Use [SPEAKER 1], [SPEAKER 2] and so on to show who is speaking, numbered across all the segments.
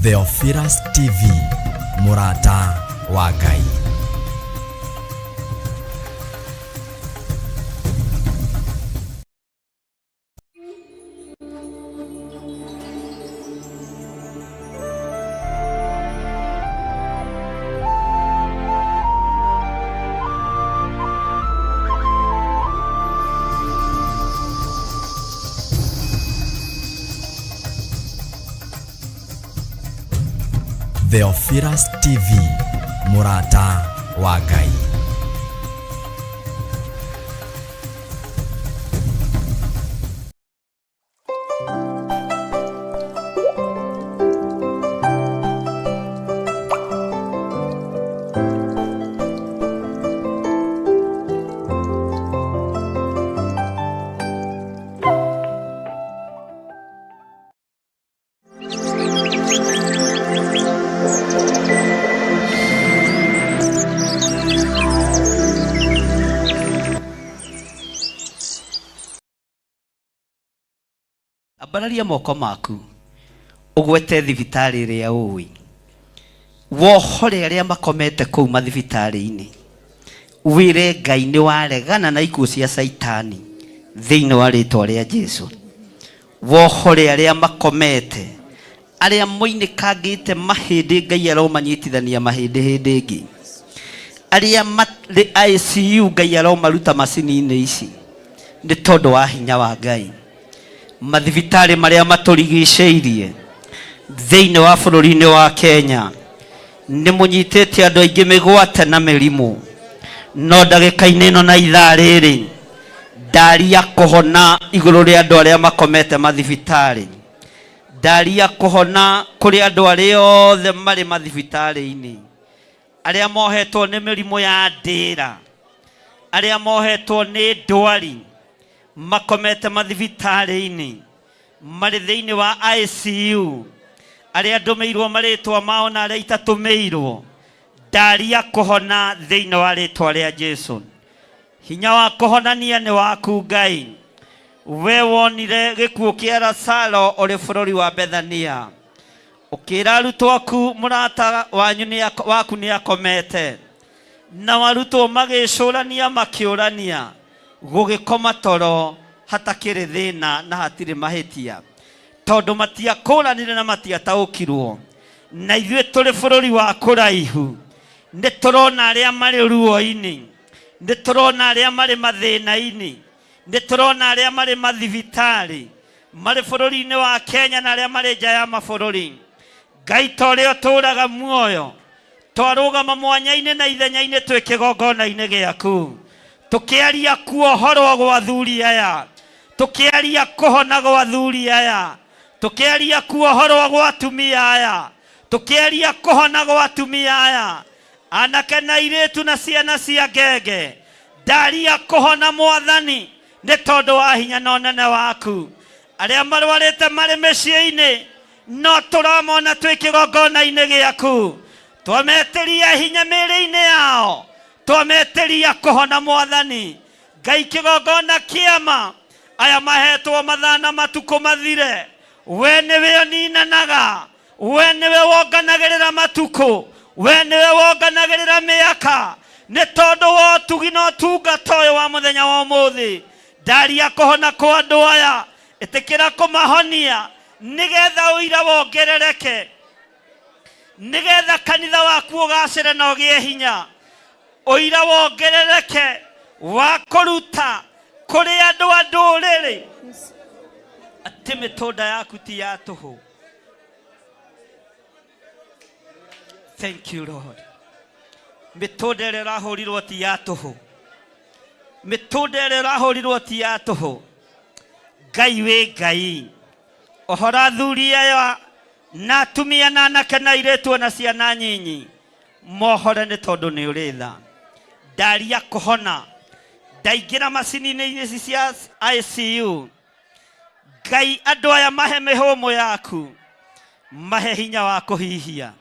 [SPEAKER 1] Theophilus TV, Murata wa Ngai. Theophilus TV, Murata wa Ngai.
[SPEAKER 2] Abararia moko maku ugwete thibitari ria uwi wohore aria makomete kuu mathibitari-ini wire Ngai ni waregana na ikuũ cia Saitani thiini wa ritwa ria Jesu. Wohore aria makomete aria moinikangite mahindi Ngai aromanyitithania mahindi hindi ingi aria ICU Ngai aromaruta macini-ini ici ni tondu wa hinya wa Ngai. Mathibitari maria maturigiceirie thiini wa bururi-ini wa Kenya ni munyitete andu aingi migwate na mirimu, no ndagika-ini ino na ithaa riri ndaria kuhona iguru ria andu aria makomete mathibitari, ndaria kuhona kuri andu aria othe mari mathibitari-ini, aria mohetwo ni mirimu ya ndira, aria mohetwo ni ndwari makomete mathibitari-ini mari thiini wa ICU, aria ndumirwo maritwa mao na aria itatumirwo, ndaria kuhona thiini wa ritwa ria Jesu. Hinya wa kuhonania ni waku Ngai. We wonire gikuũ kia Lazaro uri bururi wa Bethania, ukira arutwo aku murata waku ni akomete, na arutwo magicurania makiurania gugikoma toro hatakiri thina na hatiri mahitia, tondu matiakũranire na matiataũkirwo. Na ithuĩ tũrĩ bũrũri wa kũraihu nĩ tũrona arĩa marĩ ruo-inĩ, nĩ tũrona arĩa marĩ mathĩna-inĩ, nĩ tũrona arĩa marĩ mathibitarĩ marĩ bũrũri-inĩ wa Kenya na arĩa marĩ nja ya mabũrũri. Ngai ta ũrĩa ũtũũraga muoyo, twarũgama mwanya-inĩ na ithenya-inĩ twĩ kĩgongona-inĩ gĩaku, tukiaria kuohorwo gwa athuri aya, tukiaria kuhona gwa athuri aya, tukiaria kuohorwo gwa atumia aya, tukiaria kuhona gwa atumia aya, anake na airĩtu na ciana cia ngenge. Ndaria kuhona Mwathani nĩ tondũ wa hinya na ũnene waku. Arĩa marwarĩte marĩ mĩciĩ-inĩ no tũramona twĩ kĩgongona-inĩ gĩaku, twametĩria hinya mĩĩrĩ-inĩ yao, twametĩria kuhona Mwathani. Ngai kĩgongona kĩama aya mahetwo mathana matuko mathire, we niwe ũninanaga, we niwe wonganagĩrĩra matuko, we niwe wonganagĩrĩra mĩaka, nĩ tondũ wa ũtugi na ũtungata ũyũ wa mũthenya wa ũmũthĩ. Ndaria kuhona kwa andũ aya, ĩtĩkĩra kũmahonia nĩgetha ũira wongerereke, nĩgetha kanitha waku ũgacĩre na ũgĩe hinya, ũira wongerereke wa kũruta kũrĩ andũ a ndũrĩrĩ atĩ mĩtũnda yaku ti ya tũhũ. Thank you Lord. Mĩtũnda ĩrĩa ĩrahũrirwo ti ya tũhũ, mĩtũnda ĩrĩa ĩrahũrirwo ti ya tũhũ. Ngai wĩ Ngai, ohora athuri aya na atumia na anake na airĩtu na ciana nyinyi, mohore nĩ tondũ nĩ ũrĩ tha. Ndaria kuhona, ndaingĩra macini-inĩ ici cia ICU. Ngai andũ aya mahe mĩhũmũ yaku, mahe hinya wa kũhihia.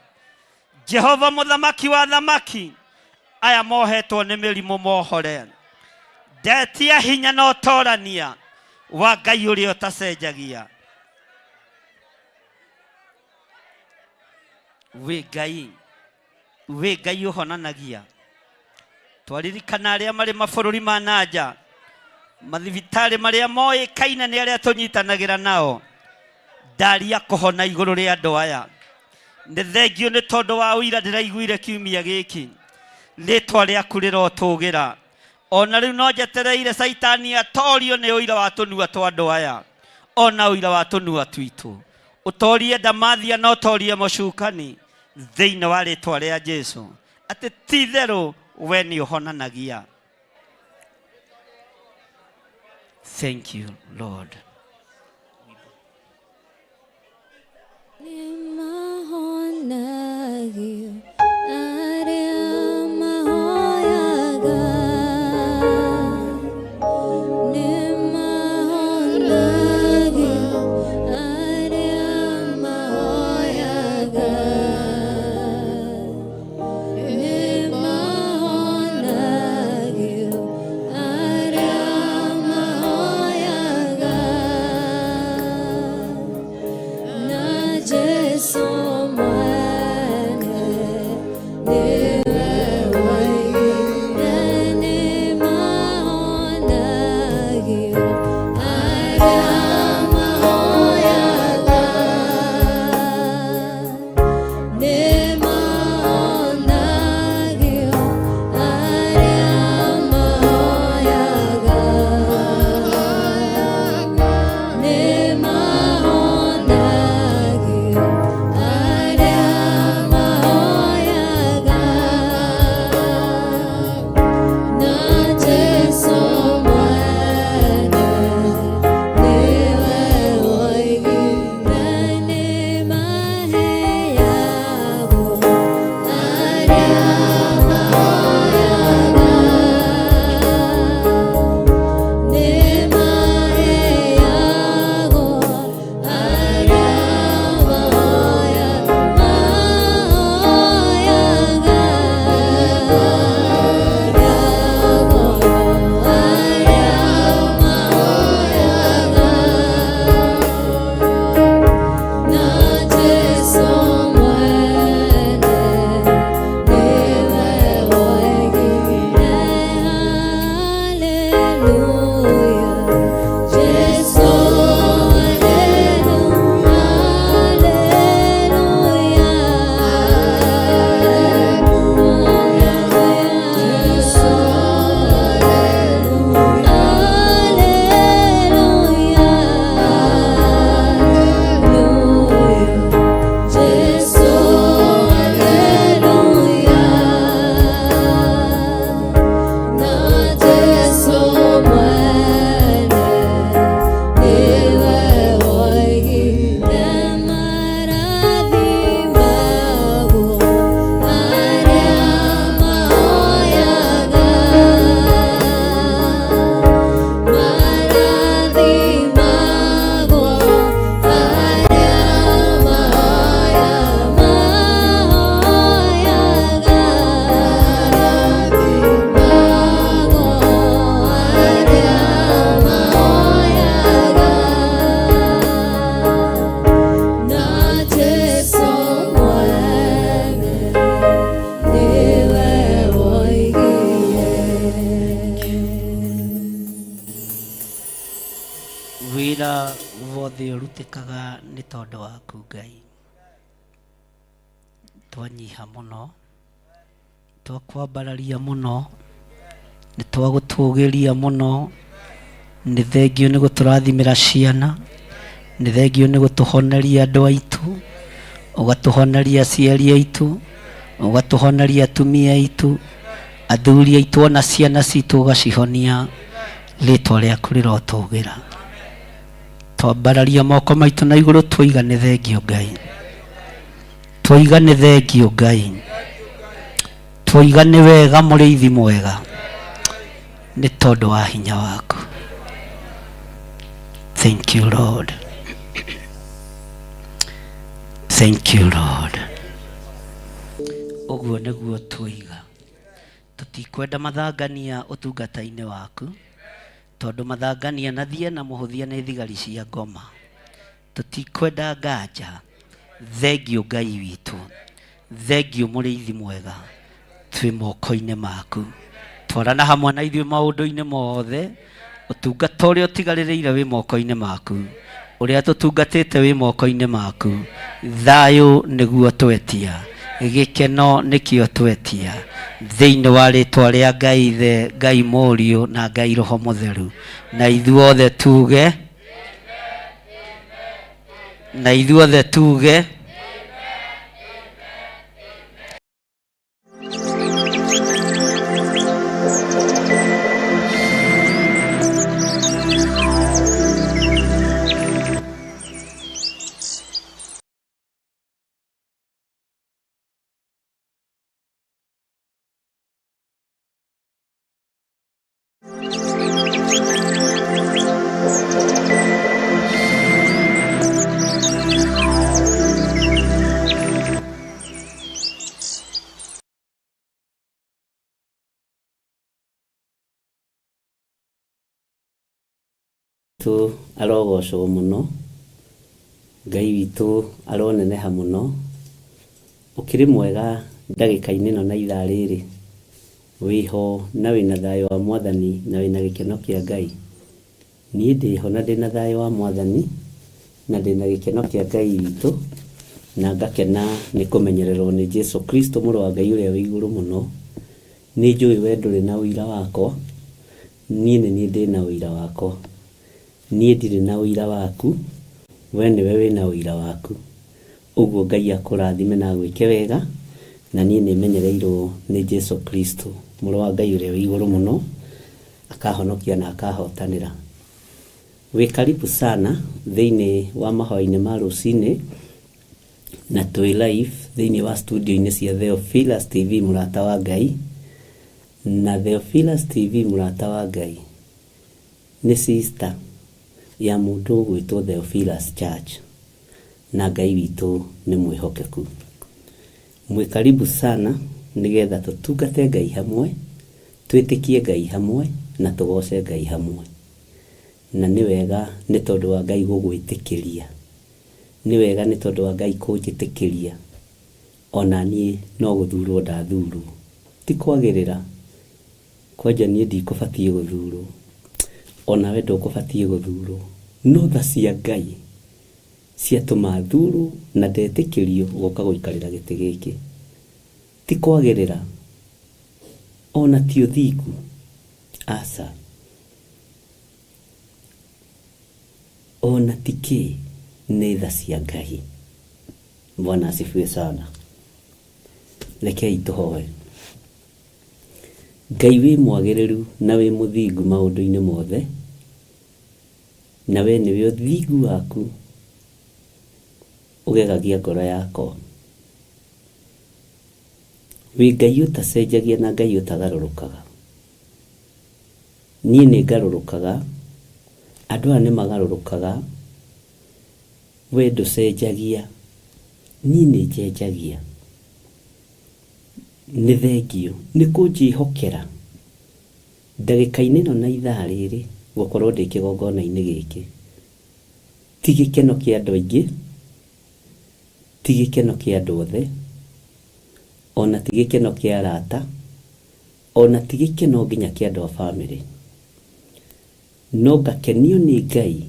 [SPEAKER 2] Jehova mũthamaki wa thamaki, aya mohetwo nĩ mĩrimũ mohore. Ndetia hinya na ũtorania wa Ngai ũrĩa ũtacenjagia. we Ngai uhonanagia. Twaririkana aria mari mabũrũri ma nanja, mathibitari maria moĩkaine nĩ aria tũnyitanagira nao, ndaria kũhona igũrũ rĩa andũ aya. Nĩ thengio nĩ tondũ wa ũira ndĩraiguire kiumia gĩkĩ, rĩtwa rĩaku rĩrotũgĩra. Ona rĩu no njetereire Saitani atorio nĩ ũira wa tũnua twa andũ aya, ona ũira wa tũnua twitũ. Ũtorie Ndamathia na ũtorie Mũcukani thĩinĩ wa rĩtwa rĩa Jesũ, atĩ ti therũ we nĩ ũhonanagia. Thank you, Lord. wira wothe urutikaga ni tondu waku Ngai. Twanyiha muno, twakwambararia muno, ni twagutugiria muno, ni thengio ni guturathimira ciana, ni thengio ni gutuhoneria andu aitu, ugatuhoneria aciari aitu, ugatuhoneria atumia aitu, athuri aitu na ciana citu ugacihonia. Ritwa riaku rirotugira. Twambararia moko maitu na iguru twaigane thengio Ngai. Twaigane thengio Ngai. Twaigane wega muriithi mwega. Ni tondu wa hinya waku. Thank you Lord. Thank you Lord. Uguo niguo twiga. Tutikwenda mathangania utungata-ini waku. Tondu mathangania na thie na muhuthia ni thigari cia ngoma. Tutikwenda nganja. Thengio Ngai witu. Thengiũ mũrĩithi mwega, twĩ moko-inĩ maku. Twarana hamwe na ithuĩ maũndũ-inĩ mothe. Ũtungata ũrĩa ũtigarĩrĩire wĩ moko-inĩ maku. Ũrĩa tũtungatĩte wĩ moko-inĩ maku. Thayũ nĩguo twetia, gĩkeno nĩkĩo twetia. Thĩinĩ wa rĩtwa rĩa Ngai Ithe, Ngai Mũriũ na Ngai Roho Mũtheru. Na ithuothe tuge, na ithuothe tuge.
[SPEAKER 3] Tu arogocwo muno, Ngai witũ aroneneha muno. Ũkĩrĩ mwega ndagĩka-inĩ ĩno na ithaa rĩrĩ, wĩho na wĩna thayũ wa Mwathani na wĩna gĩkeno kĩa Ngai. Niĩ ndĩho na ndĩna thayũ wa Mwathani na ndĩna gĩkeno kĩa Ngai witũ, na ngakena nĩ kũmenyererwo nĩ Jesu Kristo mũrũ wa Ngai ũrĩa wĩ igũrũ mũno. Nĩ njũĩ we ndũrĩ na ũira wakwa, niĩ nĩ niĩ ndĩna ũira wakwa. Niĩ ndirĩ na ũira waku, we nĩwe wĩna ũira waku. Ũguo Ngai akũrathime na gwĩke wega, na niĩ nĩmenyereirwo nĩ Jesu Kristo mũrũ wa Ngai ũrĩa wĩ igũrũ mũno, akahonokia na akahotanĩra. Wĩ karibu sana thĩinĩ wa mahoya-inĩ ma rũcinĩ, na twĩ live thĩinĩ wa studio-inĩ cia Theophilus TV mũrata wa Ngai. Na Theophilus TV mũrata wa Ngai nĩ sister ya mũndũ gwĩtwo Theophilus Church, na Ngai witũ nĩ mwĩhokeku. Mwĩ karibu sana nĩgetha tũtungate Ngai hamwe, twĩtĩkie Ngai hamwe na tũgoce Ngai hamwe. Na nĩ wega nĩ tondũ wa Ngai gũgwĩtĩkĩria, nĩ wega nĩ tondũ wa Ngai kũnjĩtĩkĩria. Ona niĩ no gũthurwo ndathurwo, ti kwagĩrĩra. Kwanja niĩ ndikũbatiĩ gũthurwo, ona we ndũkũbatiĩ gũthurwo. No tha cia Ngai ciatũma thurwo na ndetĩkĩrio gũka gũikarĩra gĩtĩ gĩkĩ. Ti kwagĩrĩra, ona ti ũthingu, aca. Ona ti kĩ, nĩ tha cia Ngai. Bwana asifiwe sana. Rekei tũhoe. Ngai wĩ mwagĩrĩru na wĩ mũthingu maũndũ-inĩ mothe, na we nĩwe ũthingu waku ũgegagia ngoro yakwa. Wĩ Ngai ũtacenjagia na Ngai ũtagarũrũkaga. Niĩ nĩ ngarũrũkaga, andũ aya nĩ magarũrũkaga. We ndũcenjagia, niĩ nĩ njenjagia. Nĩ thengio nĩ kũnjĩhokera ndagĩka-inĩ ĩno na ithaa rĩrĩ gũkorwo ndĩ kĩgongona-inĩ gĩkĩ. Ti gĩkeno kĩa andũ aingĩ, ti gĩkeno kĩa andũ othe, ona ti gĩkeno kĩa arata, ona ti gĩkeno nginya kĩa andũ a bamĩrĩ. No ngakenio nĩ Ngai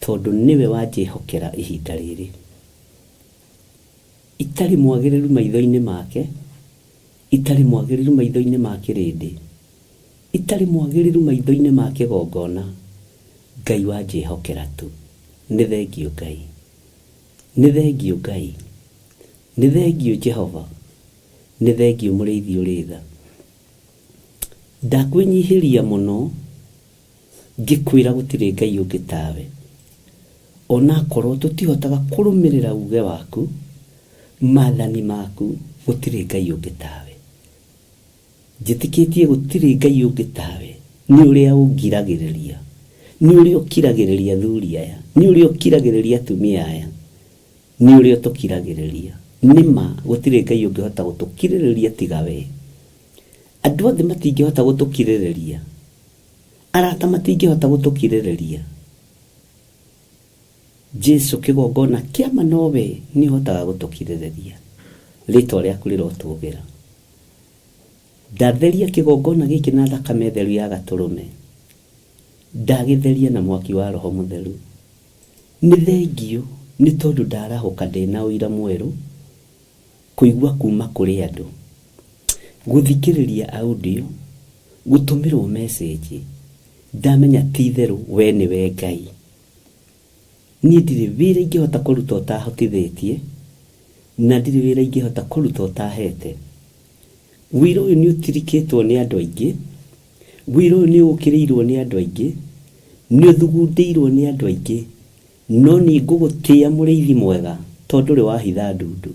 [SPEAKER 3] tondũ nĩwe wanjĩhokera ihinda rĩrĩ. Itarĩ mwagĩrĩru maitho-inĩ make, itarĩ mwagĩrĩru maitho-inĩ ma kĩrĩndĩ, itarĩ mwagĩrĩru maitho-inĩ ma kĩgongona, Ngai wanjĩhokera tu. Nĩ thengio Ngai, nĩ thengio Ngai, nĩ thengio Jehova, nĩ thengio mũrĩithi ũrĩ tha. Ndakwĩnyihĩria mũno ngĩkwĩra gũtirĩ Ngai ũngĩ tawe. Ona korwo tũtihotaga kũrũmĩrĩra uge waku, maathani maku, gũtirĩ Ngai ũngĩ tawe. Njĩtĩkĩtie gũtirĩ Ngai ũngĩ tawe. Nĩ ũrĩa ũngiragĩrĩria, nĩ ũrĩa ũkiragĩrĩria thuri aya, nĩ ũrĩa ũkiragĩrĩria atumia aya, nĩ ũrĩa ũtũkiragĩrĩria. Nĩma gũtirĩ Ngai ũngĩhota gũtũkirĩrĩria tiga we. Andũ othe matingĩhota gũtũkirĩrĩria, arata matingĩhota gũtũkirĩrĩria. Jesu kĩgongona kĩama nowe nĩ hotaga gũtũkirĩrĩria. rĩtwa rĩaku rĩrotũgĩra. Ndatheria kĩgongona gĩkĩ na thakame theru ya Gatũrũme, ndagĩtheria na mwaki wa Roho Mũtheru. Nĩ thengio nĩ tondũ ndarahũka ndĩna ũira mwerũ, kũigua kuma kũrĩ andũ, gũthikĩrĩria audio, gũtũmĩrwo message. Ndamenya ti itherũ we nĩwe Ngai. Niĩ ndirĩ wĩra ingĩhota kũruta ũtahotithĩtie, na ndirĩ wĩra ingĩhota kũruta ũtahete. Wĩra ũyũ nĩ ũtirikĩtwo nĩ andũ aingĩ, wĩra ũyũ nĩ ũkĩrĩirwo nĩ andũ aingĩ, nĩ ũthugundĩirwo nĩ andũ aingĩ, no nĩ ngũgũtĩĩa mũrĩithi mwega tondũ ũrĩ wahitha ndundu.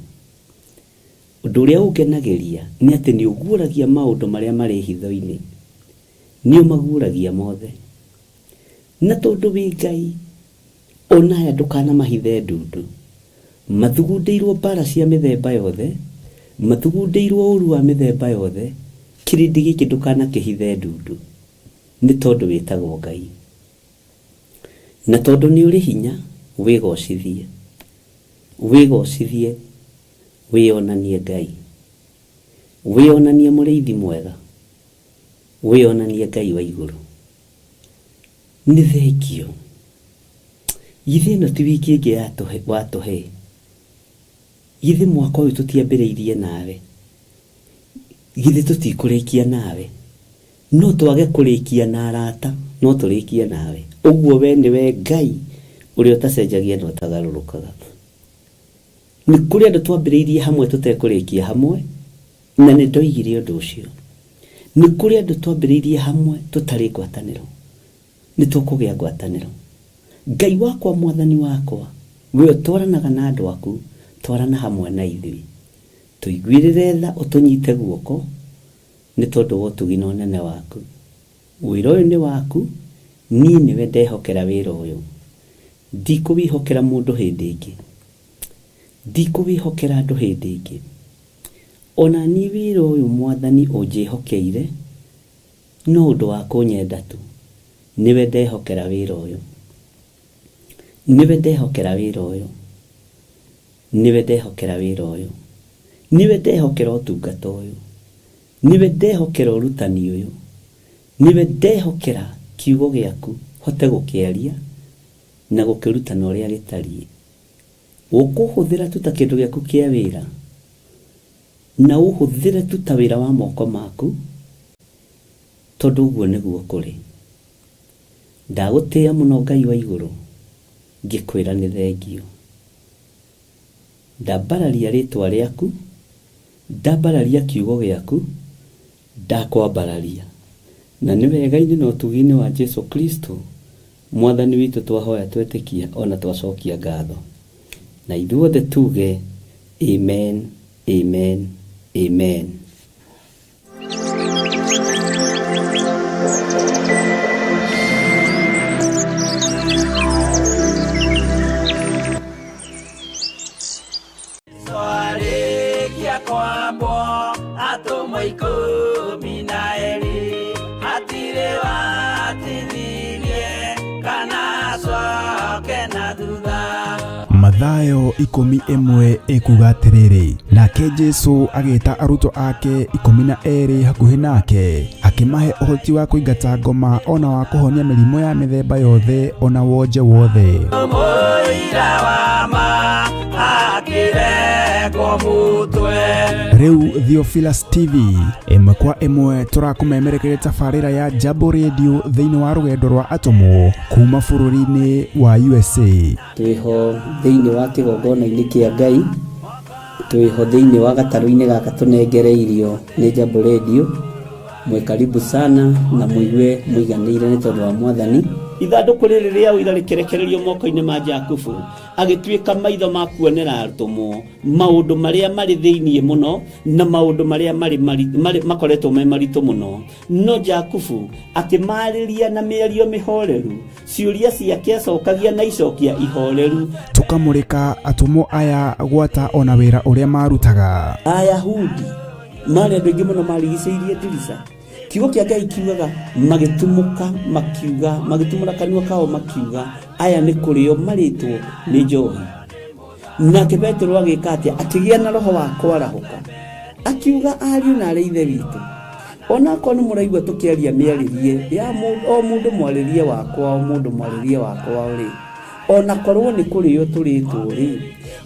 [SPEAKER 3] Ũndũ ũrĩa ũngenagĩria nĩ atĩ nĩ ũguũragia maũndũ marĩa marĩ hitho-inĩ, nĩ ũmaguũragia mothe. Na tondũ wĩ Ngai, ona aya ndũkanamahithe ndundu. Mathugundĩirwo mbara cia mĩthemba yothe, mathugundĩirwo ũru wa mĩthemba yothe, kĩrĩndĩ gĩkĩ ndũkanakĩhithe ndundu, nĩ tondũ wĩtagwo Ngai. Na tondũ nĩ ũrĩ hinya, wĩgocithie, wĩgocithie, wĩonanie Ngai, wĩonanie mũrĩithi mwega, wĩonanie Ngai wa igũrũ. Nĩ thengio. Githĩ ĩno ti wiki ĩngĩ watũhe? Githĩ mwaka ũyũ tũtiambĩrĩirie nawe? Githĩ tũtikũrĩkia nawe? No twage kũrĩkia na arata, no tũrĩkie nawe. Ũguo we nĩwe Ngai ũrĩa ũtacenjagia na ũtagarũrũkaga. Nĩ kũrĩ andũ twambĩrĩirie hamwe tũtekũrĩkia hamwe, na nĩ ndoigire ũndũ ũcio. Nĩ kũrĩ andũ twambĩrĩirie hamwe tũtarĩ ngwatanĩro, nĩ tũkũgĩa ngwatanĩro. Ngai wakwa, Mwathani wakwa, we ũtwaranaga na andũ aku, twarana hamwe na ithuĩ. Tũiguĩrĩre tha, ũtũnyite guoko, nĩ tondũ wa ũtugi na ũnene waku. Wĩra ũyũ nĩ waku, niĩ nĩwe ndehokera wĩra ũyũ. Ndikũwĩhokera mũndũ hĩndĩ ĩngĩ, ndikũwĩhokera andũ hĩndĩ ĩngĩ. Ona niĩ wĩra ũyũ Mwathani ũnjĩhokeire, no ũndũ wa kũnyenda tu, nĩwe ndehokera wĩra ũyũ, nĩwe ndehokera wĩra ũyũ, nĩwe ndehokera wĩra ũyũ, nĩwe ndehokera ũtungata ũyũ, nĩwe ndehokera ũrutani ũyũ, nĩwe ndehokera kiugo gĩaku hote gũkĩaria na gũkĩrutana ũrĩa gĩtariĩ. Ũkũhũthĩra tu ta kĩndũ gĩaku kĩa wĩra, na ũhũthĩre tu ta wĩra wa moko maku, tondũ ũguo nĩguo kũrĩ. Ndagũtĩĩa mũno Ngai wa igũrũ, ngĩkwĩra nĩ thengio. Ndambararia rĩtwa rĩaku, ndambararia kiugo gĩaku, ndakwambararia. Na nĩ wega-inĩ na ũtugi-inĩ wa Jesu Kristo, Mwathani witũ twahoya twetĩkia ona twacokia ngatho. Na ithuothe tuge amen, amen, amen.
[SPEAKER 1] Mathayo 11 ekuga atĩrĩrĩ, nake Jesu agĩĩta arutwo ake 12 hakuhĩ nake, akĩmahe ũhoti wa kũingata ngoma ona wa kũhonia mĩrimũ ya mĩthemba yothe ona wonje wothe. Rĩu Theophilus TV ĩmwe kwa ĩmwe tũrakũmemerekeria tabarĩra ya Jambo Radio thĩinĩ wa rũgendo rwa atũmwo kuma bũrũri-inĩ wa USA.
[SPEAKER 3] Twĩho thĩinĩ wa kĩgongona-inĩ kĩa Ngai, twĩho thĩinĩ wa gatarũ-inĩ gaka tũnengereirio nĩ Jambo Radio. Mwe karibu sana na mũigue mũiganĩire nĩ tondũ wa Mwathani. Ithandũkũ rĩrĩ rĩa ũira rĩkĩrekererio moko-inĩ ma Jakubu, agĩtuĩka maitho ma kuonera atũmwo maũndũ marĩa marĩ thĩinĩ mũno na maũndũ marĩa makoretwo me maritũ mũno. No Jakubu akĩmarĩria na mĩario mĩhoreru, ciũria ciake acokagia na icokia ihoreru.
[SPEAKER 1] Tũkamũrĩka atũmwo aya gwata ona wĩra ũrĩa marutaga.
[SPEAKER 3] Ayahudi marĩ andũ aingĩ mũno marigicĩirie ndirica. Kiugo kĩa Ngai kiugaga magĩtumũka makiuga, magĩtumũra kanua kao makiuga, aya nĩ kũrĩo marĩtwo nĩ njohi. nake Petero agĩka atĩa, akĩgĩa na roho wa kwarahuka, akiuga ariũ na arĩ ithe witũ, ona korwo nĩ mũraigua tũkĩaria mĩarĩrie ya o mũndũ mwarĩrie wakwa, o mũndũ mwarĩrie wakwa rĩ, ona korwo nĩ kũrĩo tũrĩtwo rĩ,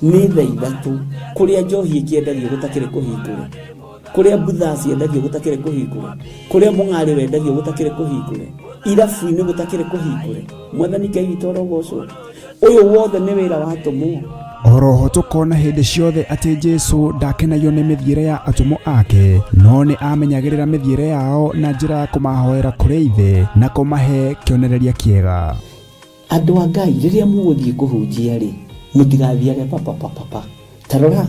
[SPEAKER 3] nĩ thaa 3 kũrĩa njohi ĩkĩendagio gũtakĩrĩ kũhingũre, kũrĩa mbutha ciendagio gũtakĩrĩ kũhingũre, kũrĩa mũng'arĩ wendagio gũtakĩrĩ kũhingũre, irabu-inĩ gũtakĩrĩ kũhingũre. Mwathani Ngai witũ arogocwo. Ũyũ wothe nĩ wĩra watũmwo.
[SPEAKER 1] Oroho tukona hindi ciothe ati Jesu ndakenagio ni mithiire ya atumo ake, no ni amenyagirira mithiire yao na njira ya kumahoera kuri ithe na kumahe kionereria kiega.
[SPEAKER 3] Andu a Ngai riria muguthie kuhunjia ri, mutigathiage papa. Tarora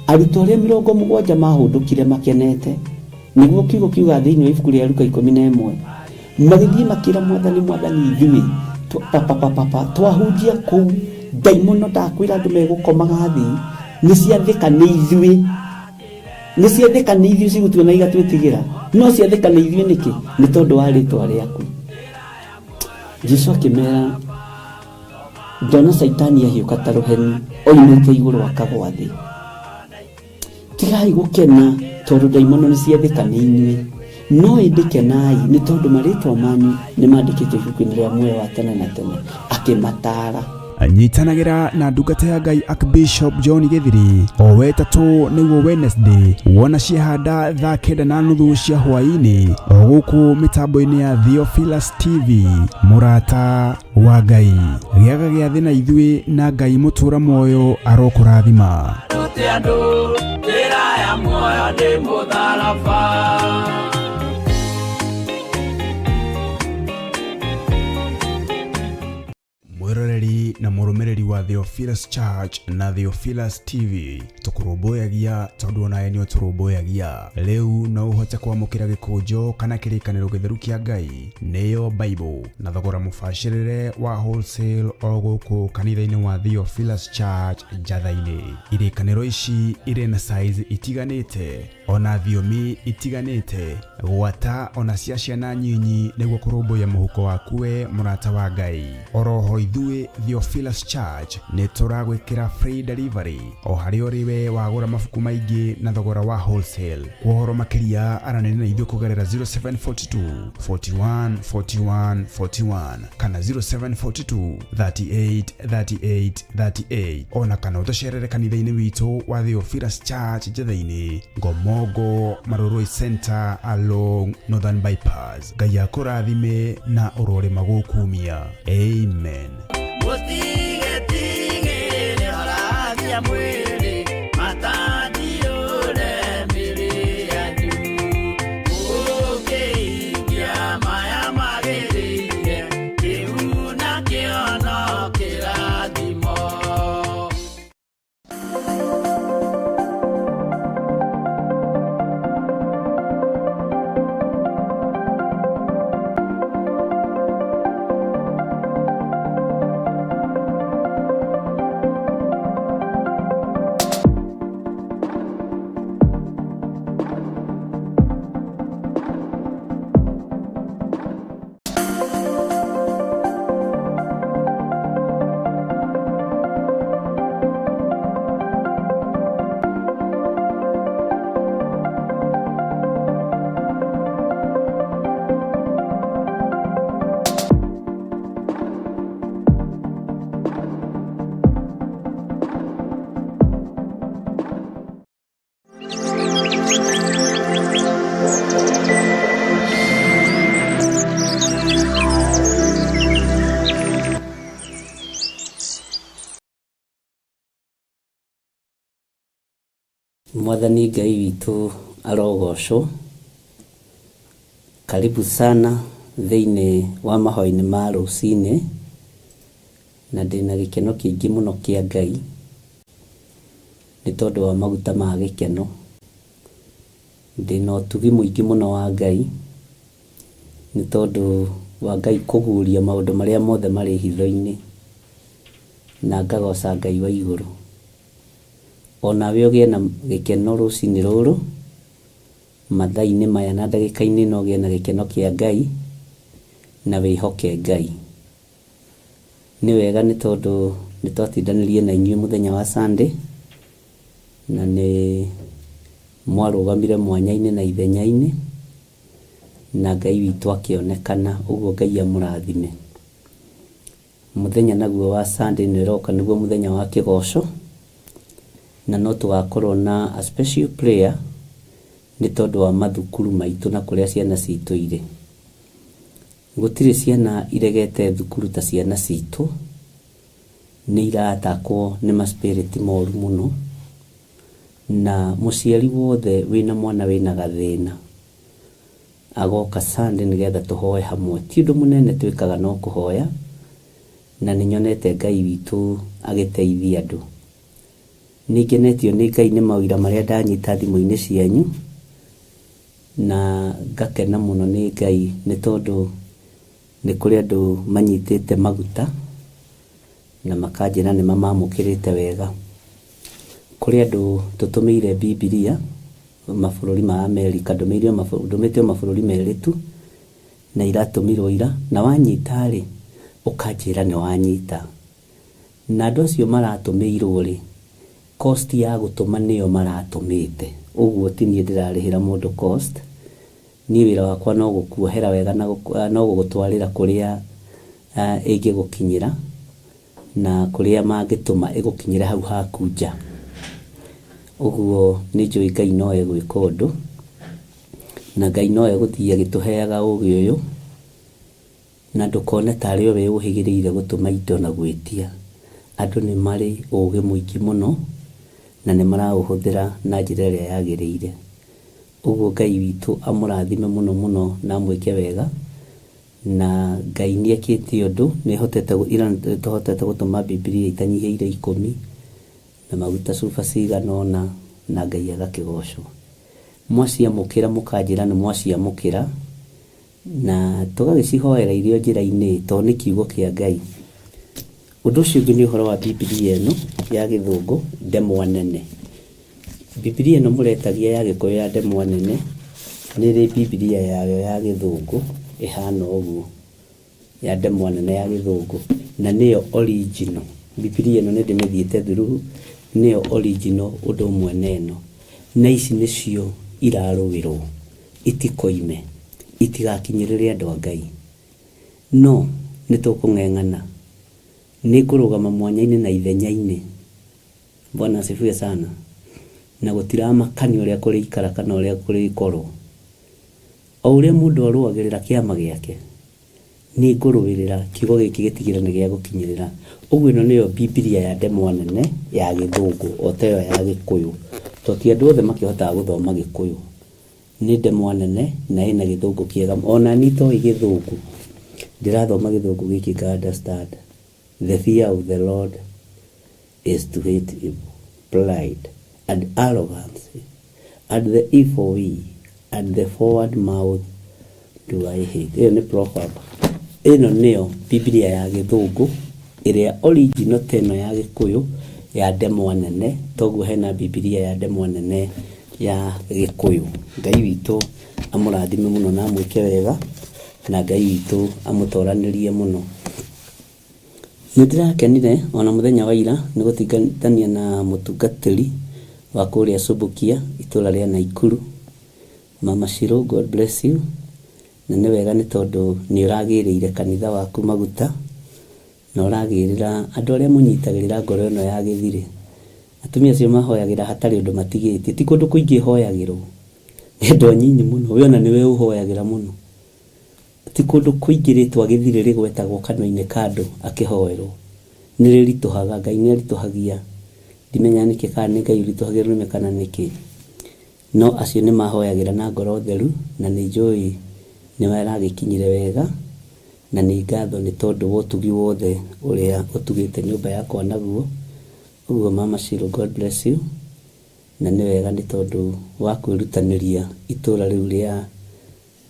[SPEAKER 3] arutwo aria 70 mahundukire makenete, niguo kiugo kiuga thiini wa ibuku ria Luka 11, magithie makira mwathani ithuĩ papa twahunjia kuu daimono ndakwira andu megukomaga thi ni ciathika ni ithuĩ cigutuona igatwĩtigĩra, no ciathika ni ithuĩ niki? Ni tondu wa rĩtwa rĩaku. Jesu akĩmera, ndona Saitani ahiũka ta rũheni oimĩte igũrũ akagwa thĩ. Tigai gũkena tondu daimono ni ciathika ni inyuĩ, no ĩndĩkenai nĩ tondu marĩtwa manyu nĩ mandĩkĩtwo ibuku-inĩ rĩa muoyo wa tene na tene. Akĩmataara.
[SPEAKER 1] Anyitanagira na ndungata ya Ngai Archbishop John Githiri o wetatu niguo Wednesday wona ciehanda thaa 9:30 cia hwaini o gũkũ mitambo-inĩ ya Theophilus TV. Murata wa Ngai gĩaga gĩa thĩ na ithuĩ na Ngai mũtũra muoyo arokũrathima. Mwiroreri na mũrũmĩrĩri wa Theophilus Church na Theophilus TV tukurũmbũyagia tondu onawe nĩ ũtũrũmbũyagia. Rĩu no ũhote kwamũkĩra gĩkũnjo kana kĩrĩkanĩro gĩtheru kĩa Ngai nĩyo Bible na thogora mũbacĩrĩre wa wholesale o gũkũ kanitha-inĩ wa Theophilus Church Njatha-inĩ. Irĩkanĩro ici irĩ na size itiganĩte ona thiomi itiganĩte, gwata ona cia ciana nyinyi nĩguo kũrũmbũya mũhuko waku we mũrata wa Ngai. Oroho ithuĩ Theophilus Church nĩ tũragwĩkĩra free delivery o harĩa ũrĩ we wagũra mabuku maingĩ na thogora wa wholesale. Kuohoro makĩria aranĩria na ithuĩ kũgerera 0742 41 41 41 kana 0742 38 38 38 ona kana ũtũcerere kanitha-inĩ witũ wa Theophilus Church Njatha-inĩ, Ngomongo Maroroi Center along Northern Bypass. Ngai akũrathime na ũrore magũkumia. Amen.
[SPEAKER 3] Mwathani Ngai witũ arogocwo. Karibu sana thĩinĩ wa mahoya-inĩ ma rũcinĩ, na ndĩna gĩkeno kĩingĩ mũno kĩa Ngai nĩ tondũ wa maguta ma gĩkeno. Ndĩna ũtugi mũingĩ mũno wa Ngai nĩ tondũ wa Ngai kũguũria maũndũ marĩa mothe marĩ hitho-inĩ, na ngagoca Ngai wa igũrũ. Onawe ũgĩe na gĩkeno rũcinĩ rũrũ, mathaa-inĩ maya na ndagĩka-inĩ no ũgĩe na gĩkeno kĩa Ngai na wĩhoke Ngai. Nĩ wega nĩ tondũ nĩ twatindanirie na inyuĩ mũthenya wa Sunday, na nĩ mwarũgamire mwanya-inĩ na ithenya-inĩ, na Ngai witũ akĩonekana, ũguo Ngai amũrathime. Mũthenya naguo wa Sunday nĩ ũroka nĩguo mũthenya wa kĩgoco, na no tũgakorwo na a special prayer nĩ tondũ wa mathukuru maitũ na kũrĩa ciana citũ irĩ. Gũtirĩ ciana iregete thukuru ta ciana citũ, nĩ iratakwo nĩ ma-spirit moru mũno, na mũciari wothe wĩna mwana wĩna gathĩna agoka Sunday nĩgetha tũhoe hamwe. Ti ũndũ mũnene twĩkaga, no kũhoya, na nĩ nyonete Ngai witũ agĩteithia andũ. Nĩngenetio nĩ Ngai nĩ mawĩra marĩa ndanyita thimũ-inĩ cianyu, na ngakena mũno nĩ Ngai nĩ tondũ nĩ kũrĩ andũ manyitĩte maguta na makanjĩra nĩ mamamũkĩrĩte wega. Kũrĩ andũ tũtũmĩire Bibilia mabũrũri ma Amerika, ndũmĩtio mabũrũri merĩ tu, na iratũmirwo ira, na wanyita rĩ ũkanjĩra nĩ wanyita. Na andũ acio maratũmĩirwo rĩ, cost ya gũtũma nĩyo maratũmĩte. Ũguo ti niĩ ndĩrarĩhĩra mũndũ cost, niĩ wĩra wakwa no gũkuohera wega na no gũgũtwarĩra kũrĩa ĩngĩgũkinyĩra, na kũrĩa mangĩtũma ĩgũkinyĩre hau haku nja. Ũguo nĩ njũĩ Ngai no egwĩka ũndũ, na Ngai no egũthiĩ agĩtũheaga ũgĩ ũyũ, na ndũkone tarĩ we ũhĩgĩrĩire gũtũma indo na gwĩtia. Andũ nĩ marĩ ũgĩ mũingĩ mũno, na nĩ maraũhũthĩra na njĩra ĩrĩa yagĩrĩire. Ũguo Ngai witũ amũrathime mũno mũno na amwĩke wega, na Ngai nĩ ekĩte ũndũ, nĩ tũhotete gũtũma Bibilia itanyihĩire 10, na maguta cuba cigana ũna, na Ngai agakĩgocwo. Mwaciamũkĩra mũkanjĩra nĩ mwaciamũkĩra, na tũgagĩcihoera irio njĩra-inĩ, tondũ nĩ kiugo kĩa Ngai. Ũndũ ũcio ũngĩ nĩ ũhoro wa Bibilia ĩno ya Gĩthũngũ, ndemwa nene. Bibilia ĩno mũretagia ya Gĩkũyũ ya ndemwa nene, nĩrĩ Bibilia yayo ya Gĩthũngũ ĩhana ũguo, ya ndemwa nene ya Gĩthũngũ, na nĩyo original. Bibilia ĩno nĩ ndĩmĩthiĩte through, nĩyo original ũndũ ũmwe na ĩno. Na ici nĩcio irarũĩrwo, itikoime, itigakinyĩrĩre andũ a Ngai. No nĩ tũkũng'eng'ana, nĩ ngũrũgama mwanya-inĩ na ithenya-inĩ. Bwana asifiwe sana. Na gũtiramakania ũrĩa kũrĩ ikara kana ũrĩa kũrĩ ikorwo. O ũrĩa mũndũ arũagĩrĩra kĩama gĩake, nĩ ngũrũĩrĩra kiugo gĩkĩ gĩtigĩre nĩ gĩa gũkinyĩrĩra. Ũguo ĩno nĩyo Bibilia ya ndemwa nene ya Gĩthũngũ, o ta ĩyo ya Gĩkũyũ. Tondũ ti andũ othe makĩhotaga gũthoma Gĩkũyũ. Nĩ ndemwa nene na ĩna Gĩthũngũ kĩega. Ona niĩ toĩ Gĩthũngũ, ndĩrathoma Gĩthũngũ gĩkĩ nga understand. The fear of the Lord is to hate evil, pride, and arrogance, and the evil way, and the forward mouth do I hate. Ĩyo nĩ proverb. Ĩno nĩyo Bibilia ya Gĩthũngũ, ĩrĩa original teno ya Gĩkũyũ ya ndemwa nene, toguo hena Bibilia ya ndemwa nene ya Gĩkũyũ. Ngai witũ amũrathime mũno na amwĩke wega, na Ngai witũ amũtoranĩrie mũno. Nĩndĩrakenire ona mũthenya wa ira nĩ gũtigithania na mũtungatĩri wa kũrĩa Subukia, itũra rĩa Naikuru, Mama Shiro, God bless you. Na nĩ wega nĩ tondũ nĩ ũragĩrĩire kanitha waku maguta, na ũragĩrĩra andũ arĩa mũnyitagĩrĩra ngoro ĩno ya gĩthirĩ. Atumia acio mahoyagĩra hatarĩ ũndũ matigĩtie, ti kũndũ kũingĩ hoyagĩrwo, nĩ andũ anyinyi mũno, we ona nĩwe ũhoyagĩra mũno. Ti kũndũ kũingĩ rĩtwa gĩthirĩ rĩgwetagwo kanua-inĩ ka andũ akĩhoerwo. Nĩ rĩritũhaga, Ngai nĩ aritũhagia. Ndimenya nĩkĩ kana nĩ Ngai ũritũhagĩra rũme kana nĩkĩ. No acio nĩ mahoyagĩra na ngoro theru, na nĩ njũĩ nĩ maragĩkinyire wega, na nĩ ngatho nĩ tondũ wa ũtugi wothe ũrĩa ũtugĩte nyũmba yakwa naguo. Ũguo Mama Shiro, God bless you. Na nĩ wega nĩ tondũ wa kwĩrutanĩria itũra rĩu rĩa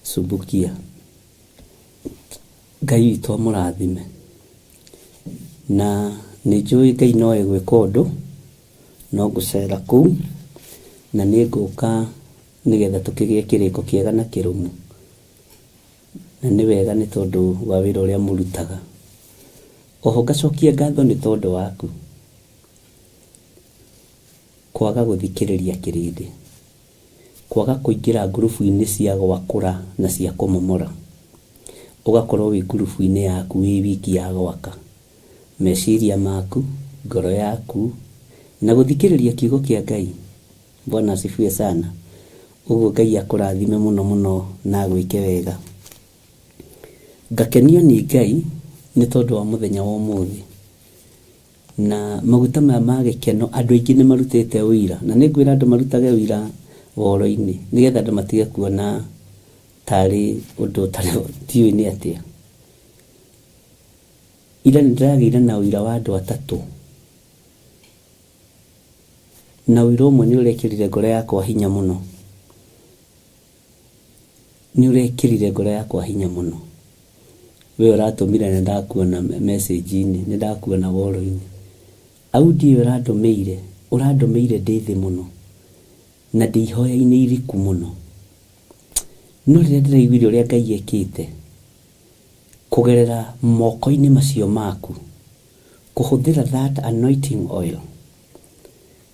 [SPEAKER 3] Subukia. Ngai witũ amũrathime. Na nĩ njũĩ Ngai no egwĩka ũndũ, no ngũcera kũu, na nĩ ngũka nĩgetha tũkĩgĩe kĩrĩko kĩega na kĩrũmu. Na nĩ wega nĩ tondũ wa wĩra ũrĩa mũrutaga. Oho ngacokia ngatho nĩ tondũ waku kwaga gũthikĩrĩria kĩrĩndĩ, kwaga kũingĩra ngurubu-inĩ cia gwakũra na cia kũmomora, ũgakorwo wĩ ngurubu-inĩ yaku wĩ wiki ya gwaka meciria maku, ngoro yaku na gũthikĩrĩria kiugo kĩa Ngai. Bwana asifiwe sana. Ũguo Ngai akũrathime mũno mũno na gwĩke wega. Ngakenio nĩ Ngai nĩ tondũ wa mũthenya wa ũmũthĩ, na maguta maya ma gĩkeno andũ aingĩ nĩ marutĩte ũira, na nĩ ngwĩra andũ marutage ũira woro-inĩ nĩgetha andũ matige kuona tarĩ ũndũ tiũĩ nĩ atĩa. Ira nĩ ndĩragĩire na ũira wa andũ atatũ, na ũira ũmwe nĩ ũrekĩrire ngoro yakwa hinya mũno, nĩ ũrekĩrire ngoro yakwa hinya mũno. We ũratũmire na ndakuona message-inĩ, nĩ ndakuona woro-inĩ. Audi ũrandũmĩire ndĩ thĩ mũno na ndĩ ihoya-inĩ iriku mũno, no rĩrĩa ndĩraiguire ũrĩa Ngai ekĩte kũgerera moko-inĩ macio maku, kũhũthĩra that anointing oil,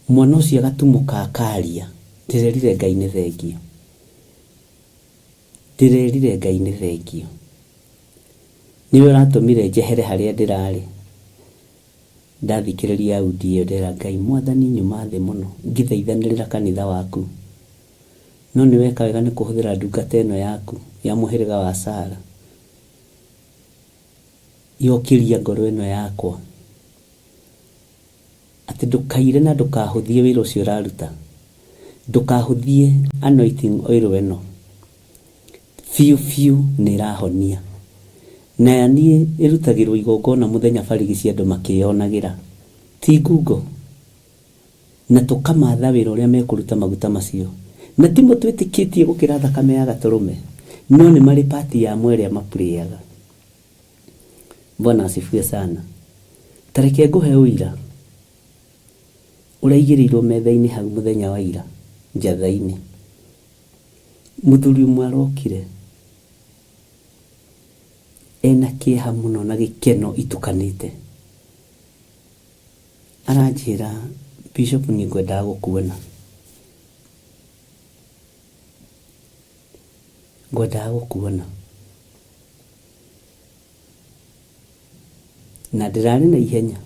[SPEAKER 3] mwana ũcio agatumũka akaria, ndĩrerire Ngai nĩ thengio, ndĩrerire Ngai nĩ thengio. Niwe ũratũmire njehere harĩa ndĩrarĩ, ndathikĩrĩria Audi ĩyo ndera Ngai Mwathani nyuma thĩ mũno ngĩthaithanĩrĩra kanitha waku, no nĩ weka wega nĩ kũhũthĩra ndungata ĩno yaku ya mũhĩrĩga wa Sara yokĩria ngoro ĩno yakwa atĩ ndũkaire na ndũkahũthie wĩra ũcio ũraruta, ndũkahũthie anointing oil ĩno, biũ nĩ ĩrahonia. Na niĩ ĩrutagĩrwo igongona mũthenya barigisi andũ makĩyonagĩra ti ngungo, na tũkamatha wĩra ũrĩa mekũruta maguta macio, na timo twĩtĩkĩtie gũkĩra thakame ya gatũrũme, no nĩ marĩ pati ya mwere mapurĩaga. Bwana asifiwe sana. Tareke ngũhe ũira ũraigĩrĩirwo metha-inĩ hau mũthenya wa ira njatha-inĩ. Mũthuri ũmwe arokire ena kĩeha mũno na gĩkeno itukanĩte, aranjĩra Bishop nĩ ngwendaga gũkuona, ngwendaga gũkuona. Na ndĩrarĩ na ihenya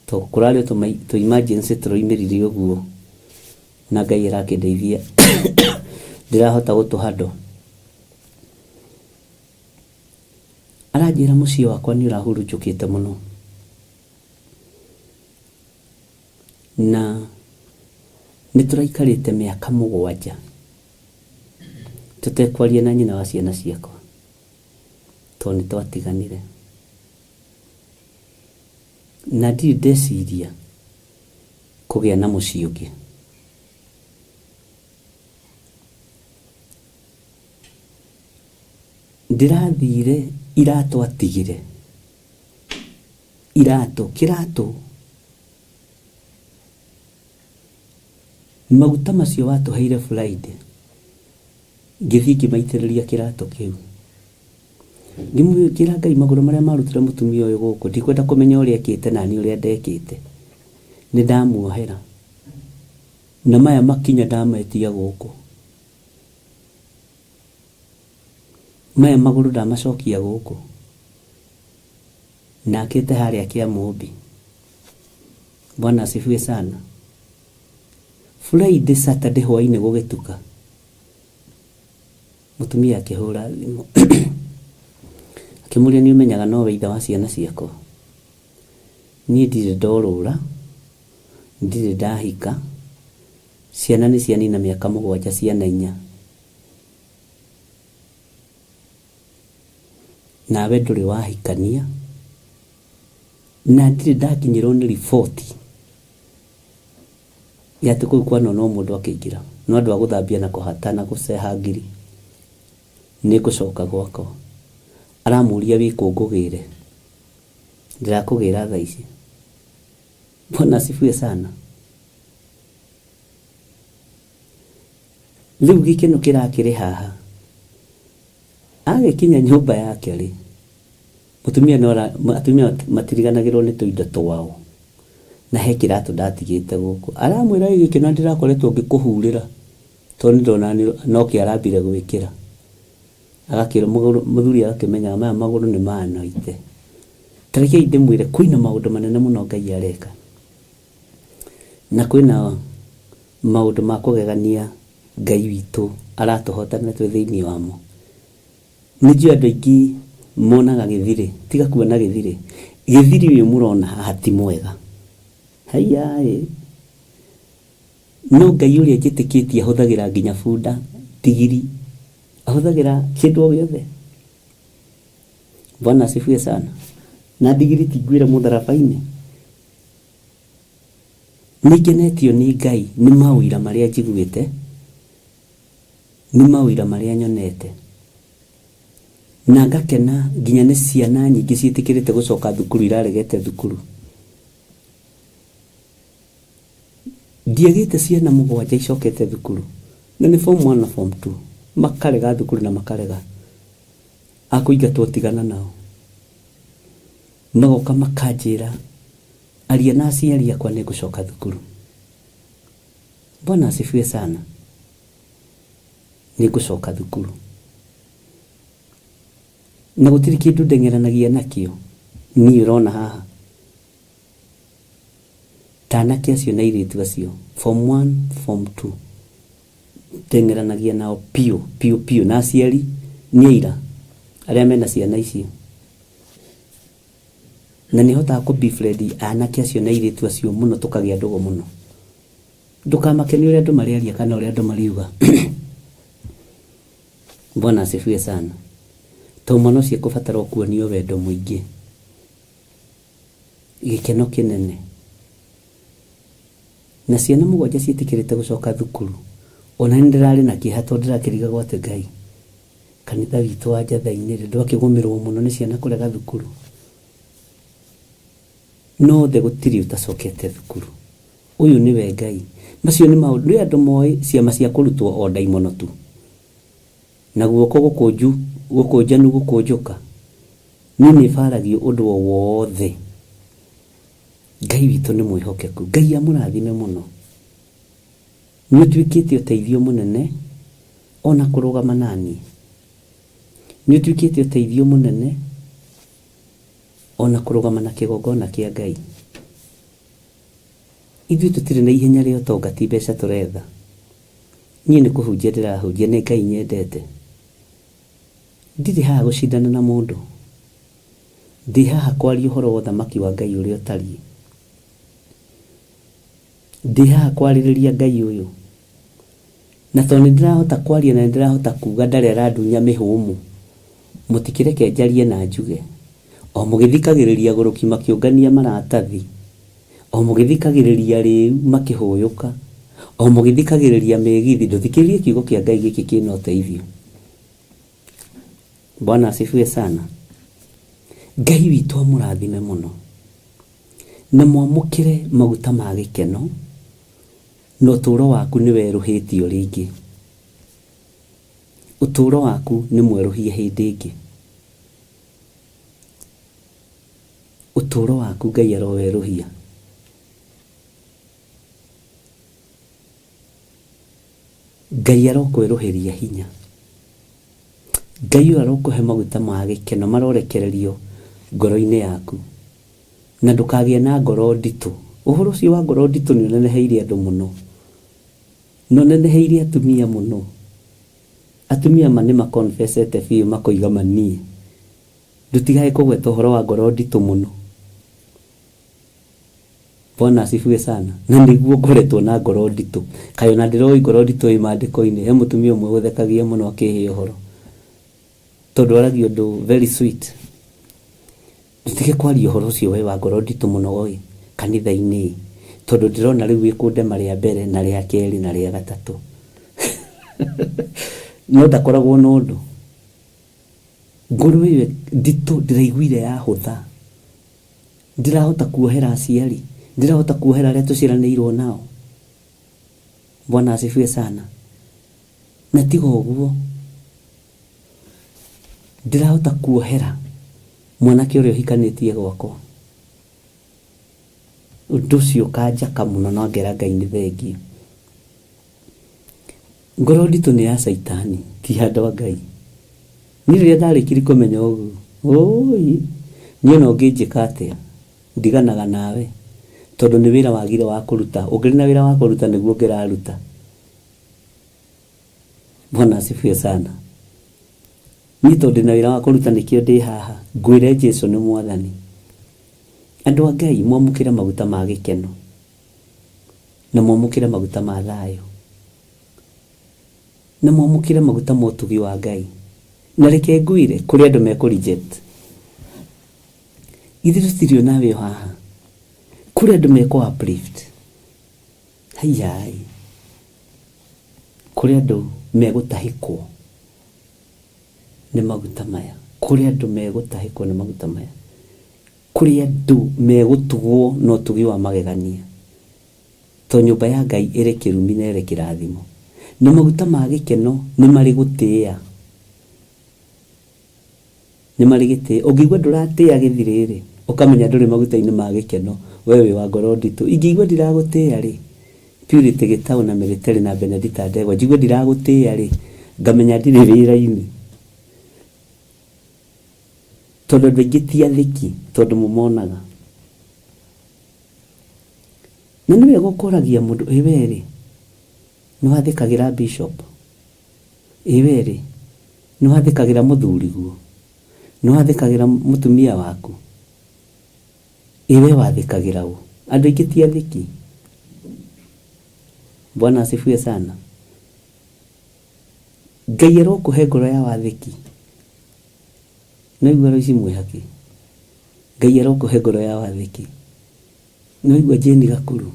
[SPEAKER 3] to kũrarĩ tũ emergency tũroimĩrire ũguo, na Ngai arakĩndeithia ndĩrahota gũtũhandwo. Aranjĩra mũciĩ wakwa nĩ ũrahurunjũkĩte mũno, na nĩ tũraikarĩte mĩaka 7 tũtekwaria na nyina wa ciana ciakwa to nĩ twatiganire, na ndirĩ ndeciria kũgĩa na mũciĩ ũngĩ. Ndĩrathire iratũ atigire, kĩratũ maguta macio watũheire Friday, ngĩthiĩ ngĩmaitĩrĩria kĩratũ kĩu, ngĩmwĩkĩra Ngai magũrũ marĩa marutire mũtumia ũyũ gũkũ, ndikwenda kũmenya ũrĩa ekĩte na niĩ ũrĩa ndekĩte, nĩ ndamuohera na maya makinya ndametia gũkũ, maya magũrũ ndamacokia gũkũ, nakĩte harĩa kĩa mũmbi. Bwana asifiwe sana. Friday Saturday hwainĩ gũgĩtuka, mũtumia akĩhũra thimũ akĩmũria nĩ ũmenyaga nowe ithe wa ciana ciakwa? Niĩ ndirĩ ndorũra, ndirĩ ndahika, ciana nĩ cianina mĩaka 7, ciana 4, nawe ndũrĩ wahikania, na ndirĩ ndakinyĩrwo nĩ riboti ya atĩ kũu kwana no mũndũ akĩingĩra, no andũ a gũthambia na kũhata na gũceha ngiri. Nĩ ngũcoka gwakwa. Aramũria wĩkũ ngũgĩre, ndirakũgĩra thaa ici. Bwana asifiwe sana. Rĩu gĩkeno kĩrakĩrĩ haha, agĩkinya nyũmba yake rĩ, mutumia nora atumia matiriganagirwo ni tuindo twao na he kiratu ndatigite guku aramwira giki na ndirakoretwo ngikuhurira toni ndona no kiarambire gwikira agakira muthuri agakimenya maya maguru ni manoite tareke inde mwire kwina maundu manene muno Ngai areka na kwina maundu ma kugegania Ngai witu aratuhotana twi thiini wamo niju andu aingi monaga githire tiga kuona githire uyu murona hati mwega haya no Ngai uria njitikitie ahuthagira nginya bunda tigiri ahuthagira kindu o giothe Bwana asifiwe sana na digiri tigwira mutharabaini nigenetio ni Ngai ni mawira maria njiguite ni mawira maria nyonete na ngakena nginya ni ciana nyingi cietikirite gucoka thukuru iraregete thukuru ndiagite ciana mugwanja icokete thukuru na ni form 1 na form 2 makarega thukuru na makarega akuingatwo tigana nao magoka makanjira aria na aciari akwa ni gucoka thukuru Bwana asifiwe sana ni gucoka thukuru na gutiri kindu ndengeranagia nakio ni urona haha tana kiacio na iritu acio form 1 form 2 ndengeranagia nao pio na aciari ni ira aria mena ciana icio na ni hota ku befriend anake acio na iritu acio muno tukagia ndogo muno ndukamakeni uria andu mariaria kana uria andu mariuga Bwana asifiwe sana to mwana cie kubatara kuonio wendo muingi gikeno kinene na ciana mugwanja cietikirite gucoka thukuru ona ndirari na kihato ndirakiriga gwate Ngai kanitha witu wa Njathaini ndwakigomirwo muno ni ciana kurega thukuru no the gutiri utacokete thukuru uyu niwe Ngai macio ni maundu andu moi ciama cia kurutwo o daimono tu na guoko gukunjanu gukunjuka nini faragio undu wothe Ngai witu ni mwihokeku Ngai amurathime muno ni twikite uteithio munene ona kurugama nani ni twikite uteithio munene ona kurugama na kigongona kia Ngai ithu tutire na ihenya rio tonga ti mbeca turetha nie ni kuhunjia ndirahunjia ni Ngai nyendete ndiri haha gucindana na mundu ndi haha kwaria uhoro wa thamaki wa Ngai uria utari ndi haha kwaririria Ngai uyu na toni ndirahota kwaria na ndirahota kuga ndari aradunya mihumu mutikireke njarie na njuge o mugithikagiriria guruki makiungania maratathi o mugithikagiriria riu makihuyuka o mugithikagiriria megithi nduthikirie kiugo kia Ngai giki kina uteithio Bwana asifiwe sana Ngai witu amurathime muno na mwamukire maguta ma gikeno no turo waku ni weruhitio ringi uturo waku ni mweruhie hindi ingi uturo waku Ngai aroweruhia Ngai arokweruhiria hinya Ngai arokuhe maguta ma gikeno marorekererio ngoro-ini yaku na ndukagie na ngoro nditu uhoro ucio wa ngoro nditu ni neneheire andu muno no neneheire atumia muno atumia mane ma confessete fiu makoiga manie ndutigae kugweta uhoro wa ngoro nditu muno Bwana asifiwe sana na niguo ngoretwo na ngoro nditu kayo na ndiroi ngoro nditu imandiko-ini he mutumia umwe guthekagia muno akihe uhoro tondu aragio ndu very sweet ndutige kwaria uhoro ucio we wa ngoro nditu muno oi kanitha-ini tondu ndirona riu ikundema ria mbere na ria keri na ria gatatu no ndakoragwo na undu ngoro iwe nditu ndiraiguire yahutha ndirahota kuohera aciari ndirahota kuohera aria tuciranĩirwo nao Bwana asifiwe sana na tigo uguo ndirahota kuohera mwanake ũrĩa ũhikanĩtie gwakwa. Ũndũ ũcio ũkanjaka mũno, no ngera Ngai nĩ thengiũ. Ngoro nditũ nĩ ya Saitani, ti ya andũ a Ngai. Niĩ rĩrĩa ndarĩkirie kũmenya ũguo, niĩ no ngĩnjĩka atĩa, ndiganaga nawe, tondũ nĩ wĩra wagire wa kũruta. Ũngĩrĩ na wĩra wa kũruta nĩguo ngĩraruta. Bwana asifiwe sana. Niĩ tondũ ndĩ na wĩra wa kũruta nĩkĩo ndĩ haha, ngwĩre Jesũ nĩ Mwathani. Andũ a Ngai mwamũkĩre maguta ma gĩkeno, na mwamũkĩre maguta ma thayũ, na mwamũkĩre maguta ma ũtugi wa Ngai. Na reke ngwĩre kũrĩ andũ mekũ-reject. Ithuĩ tũtirĩ nawe haha. Kũrĩ andũ mekũ-uplift. Haiyai. Kũrĩ andũ megũtahĩkwo nĩ maguta maya. Kũrĩ andũ megũtahĩkwo nĩ maguta maya. Kũrĩ andũ megũtugwo no ũtugi wa magegania. To nyũmba ya Ngai ĩrĩ kĩrumi na ĩrĩ kĩrathimo. Na maguta ma gĩkeno nĩ marĩ gũtĩĩa. Nĩ marĩ gĩtĩĩa. Ũngĩigua ndũratĩĩa gĩthirĩ-rĩ, ũkamenya ndũrĩ maguta-inĩ ma gĩkeno, wewe wĩ wa ngoro nditũ. Ingĩigua ndiragũtĩĩa-rĩ, Purity Gĩtaũ na Military na Benedicta Ndegwa, njigua ndiragũtĩĩa-rĩ, ngamenya ndirĩ wĩra-inĩ. Tondũ andũ aingĩ ti athĩki, tondũ mũmonaga. Na nĩ wega ũkoragia mũndũ, ĩwe-rĩ, nĩ wathĩkagĩra bishop, ĩwe-rĩ, nĩ wathĩkagĩra mũthuriguo, nĩ wathĩkagĩra mũtumia waku, ĩwe wathĩkagĩra ũ? Andũ aingĩ ti athĩki. Bwana asifiwe sana. Ngai arokũhe ngoro ya wathĩki. Naigua rũici mwĩhaki. Ngai arokũhe ngoro ya wathĩki. Naigua Jane Gakuru.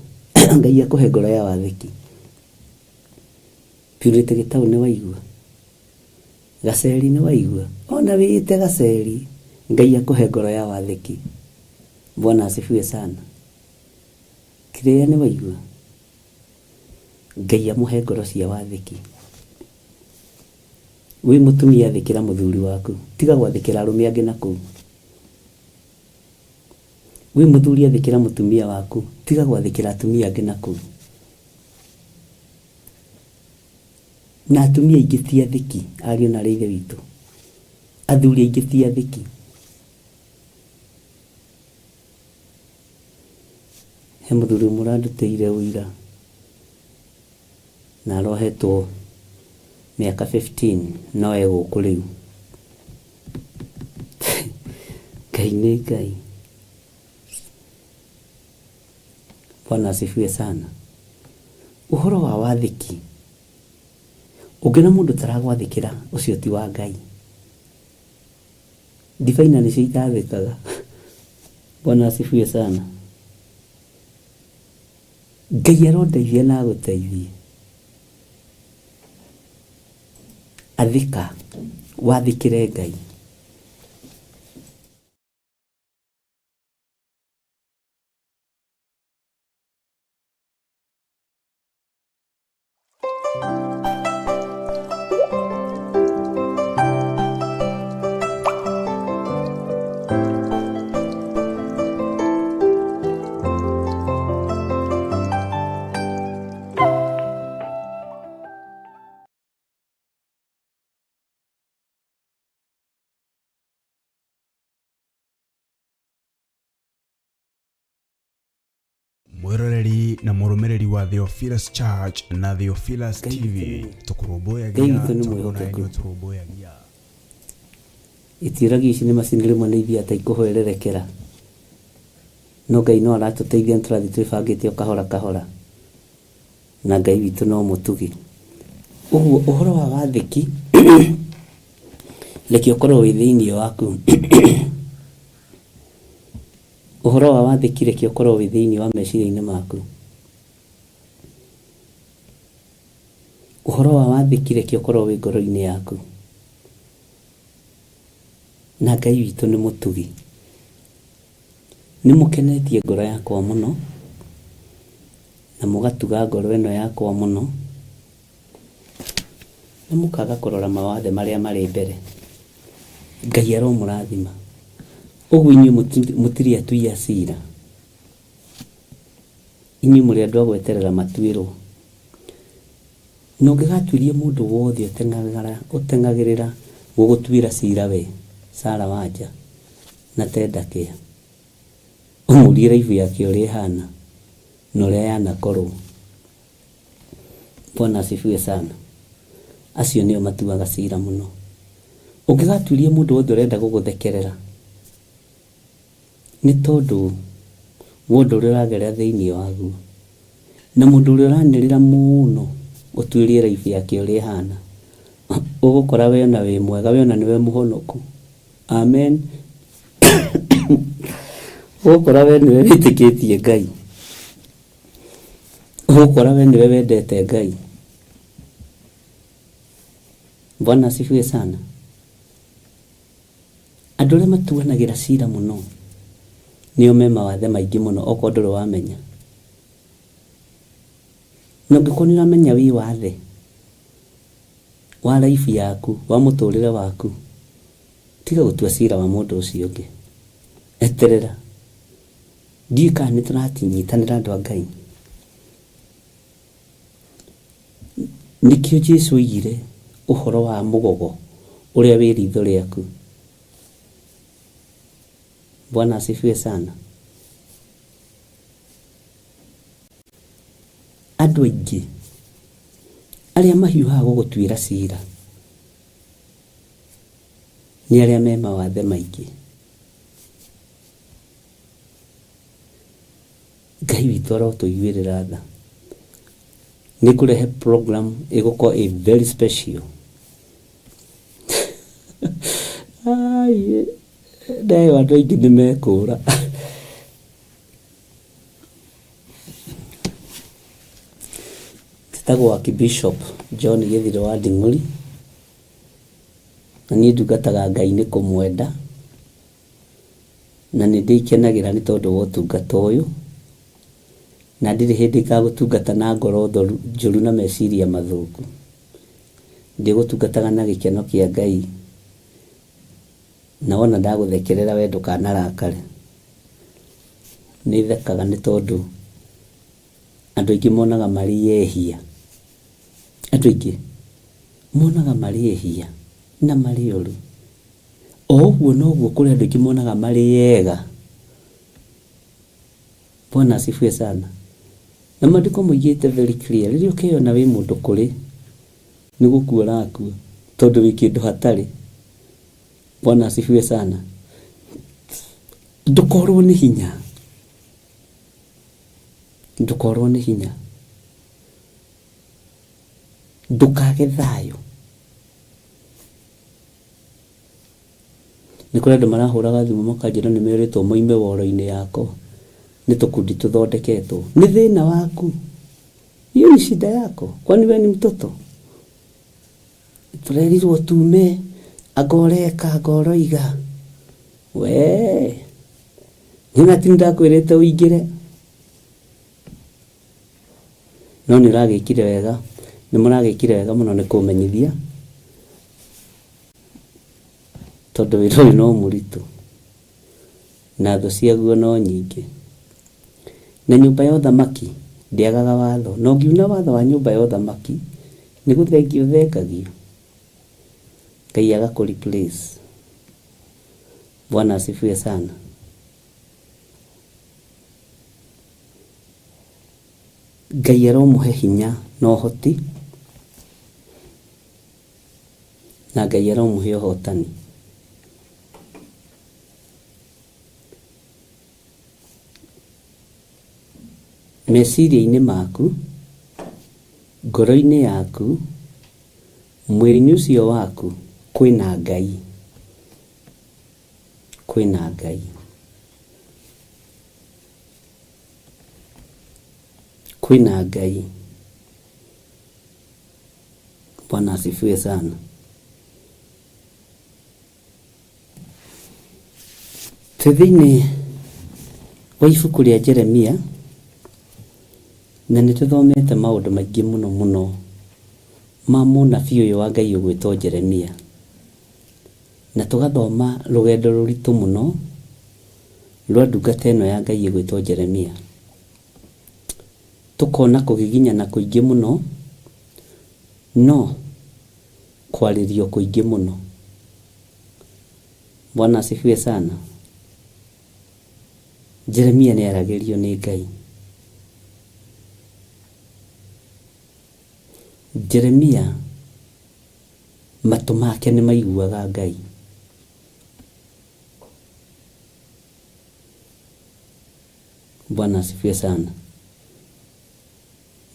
[SPEAKER 3] Ngai akũhe ngoro ya wathĩki. Purity Gĩtaũ nĩ waigua. Gaceri nĩ waigua. Ona wĩite Gaceri. Ngai akũhe ngoro ya wathĩki. Bwana asifiwe sana. Kĩrĩa nĩ waigua. Ngai amũhe ngoro cia wathĩki. Wĩ mũtumia thĩkĩra mũthuri waku, tiga gwathĩkĩra arũme angĩ nakũu. Wĩ mũthuri athĩkĩra mũtumia waku, tiga gwathĩkĩra atumia angĩ nakũu. Na atumia aingĩ ti athĩki, ariũ na ithe witũ. Athuri aingĩ ti athĩki. He mũthuri mũrandutĩire ũira na arohetwo mĩaka 15 no egũkũ rĩu. Ngai nĩ Ngai. Bwana asifiwe sana. Ũhoro wa wathĩki, ũngĩona mũndũ taragwathĩkĩra, ũcio ti wa Ngai. Ndibaina nĩcio itathĩkaga. Bwana asifiwe sana. Ngai arondeithia na agũteithie. Athika, wathikĩre Ngai.
[SPEAKER 1] Mwiroreri na mũrũmĩrĩri wa Theophilus Church na Theophilus TV tũkũrũmbũyagia.
[SPEAKER 3] Itiragia ici nĩ macini rĩmwe nĩ ithiĩte ikũhwererekera, no Ngai no aratũteithia tũrathiĩ twĩbangĩte o kahora kahora, na Ngai witũ no mũtugi. Ũguo ũhoro wa wathĩki reke ũkorwo wĩ thĩinĩ waku. Ũhoro wa wathĩki reke ũkorwo wĩ thĩinĩ wa meciria-inĩ maku. Ũhoro wa wathĩki reke ũkorwo wĩ ngoro-inĩ yaku. Na Ngai witũ nĩ mũtugi. Nĩ mũkenetie ngoro yakwa mũno, na mũgatuga ngoro ĩno yakwa mũno, na mũkaga kũrora mawathe marĩa marĩ mbere. Ngai aromũrathima. Ũguo inyuĩ mũtirĩ atui a cira, inyuĩ mũrĩ andũ a gweterera matuĩrwo. Na ũngĩgatuĩria mũndũ wothe ũteng'agĩrĩra gũgũtuĩra cira we Sarah Wanja na tenda kĩa, ũmũrie life yake ũrĩa ĩhana na ũrĩa yanakorwo. Bwana asifiwe sana. Acio nĩo matuaga cira mũno. Ũngĩgatuĩria mũndũ wothe ũrenda gũgũthekerera, nĩ tondũ mũndũ ũrĩa ũragerera thĩinĩ waguo, na mũndũ ũrĩa ũranĩrĩra mũno ũtuĩrie life yake ũrĩa ĩhana, ũgũkora we na wĩ mwega, we na nĩwe mũhonoku. Amen. Ũgũkora we nĩwe wĩtĩkĩtie Ngai, ũgũkora we nĩwe wendete Ngai. Bwana asifiwe sana. Andũ arĩa matuanagĩra cira mũno nĩo me mawathe maingĩ mũno, okorwo ndũrĩ wamenya. Na ũngĩkorwo nĩũramenya wĩ wathe wa life yaku, wa mũtũrĩre waku, tiga gũtua cira wa mũndũ ũcio ũngĩ. Eterera. Ndiũĩ kana nĩtũratinyitanĩra andũ a Ngai. Nĩkĩo Jesũ oigire ũhoro wa mũgogo ũrĩa wĩ ritho rĩaku. Bwana asifiwe sana. Andũ aingĩ arĩa mahiũhaga gũgũtuĩra cira nĩ arĩa me mawathe maingĩ. Ngai witũ arotũiguĩrĩra tha. Nĩngũrehe program ĩgũkorwo a very special. Ndayo andũ aingĩ nĩmekũra. Tĩtagwo Archbishop John Gĩthirũ wa Nding'ũri, na niĩ ndungataga Ngai nĩ kũmwenda, na nĩndĩikenagĩra nĩ tondũ wa ũtungata ũyũ, na ndirĩ hĩndĩ ngagũtungata na ngoro njũru na meciria mathũku. Ndĩgũtungataga na gĩkeno kĩa Ngai, na wona ndagũthekerera we ndũkanarakare. Nĩthekaga nĩ tondũ andũ aingĩ monaga marĩ ehia. Andũ aingĩ monaga marĩ ehia na marĩ ũru. O ũguo noguo kũrĩ andũ aingĩ monaga marĩ ega. Bwana asifiwe sana. Na maandĩko moigĩte very clear, rĩrĩa ũkeyona wĩ mũndũ kũrĩ, nĩ gũkua ũrakua tondũ wĩ kĩndũ hatarĩ. Bwana asifiwe sana. Ndũkorwo nĩ hinya. Ndũkorwo nĩ hinya. Ndũkage thayũ. Nĩ kũrĩ andũ marahũraga thimũ makanjĩra nĩmerĩtwo moime woro-inĩ yako, nĩ tũkundi tũthondeketwo. Nĩ thĩna waku. Hiyo ni shida yako. Kwani wewe ni mtoto? Turerirwo tume agoreka agoroiga. We. Nĩnatinda kwĩrĩte ũingĩre. No nĩũragĩkire wega. Nĩmũragĩkire wega mũno nĩ kũmenyithia. Tondũ wĩra ũyũ no mũritũ. Na thũ ciaguo no nyingĩ. Na nyũmba ya ũthamaki ndĩagaga watho. Na ũngiuna watho wa nyũmba ya ũthamaki nĩ gũthengio thengagio. Ngai agakũreplace. Bwana asifiwe sana. Ngai aromũhe hinya na ũhoti, na Ngai aromũhe ũhotani. Meciria-inĩ maku, ngoro-inĩ yaku, mwĩrĩ-inĩ ũcio waku kwĩna Ngai. Kwĩna Ngai. Kwĩna Ngai. Bwana asifiwe sana. Thĩinĩ wa ibuku rĩa Jeremia, na nĩtũthomete maũndũ maingĩ mũno mũno ma mũnabii ũyũ wa Ngai ũgwĩtwo Jeremia, na tũgathoma rũgendo rũritũ mũno rwa ndungata ĩno ya Ngai ĩgwĩtwo Jeremia. Tukona kugiginyana kuingi muno, no kwarĩrio kuingi muno. Bwana asifiwe sana. Jeremia nĩ aragĩrio nĩ Ngai. Jeremia matũ make nĩ maiguaga Ngai. Bwana asifiwe sana.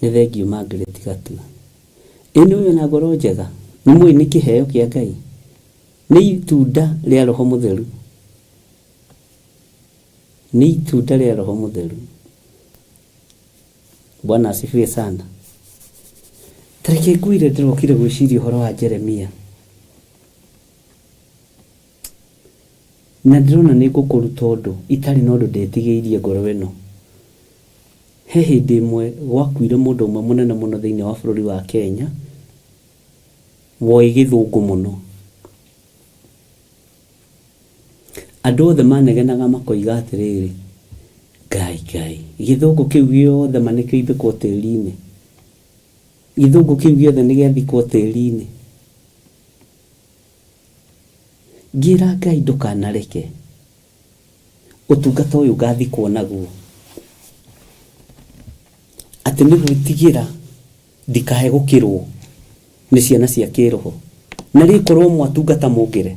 [SPEAKER 3] Nĩ thengio Margaret Gatu. Ĩno wĩna ngoro njega, nĩ mũĩ nĩ kĩheo kĩa Ngai. Nĩ itunda rĩa Roho Mũtheru. Nĩ itunda rĩa Roho Mũtheru. Bwana asifiwe sana. Tareke ngwire ndĩrokire gwĩciria ũhoro wa Jeremia. Na ndĩrona nĩ ngũkũruta ũndũ itarĩ na ũndũ ndetigĩirie ngoro ĩno. He hĩndĩ ĩmwe gwakuire mũndũ ũmwe mũnene mũno thĩinĩ wa bũrũri wa Kenya, woĩ gĩthũngũ mũno. Andũ othe manegenaga makoiga atĩrĩrĩ, Ngai, gĩthũngũ kĩu gĩothe manĩkĩo ithikwo tĩri-inĩ. Gĩthũngũ kĩu gĩothe nĩ gĩathikwo tĩri-inĩ. Ngira Ngai ndũkanareke ũtungata ũyũ ngathikwo naguo, atĩ nĩ gwĩtigĩra ndikahe gũkĩrwo nĩ ciana cia kĩroho, na rĩkorwo mwatungata mũngĩre.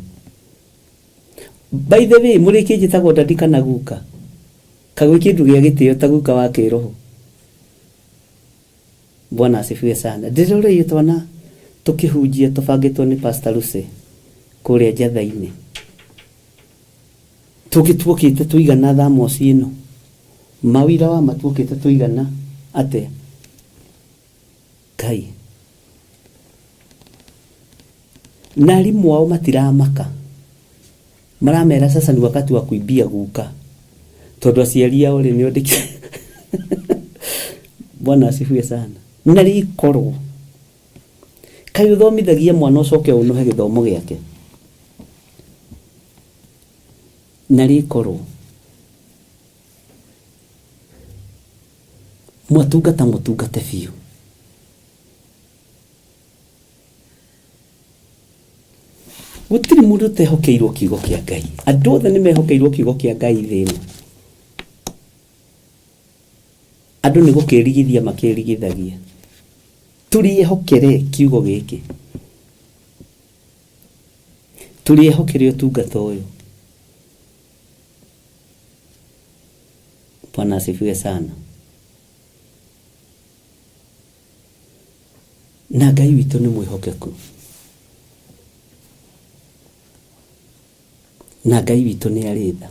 [SPEAKER 3] By the way, mũrĩ kĩnjĩtagwo ndandi kana guka, kagwĩ kĩndũ gĩa gĩtĩo ta guka wa kĩroho. Bwana asifiwe sana. Ndĩrore twana tũkĩhunjia tũbangĩtwo nĩ Pastor Lucy kũrĩa Njatha-inĩ. Tũgĩtuokĩte tũigana thamoci ĩno, mawĩra wa matuokĩte tũigana atĩa? Ngai. Na arimũ ao matiramaka, maramera sasa ni wakati wa kuibia guka, tondũ aciari ao nĩ ondĩki. Bwana asifiwe sana. Na rĩkorwo kaĩ ũthomithagia mwana ũcoke ũnohe gĩthomo gĩake. Na rĩkorwo mũtungate biũ. Gũtirĩ mũndũ ũtehokeirwo kiugo kĩa Ngai. Andũ othe nĩ mehokeirwo kiugo kĩa Ngai thĩ ĩno. Andũ nĩ gũkĩrigithia makĩrigithagia. Tũrĩehokere kiugo gĩkĩ. Tũrĩehokere ũtungata ũyũ. Bwana asifiwe sana. Na Ngai witũ nĩ mwĩhokeku. Na Ngai witũ nĩ arĩ tha.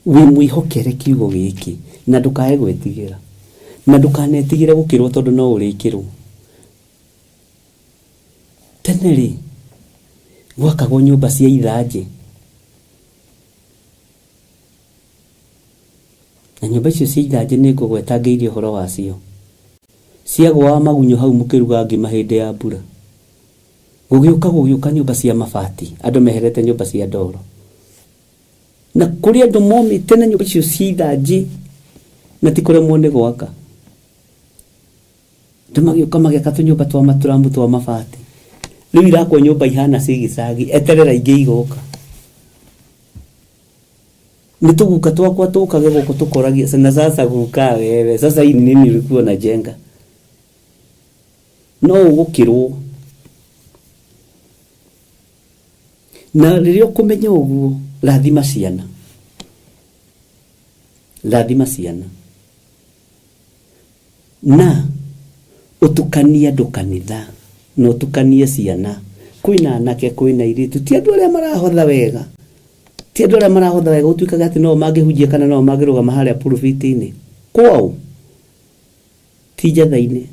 [SPEAKER 3] Wĩ mwĩhokere kiugo gĩkĩ na ndũkae gwĩtigĩra. Na ndũkanetigĩre gũkĩrwo tondũ no ũrĩkĩrwo. Tene rĩ, gwakagwo nyũmba cia ithanjĩ. Na nyũmba icio cia ithanjĩ nĩ ngũgweta ngĩirie ũhoro wacio. Ciagwa magunyũ hau mũkĩruga ngima hĩndĩ ya mbura. Gũgĩũka nyũmba cia mabati, andũ meherete nyũmba cia ndoro. Na kũrĩ andũ momĩte na nyũmba icio cia ithanjĩ na ti kũremwo nĩ gwaka. Andũ magĩũka magĩaka tũnyũmba twa matũrambu twa mabati. Rĩu irakwo nyũmba ihana cigicagi, eterera ingĩ igoka. Nĩ tũguka twakwa tũkage gũkũ tũkoragia na sasa guka wewe, sasa hii nini ulikuwa unajenga? No ũgũkĩrwo. Na rĩrĩa ũkũmenya ũguo, rathima ciana. Rathima ciana. Na ũtukanie andũ kanitha, na ũtukanie ciana. Kwĩna anake, kwĩna airĩtu, ti andũ arĩa marahotha wega. Ti andũ arĩa marahotha wega ũtuĩkaga atĩ no mangĩhunjia kana no mangĩrũgama harĩa pulpit-inĩ. Kwao ti Njatha-inĩ.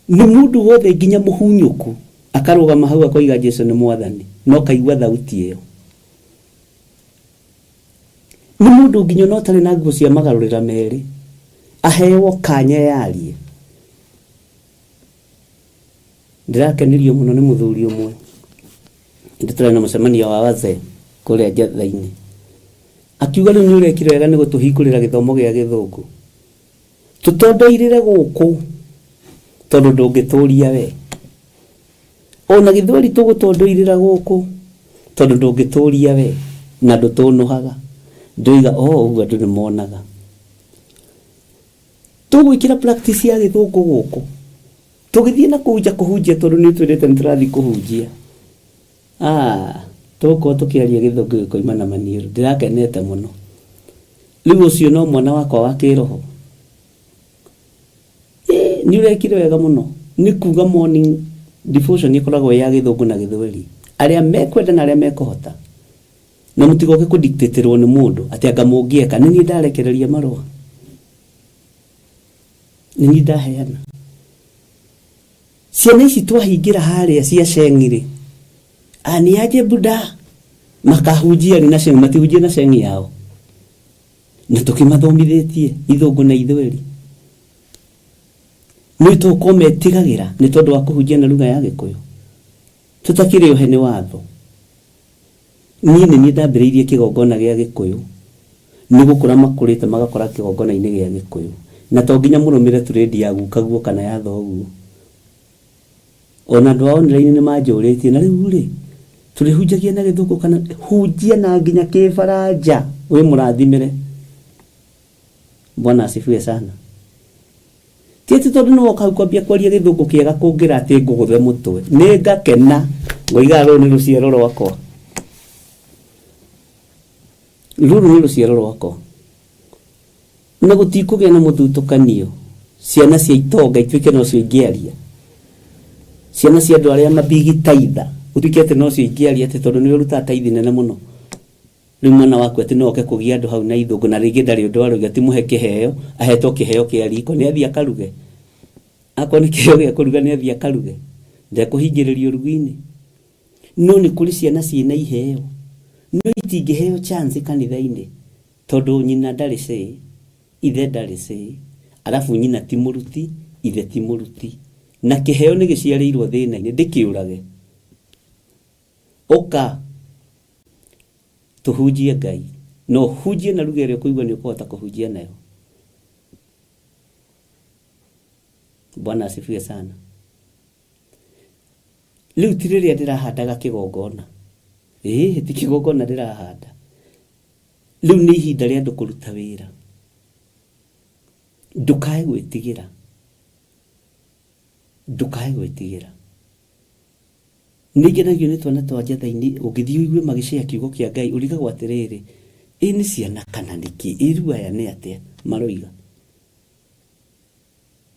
[SPEAKER 3] Nĩ mũndũ wothe nginya mũhunyũku akarũgama hau akoiga Jesũ nĩ Mwathani, no kaigua thauti ĩyo. Nĩ mũndũ nginya no tarĩ na nguo cia magarũrĩra merĩ, aheo kanya yarie. Ndirakenirio mũno nĩ mũthuri ũmwe nditũrĩ na mũcemanio wa wazee kũrĩa Njatha-inĩ, akiuga rĩu nĩũrekire wega nĩ gũtũhingũrĩra gĩthomo gĩa Gĩthũngũ, tũtondoirĩre gũkũ tondũ ndũngĩtũria we, ona Gĩthweri tũgũtondoirĩra gũkũ tondũ ndũngĩtũria we na ndũtũnũhaga. Ndoiga ũguo andũ nĩmonaga tũgwĩkĩra practice ya Gĩthũngũ gũkũ, tũgĩthiĩ na kũu nja kũhunjia tondũ nĩtwĩrĩte nĩtũrathiĩ kũhunjia. Tũgũkorwo tũkĩaria Gĩthũngũ gĩkoima na maniũrũ. Ndĩrakenete mũno. Rĩu ũcio no mwana wakwa wa kĩroho. Nĩũrekire wega mũno. Nĩ kuga morning devotion ĩkoragwo ya Gĩthũngũ na Gĩthweri. Arĩa mekwenda na arĩa mekũhota. Na mũtigoke kũdictateĩrwo nĩ mũndũ atĩ anga mũngĩeka. Nĩ niĩ ndarekereria marũa. Nĩ niĩ ndaheana. Ciana ici twahingĩra harĩa cia Sheng'irĩ. Nĩ aje Buda makahunjia na Sheng'i, matihunjia na Sheng'i yao. Na tũkĩmathomithĩtie Gĩthũngũ na Gĩthweri. Nĩ tũkũmetigagĩra nĩ tondũ wa kũhunjia na lugha ya Gĩkũyũ. Tũtakĩrĩ ohe nĩ watho. Niĩ nĩ niĩ ndambĩrĩirie kĩgongona gĩa Gĩkũyũ. Nĩ gũkũra makũrĩte magakora kĩgongona-inĩ gĩa Gĩkũyũ. Na to nginya mũrũmĩre turedi ya gukaguo kana ya thoguo. Ona andũ ao online nĩ manjũrĩtie na rĩu rĩ tũrĩhunjagia na Gĩthũngũ kana hunjia na nginya Kĩbaranja wĩ mũrathimĩre. Bwana asifiwe sana. Tieti tondũ nĩ woka kwambia kwaria Gĩthũngũ kĩega kũngĩra atĩ ngũgũthe mũtwe. Nĩ ngakena ngoiga rũu nĩ rũciaro rwakwa. Rũrũ nĩ rũciaro rwakwa. Na gũtikũgĩa na mũthutũkanio. Ciana cia itonga ituĩke no cio ingĩaria. Ciana cia andũ arĩa mabigi taitha ũtuĩke atĩ no cio ingĩaria atĩ tondũ nĩ ũrutaga taithi nene mũno. Rĩu mwana waku atĩ no oke kũgia andũ hau na Ithũngũ na rĩngĩ ndarĩ ũndũ warũga atĩ mũhe kĩheo, ahetwo kĩheo kĩa riko nĩ athiĩ akaruge. Akorwo nĩ kĩheo gĩa kũruga nĩ athiĩ akaruge. Ndekũhingĩrĩrio rugi-inĩ. No nĩ kũrĩ ciana ciĩna iheo. No itingĩheo chance kanitha-inĩ tondũ nyina ndarĩ say, ithe ndarĩ say, arabu nyina ti mũruti, ithe ti mũruti. Na kĩheo nĩ gĩciarĩirwo thĩna-inĩ ndĩkĩũrage. Oka tuhunjie Ngai. No hunjie na lugha ĩrĩa kũigua nĩ ũkũhota kũhunjia nayo. Bwana asifiwe sana. Rĩu ti rĩrĩa ndĩrahandaga kĩgongona. Ti kĩgongona ndĩrahanda. Rĩu nĩ ihinda rĩa andũ kũruta wĩra. Ndũkae gwĩtigĩra. Ndũkae gwĩtigĩra. Nĩngenagio nĩ twana twa Njatha-inĩ ũngĩthiĩ ũigue magĩcea kiugo kĩa Ngai ũrigagwo atĩrĩrĩ, nĩ ciana kana nĩkĩ? Iru aya nĩ atĩa maroiga?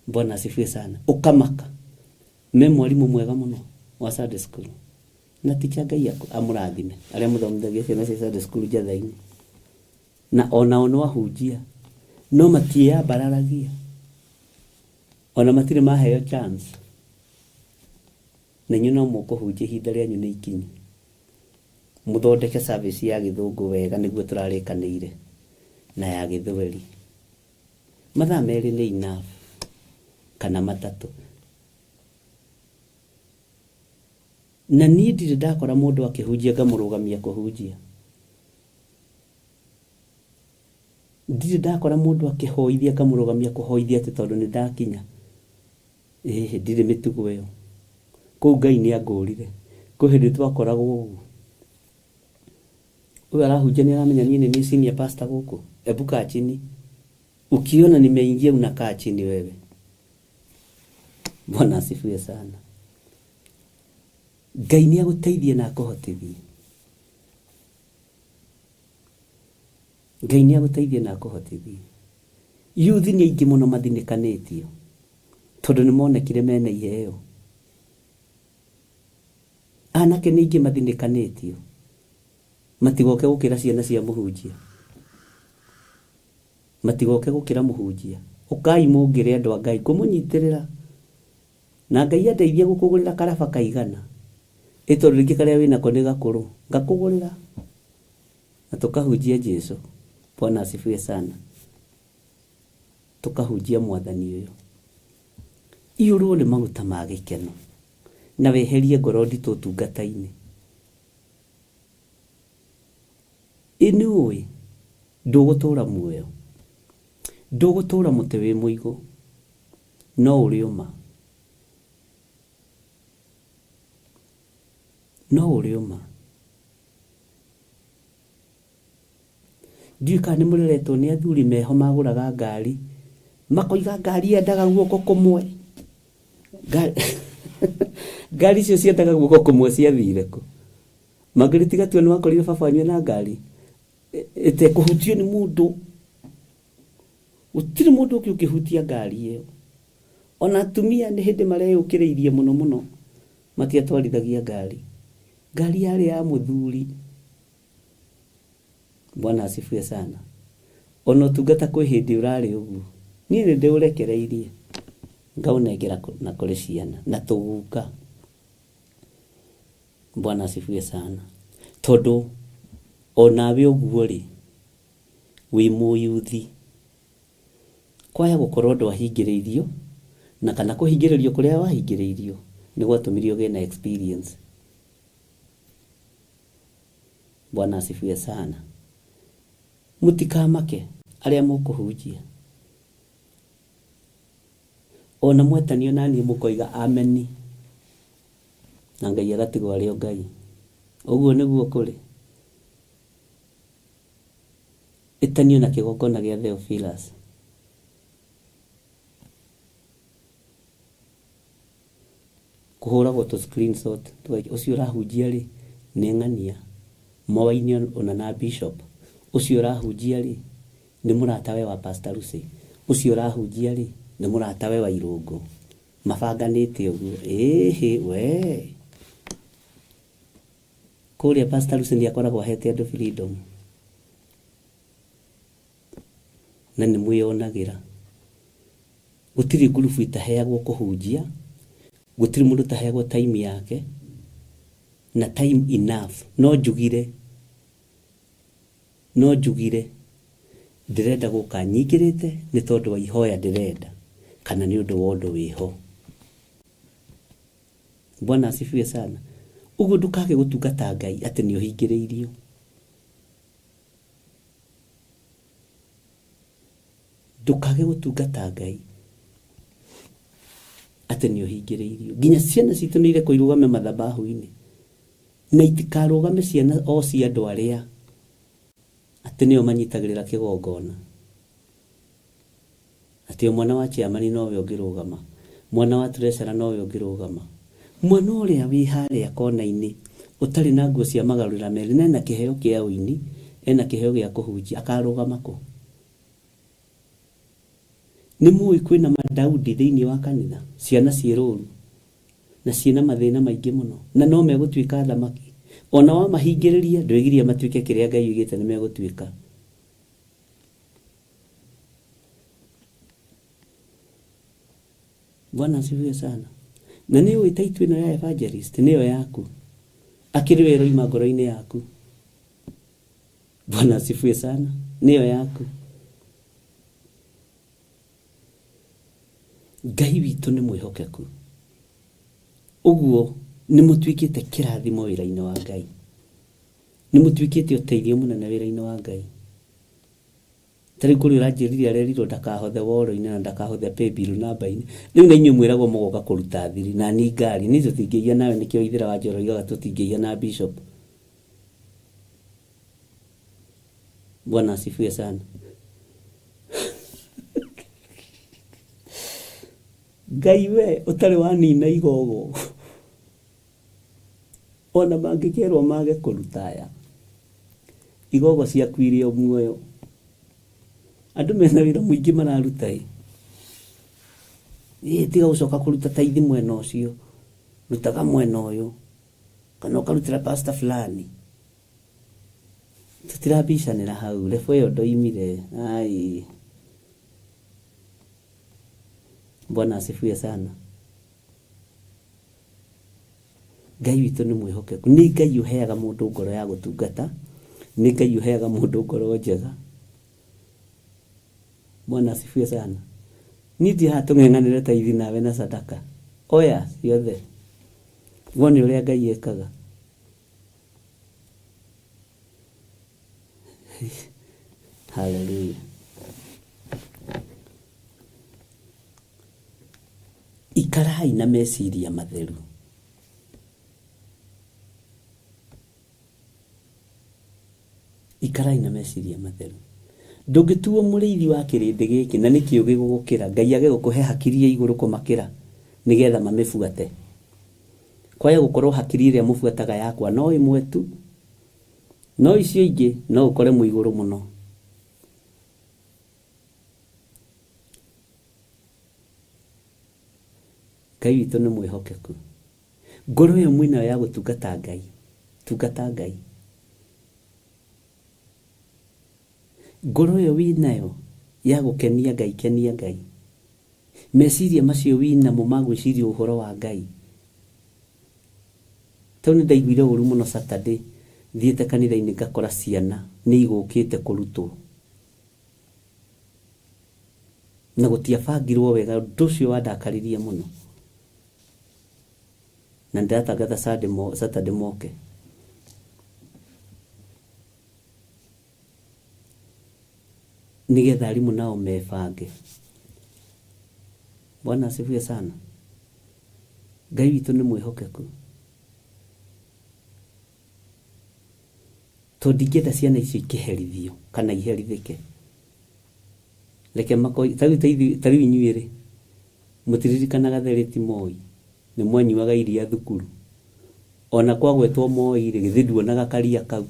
[SPEAKER 3] Bwana asifiwe sana. Ukamaka. Me mwalimu mwega mũno wa Sunday school. Na ticha Ngai amũrathime arĩa mũthomithagia ciana cia Sunday school Njatha-inĩ. Na onao no ahunjia. No matiĩambararagia. Ona matirĩ maheo chance. Na inyuĩ no mũkũhunjia ihinda rĩanyu nĩ ikinyu. Mũthondeke service ya Gĩthũngũ wega nĩguo tũrarĩkanĩire na ya Gĩthweri. Mathaa merĩ nĩ enough kana matatũ. Na niĩ ndirĩ ndakora mũndũ akĩhunjia ngamũrũgamia kũhunjia. Ndirĩ ndakora mũndũ akĩhoithia ngamũrũgamia kũhoithia atĩ tondũ nĩ ndakinya. Ndirĩ mĩtugo ĩyo. Kũu Ngai nĩ angũrire. Kwĩ hĩndĩ twakoragwo ũguo. Huyu arahunjia ni aramenya niĩ nĩ senior pastor gũkũ. Ebu kaa chini. Ukiona nimeingia unakaa chini wewe. Bwana asifiwe sana. Ngai nĩ agũteithie na akũhotithie. Ngai nĩ agũteithie na akũhotithie. Youth nĩ aingĩ mũno mathinĩkanĩtio. Tondũ nĩ monekire mena iheo. Anake nĩ aingĩ mathinĩkanĩtio. Matigoke gũkĩra ciana cia mũhunjia. Matigoke gũkĩra mũhunjia. Ũkai mũngĩre andũ a Ngai kũmũnyitĩrĩra. Na Ngai ateithie gũkũgũrĩra karaba kaigana. Ĩtondũ rĩngĩ karĩa wĩnako nĩ gakũrũ. Ngakũgũrĩra. Na tũkahunjia Jesũ. Bwana asifiwe sana. Tukahunjia mwathani ũyũ. Iyũrwo nĩ maguta ma gĩkeno. Na weherie ngoro nditũ ũtungata-inĩ. Inui ndugutura muoyo, ndugutura muti wi muigo, no uriuma, no uriuma. Ndiuka ni mureretwo ni athuri meho maguraga ngari, makoiga ngari yendaga guoko kumwe. Ngari cio ciendaga guoko kumwe ciathire ku. Magiritiga tu ni wakorire baba wanyu na ngari ete kuhutio ni mundu. Utiri mundu ukihutia ngari iyo. Ona atumia ni hindi mareyukireirie muno muno matiatwarithagia ngari. Ngari yari ya muthuri. Bwana asifiwe sana. Ono tugata kwi hindi urari uguo. Ni ndi urekereirie. Ngaunengera na kuri ciana na tuguka. Bwana asifiwe sana. Tondu onawe uguo ri wi muyuthi. Kwaya gukorwo ndwahingiriirio na kana kuhingiririo kuria wahingiriirio ni gwatumirio ge na experience. Bwana asifiwe sana. Mutikamake aria mukuhunjia. Ona mwetanio nani mukoiga ameni. Na Ngai agatigwo ario Ngai. Uguo niguo kuri. Itanio na kigongona gia Theophilus. Kuhura go to screenshot ucio urahunjia ri ni ng'ania mowaini ona na bishop. Ucio urahunjia ri ni muratawe wa Pastor Lucy. Ucio urahunjia ri ni muratawe wa Irungu. Mabanganite uguo we kuria Pastor Lucy ni akoragwo hete andu freedom na ni muyonagira. Gutiri gurubu itaheagwo kuhunjia, gutiri mundu taheagwo time yake na time enough. No njugire ndirenda guka nyingirite ni tondu wa ihoya ndirenda kana ni undu wondu wiho. Bwana asifiwe sana. Uguo ndukage gutungata Ngai ati ni uhingiriirio. Ndukage gutungata Ngai ati ni uhingiriirio. Ginya ciana citu ni ire kuirugame mathabahu-ini na itikarugame ciana o cia andu aria ati nio manyitagirira kigongona. Ati mwana wa chairman no we ungirugama, mwana wa treasurer no we ungirugama, mwana uria wi haria kona-ini utari na nguo cia magarura meri na kiheo kia uini ena kiheo gia kuhunjia akarugama ku. Ni mui kwina Madaudi thiini wa kanitha, ciana ciiruru na ciina mathina maingi muno na no megutwika thamaki. Ona wa mahingiriria ndwegiria matwike kiria Ngai yugite ni megutwika. Bwana asifiwe sana. Na niyo itaitwe na ya evangelist niyo yaku. Akiri wero imagoro-ini yaku. Bwana asifiwe sana. Niyo yaku. Ngai witu ni mwihokeku. Uguo ni mutwikite kirathimo wira-ini wa Ngai. Ni mutwikite uteithio munene wira-ini wa Ngai. Tari kuri urajiriri arerirwo ndakahothe woro-ini na ndakahothe pay bill namba-ini. Riu na inyu mwiragwo mugoka kuruta thiri na ni ngari ni tutingiia nawe nikio ithira wa Njoro igaga tutingiia na bishop. Bwana asifiwe sana. Ngai we utari wanina igogo. Ona mangikerwo mage kurutaya igogo ciakwire o muoyo. Andu mena wira muingi mararuta tiga ucoka kuruta taithi mwena ucio, rutaga mwena uyu kana ukarutira pastor fulani. Tutirabishanira hau lefo yo ndoimire. Ai, Bwana asifiwe sana. Ngai witu ni mwihokeku. Ni Ngai uheaga mundu ngoro ya gutungata, ni Ngai uheaga mundu ngoro njega. Bwana asifiwe sana. Niti hatung'eng'anire taithi nawe na sadaka. Oya yothe. Woni uria Ngai ekaga. Haleluya. Ikarai na meciria matheru. Ikarai na meciria matheru. Ndũngĩtuo mũrĩithi wa kĩrĩndĩ gĩkĩ na nĩ kĩũgĩ gũgũkĩra, Ngai age gũkũhe hakiri ya igũrũ kũmakĩra nĩgetha mamĩbuate. Kwaya gũkorwo hakiri ĩrĩa mũbuataga yakwa no ĩmwe tu, no icio ingĩ no ũkore mũigũrũ mũno. Ngai witũ nĩ mwĩhokeku. Ngoro ĩyo mwĩnayo ya gũtungata Ngai, tungata Ngai. Ngoro ĩyo wĩnayo ya gũkenia Ngai, kenia Ngai. Meciria macio wĩnamo ma gwĩciria ũhoro wa Ngai. Tau nĩ ndaiguire ũru mũno Saturday, thiĩte kanitha-inĩ ngakora ciana nĩ igũkĩte kũrutwo. Na gũtiabangirwo wega, ũndũ ũcio wandakaririe mũno. Na ndĩratangatha Saturday moke. Nigetha arimũ nao mebange. Bwana asifiwe sana. Ngai witũ nĩ mwĩhokeku. Tondũ ndingĩenda ciana icio ikĩherithio kana iherithĩke. Reke tarĩu inyuĩ-rĩ, mũtiririkanaga Thereti Moi nĩ mwanyuaga iria thukuru. Ona kwagwetwo Moi-rĩ, githĩ nduonaga karia kau.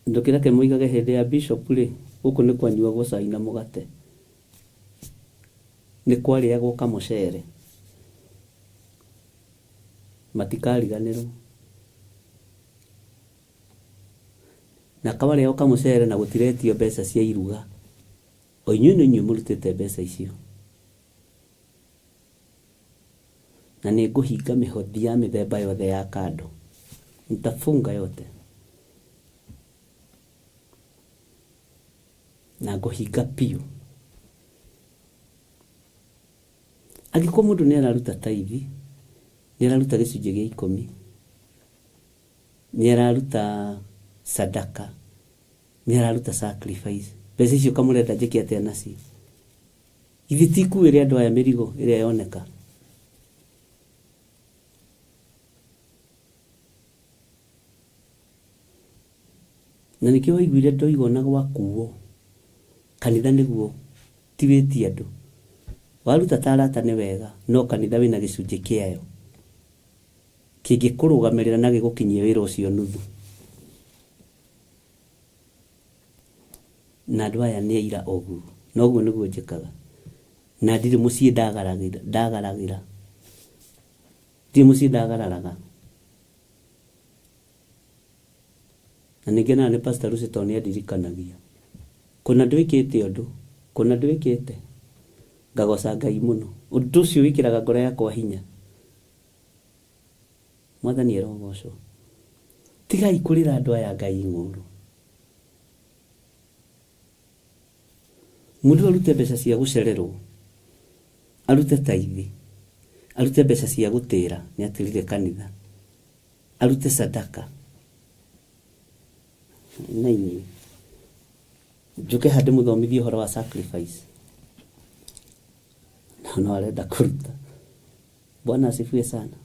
[SPEAKER 3] Ndũkĩreke mũigage hĩndĩ ya Bishop-rĩ, gũkũ nĩ kwanyuagwo cai na mũgate. Nĩ kwarĩagwo kamũcere. Matikariganĩrwo. Na kawarĩagwo kamũcere na gũtiretio mbeca cia iruga. O inyuĩ nĩ inyuĩ mũrutĩte mbeca icio. Na nĩ ngũhinga mĩhothi ya mĩthemba yothe ya kando. Nitafunga yote. Na ngũhinga piũ. Angĩkorwo mũndũ nĩ araruta tithe, nĩ araruta gĩcunjĩ gĩa 10, nĩ araruta sadaka, nĩ araruta sacrifice, mbeca icio kamũrenda njĩke atĩa nacio? Ithe ti ikuĩre andũ aya mĩrigo ĩrĩa yoneka. Na nĩkĩo waiguire ndoigwo gwakuo kanitha nĩguo ti wĩti andũ. Waruta tarata nĩ wega, no kanitha wĩna gĩcunjĩ kĩayo kĩngĩkũrũgamĩrĩra na gĩgũkinyia wĩra ũcio nuthu. Na andũ aya nĩ aira ũguo, na ũguo nĩguo njĩkaga. Na ndirĩ mũciĩ ndagaragĩra. Ndirĩ mũciĩ ndagararaga. Na ningĩ na nĩ Pastor Lucito nĩ andirikanagia. Kuna ndwĩkĩte ũndũ, kuna ndwĩkĩte. Ngagoca Ngai mũno. Ũndũ ũcio wĩkĩraga ngoro yakwa hinya. Mwathani erogocwo. Tigai kũrĩra andũ aya Ngai ng'ũrũ. Mũndũ arute mbeca cia gũcererwo. Arute tithe. Arute mbeca cia gũtĩra, nĩ atirire kanitha. Arute sadaka. Na inyuĩ. Njuke handũ mũthomithie ũhoro wa sacrifice. No arenda kũruta. Bwana asifiwe sana.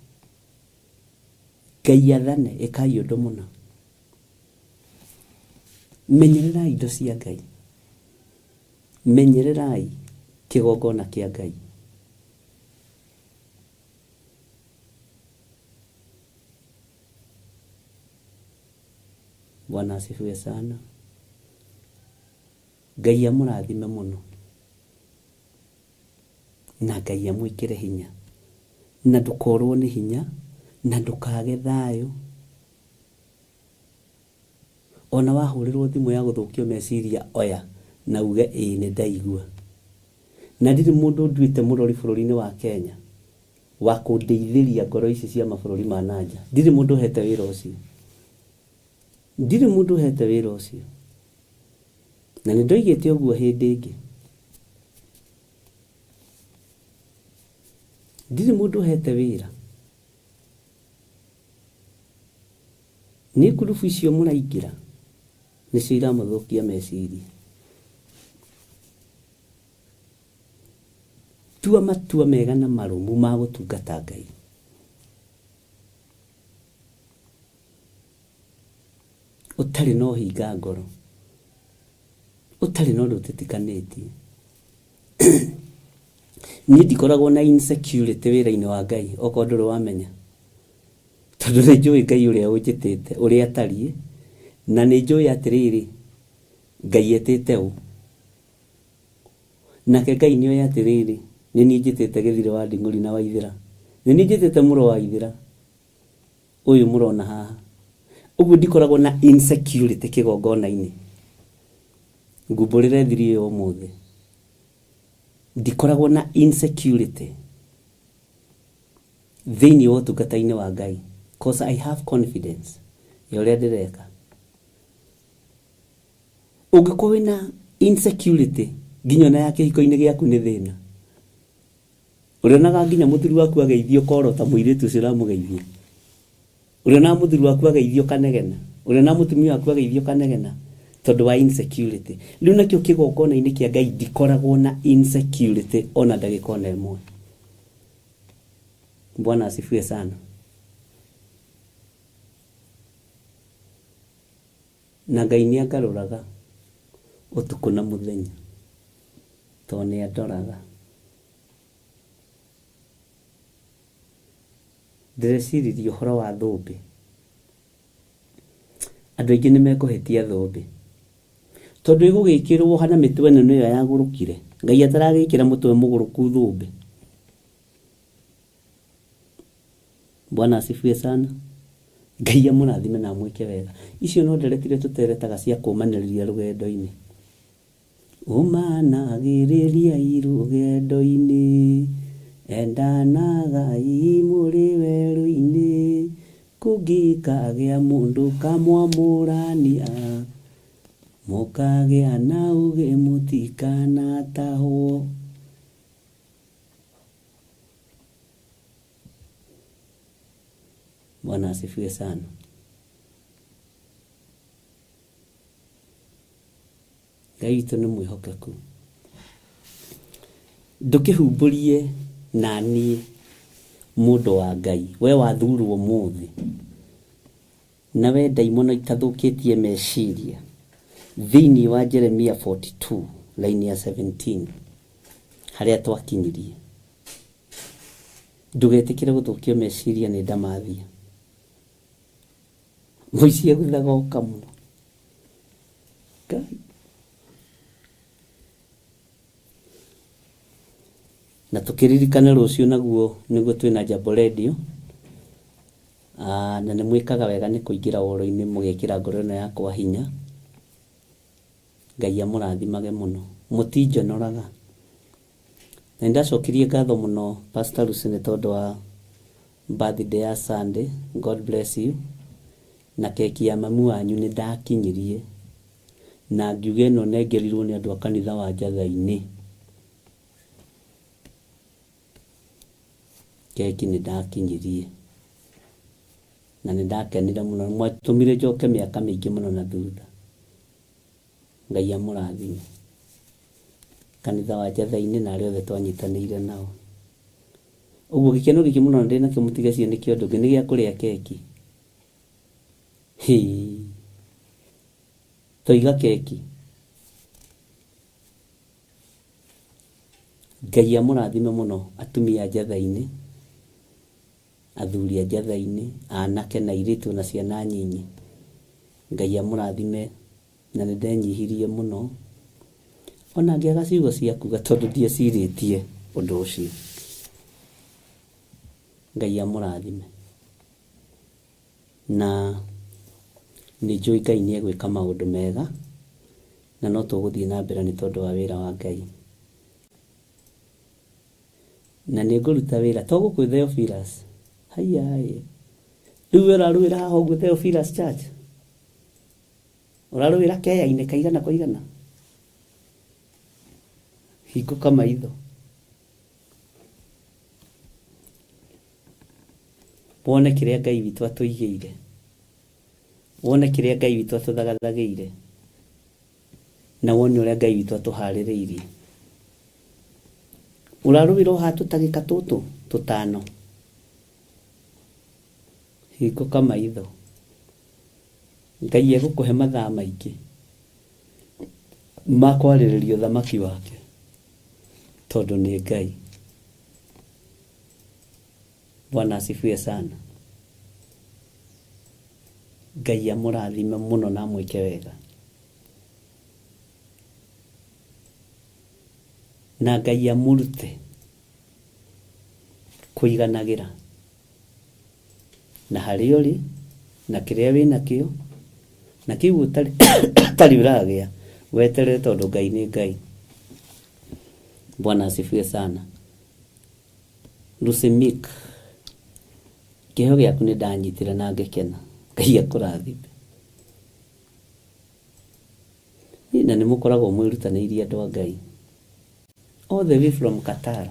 [SPEAKER 3] Ngai athane ĩkai ũndũ mũna. Menyererai indo cia Ngai. Menyererai kĩgongona kĩa Ngai. Bwana asifiwe sana. Ngai amũrathime mũno. Na Ngai amwĩkĩre hinya. Na ndũkorwo nĩ hinya, na ndũkage thayũ. Ona wahũrĩrwo thimũ ya gũthũkio meciria oya na uge nĩ ndaigua. Na ndirĩ mũndũ nduĩte mũrori bũrũri-inĩ wa Kenya wa kũndeithĩria ngoro ici cia mabũrũri ma nanja. Ndirĩ mũndũ hete wĩra ũcio. Ndirĩ mũndũ hete wĩra ũcio. Na nĩ ndoigĩte ũguo hĩndĩ ĩngĩ. Ndirĩ mũndũ hete wĩra. Nĩ ngurubu icio mũraingĩra nĩcio iramũthũkia meciria. Tua matua mega na marũmu ma gũtungata Ngai. Ũtarĩ na ũhinga ngoro, ũtarĩ na ũndũ ũtĩtĩkanĩtie. Niĩ ndikoragwo na insecurity wĩra-inĩ wa Ngai, okorwo ndũrĩ wamenya. Tondũ nĩ njũĩ Ngai ũrĩa ũnjĩtĩte, ũrĩa atariĩ, na nĩ njũĩ atĩrĩrĩ, Ngai etĩte ũ. Nake Ngai nĩ oĩ atĩrĩrĩ, nĩ niĩ njĩtĩte Gĩthirĩ wa Nding'ũri na Waithĩra. Nĩ niĩ njĩtĩte Mũrũ wa Waithĩra. Ũyũ mũrona haha. Ũguo ndikoragwo na insecurity kĩgongona-inĩ. Ngumbũrĩre thiri ĩyo ũmũthĩ. Ndikoragwo na insecurity thĩinĩ wa ũtungata-inĩ wa Ngai. Because I have confidence ya ũrĩa ndĩreka. Ũngĩkorwo wĩna insecurity nginya na ya kĩhiko-inĩ gĩaku nĩ thĩna. Ũrĩonaga nginya mũthuri waku ageithio korota mũirĩtu ũcio ũramũgeithia. Ũrĩonaga mũthuri waku ageithio kanegena. Ũrĩonaga mũtumia waku ageithio kanegena. Tondũ wa insecurity. Rĩu nakĩo kĩgongona-inĩ kĩa Ngai ndikoragwo na insecurity ona ndagĩka ona ĩmwe. Bwana asifiwe sana. Na Ngai nĩ angarũraga ũtukũ na mũthenya. Tondũ nĩ andoraga. Ndĩreciria ũhoro wa thũmbĩ. Andũ aingĩ nĩ mekũhĩtia thũmbĩ. Tondũ ĩgũgĩkĩrwo hana mĩtwe ĩno nĩyo yagũrũkire. Ngai ataragĩkĩra mũtwe mũgũrũku thũmbĩ. Bwana asifiwe sana. Ngai amũrathime na amwĩke wega. Icio no nderetire tũteretaga cia kũmanĩrĩria rũgendo-inĩ. Ũmanagĩrĩria rũgendo-inĩ, endanaga mũrĩ werũ-inĩ, kũngĩkagĩa mũndũ kamwamũrania, mũkagĩa na ũgĩ mũtikanatahwo. Bwana asifiwe sana. Ngai witũ nĩ mwĩhokeku. Ndũkĩhumbũrie na niĩ mũndũ wa Ngai, we wathurwo mũthĩ, na we ndaimono itathũkĩtie meciria, thĩinĩ wa Jeremia 42 line ya 17 harĩa twakinyirie. Ndũgetĩkĩre gũthũkio meciria nĩ ndamathia. Mũici agũthaga ũkamũ. Ngai. Na tũkĩririkana rũciũ naguo nĩguo twĩna Jambo Radio. Na nĩ mwĩkaga wega nĩ kũingĩra woro-inĩ mũgekĩra ngoro ĩno yakwa hinya. Ngai amũrathimage mũno. Mũtinjonoraga. Na ndacokirie ngatho mũno Pastor Lucy nĩ tondũ wa birthday ya Sunday. God bless you. Na keki ya mamu wanyu nĩ ndakinyirie. Na ngiuga ĩno nengerirwo nĩ andũ a kanitha wa Njatha-inĩ. Keki nĩ ndakinyirie. Na nĩ ndakenire mũno. Mwatũmire njoke mĩaka mĩingĩ mũno na thutha. Ngai amũrathime. Kanitha wa Njatha-inĩ na arĩa othe twanyitanĩire nao. Ũguo gĩkeno gĩkĩ mũno ndĩnakĩo mũtigecirie nĩ kĩo ndũngĩ nĩ gĩa kũrĩa keki. Toiga keki. Ngai amũrathime mũno atumia a Njatha-inĩ, athuri a Njatha-inĩ, anake na airĩtu na ciana nyinyi. Ngai amũrathime na nĩ ndenyihirie mũno. Ona ngĩaga ciugo cia kuga tondũ ndiecirĩtie ũndũ ũcio. Ngai amũrathime. Na nĩ njũĩ Ngai nĩ egwĩka maũndũ mega na no tũgũthiĩ na mbere nĩ tondũ wa wĩra wa Ngai. Na nĩ ngũruta wĩra to gũkũ Theophilus. Rĩu ũrarũĩra haha ũguo Theophilus Church. Ũrarũĩra keya-inĩ kaigana kwa igana. Hingũka maitho. Wone kĩrĩa Ngai witũ atũigĩire. Wone kĩrĩa Ngai witũ atũthagathagĩire. na wone ũrĩa Ngai witũ atũharĩrĩirie. Ũrarũirwo ha tũtagĩka tũtũ tũtano. Hingũka maitho. Ngai egũkũhe mathaa maingĩ ma kwarĩrĩria ũthamaki wake, tondũ nĩ Ngai. Bwana asifiwe sana. Ngai amũrathime mũno na amwĩke wega. Na Ngai amũrute kũiganagĩra na harĩa ũrĩ na kĩrĩa wĩna kĩo na kĩu ũtarĩ ũragĩa weterere, tondũ Ngai nĩ Ngai. Bwana asifiwe sana. Lusemik, kĩheo gĩaku nĩ ndanyitire na ngĩkena. Ngai akũrathime. Na nĩ mũkoragwo mwĩrutanĩirie andũ a Ngai. All the way from Qatar.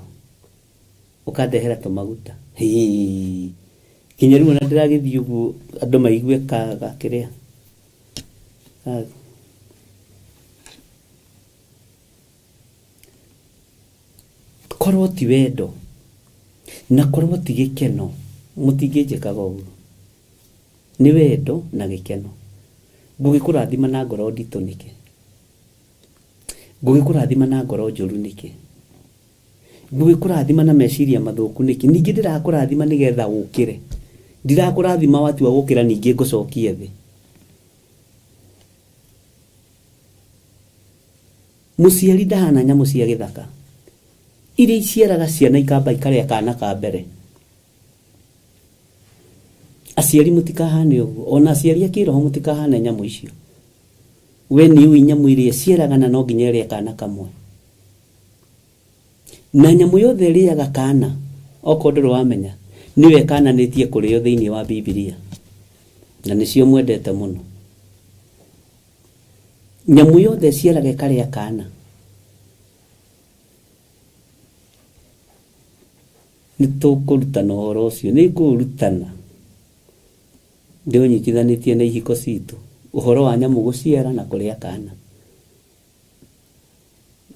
[SPEAKER 3] Ũkandehera tũmaguta. Kinya rĩu ona ndĩragĩthiĩ ũguo andũ maigue kaga kĩrĩa. Korwo ti wendo na korwo ti gĩkeno, mũtingĩnjĩkaga ũguo. Nĩ wendo na gĩkeno. Ngũgĩkũrathima na ngoro nditũ nĩkĩ? Ngũgĩkũrathima na ngoro njũru nĩkĩ? Ngũgĩkũrathima na meciria mathũku nĩkĩ? Ningĩ ndĩrakũrathima nĩgetha ũkĩre. Ndirakũrathima watua gũkĩra ningĩ ngũcokie thĩ. Mũciari ndahana nyamũ cia gĩthaka iria iciaraga ciana ikamba ikarĩa kana ka mbere. Aciari mũtikahane ũguo, ona aciari akĩroho mũtikahane nyamũ icio. We nĩ ũĩ nyamũ iria ciaraga na no nginya ĩrĩe kana kamwe. Na nyamũ yothe ĩrĩaga kana, okorwo ndũrĩ wamenya, nĩwe kananĩtie kũrĩo thĩinĩ wa Biblia, na nĩcio mwendete mũno. Nyamũ yothe ciaraga ĩkarĩa kana. Nĩtũkũrutana ũhoro ũcio, nĩngũrutana ndĩũnyitithanĩtie na ihiko citũ, ũhoro wa nyamũ gũciara na kũrĩa kana.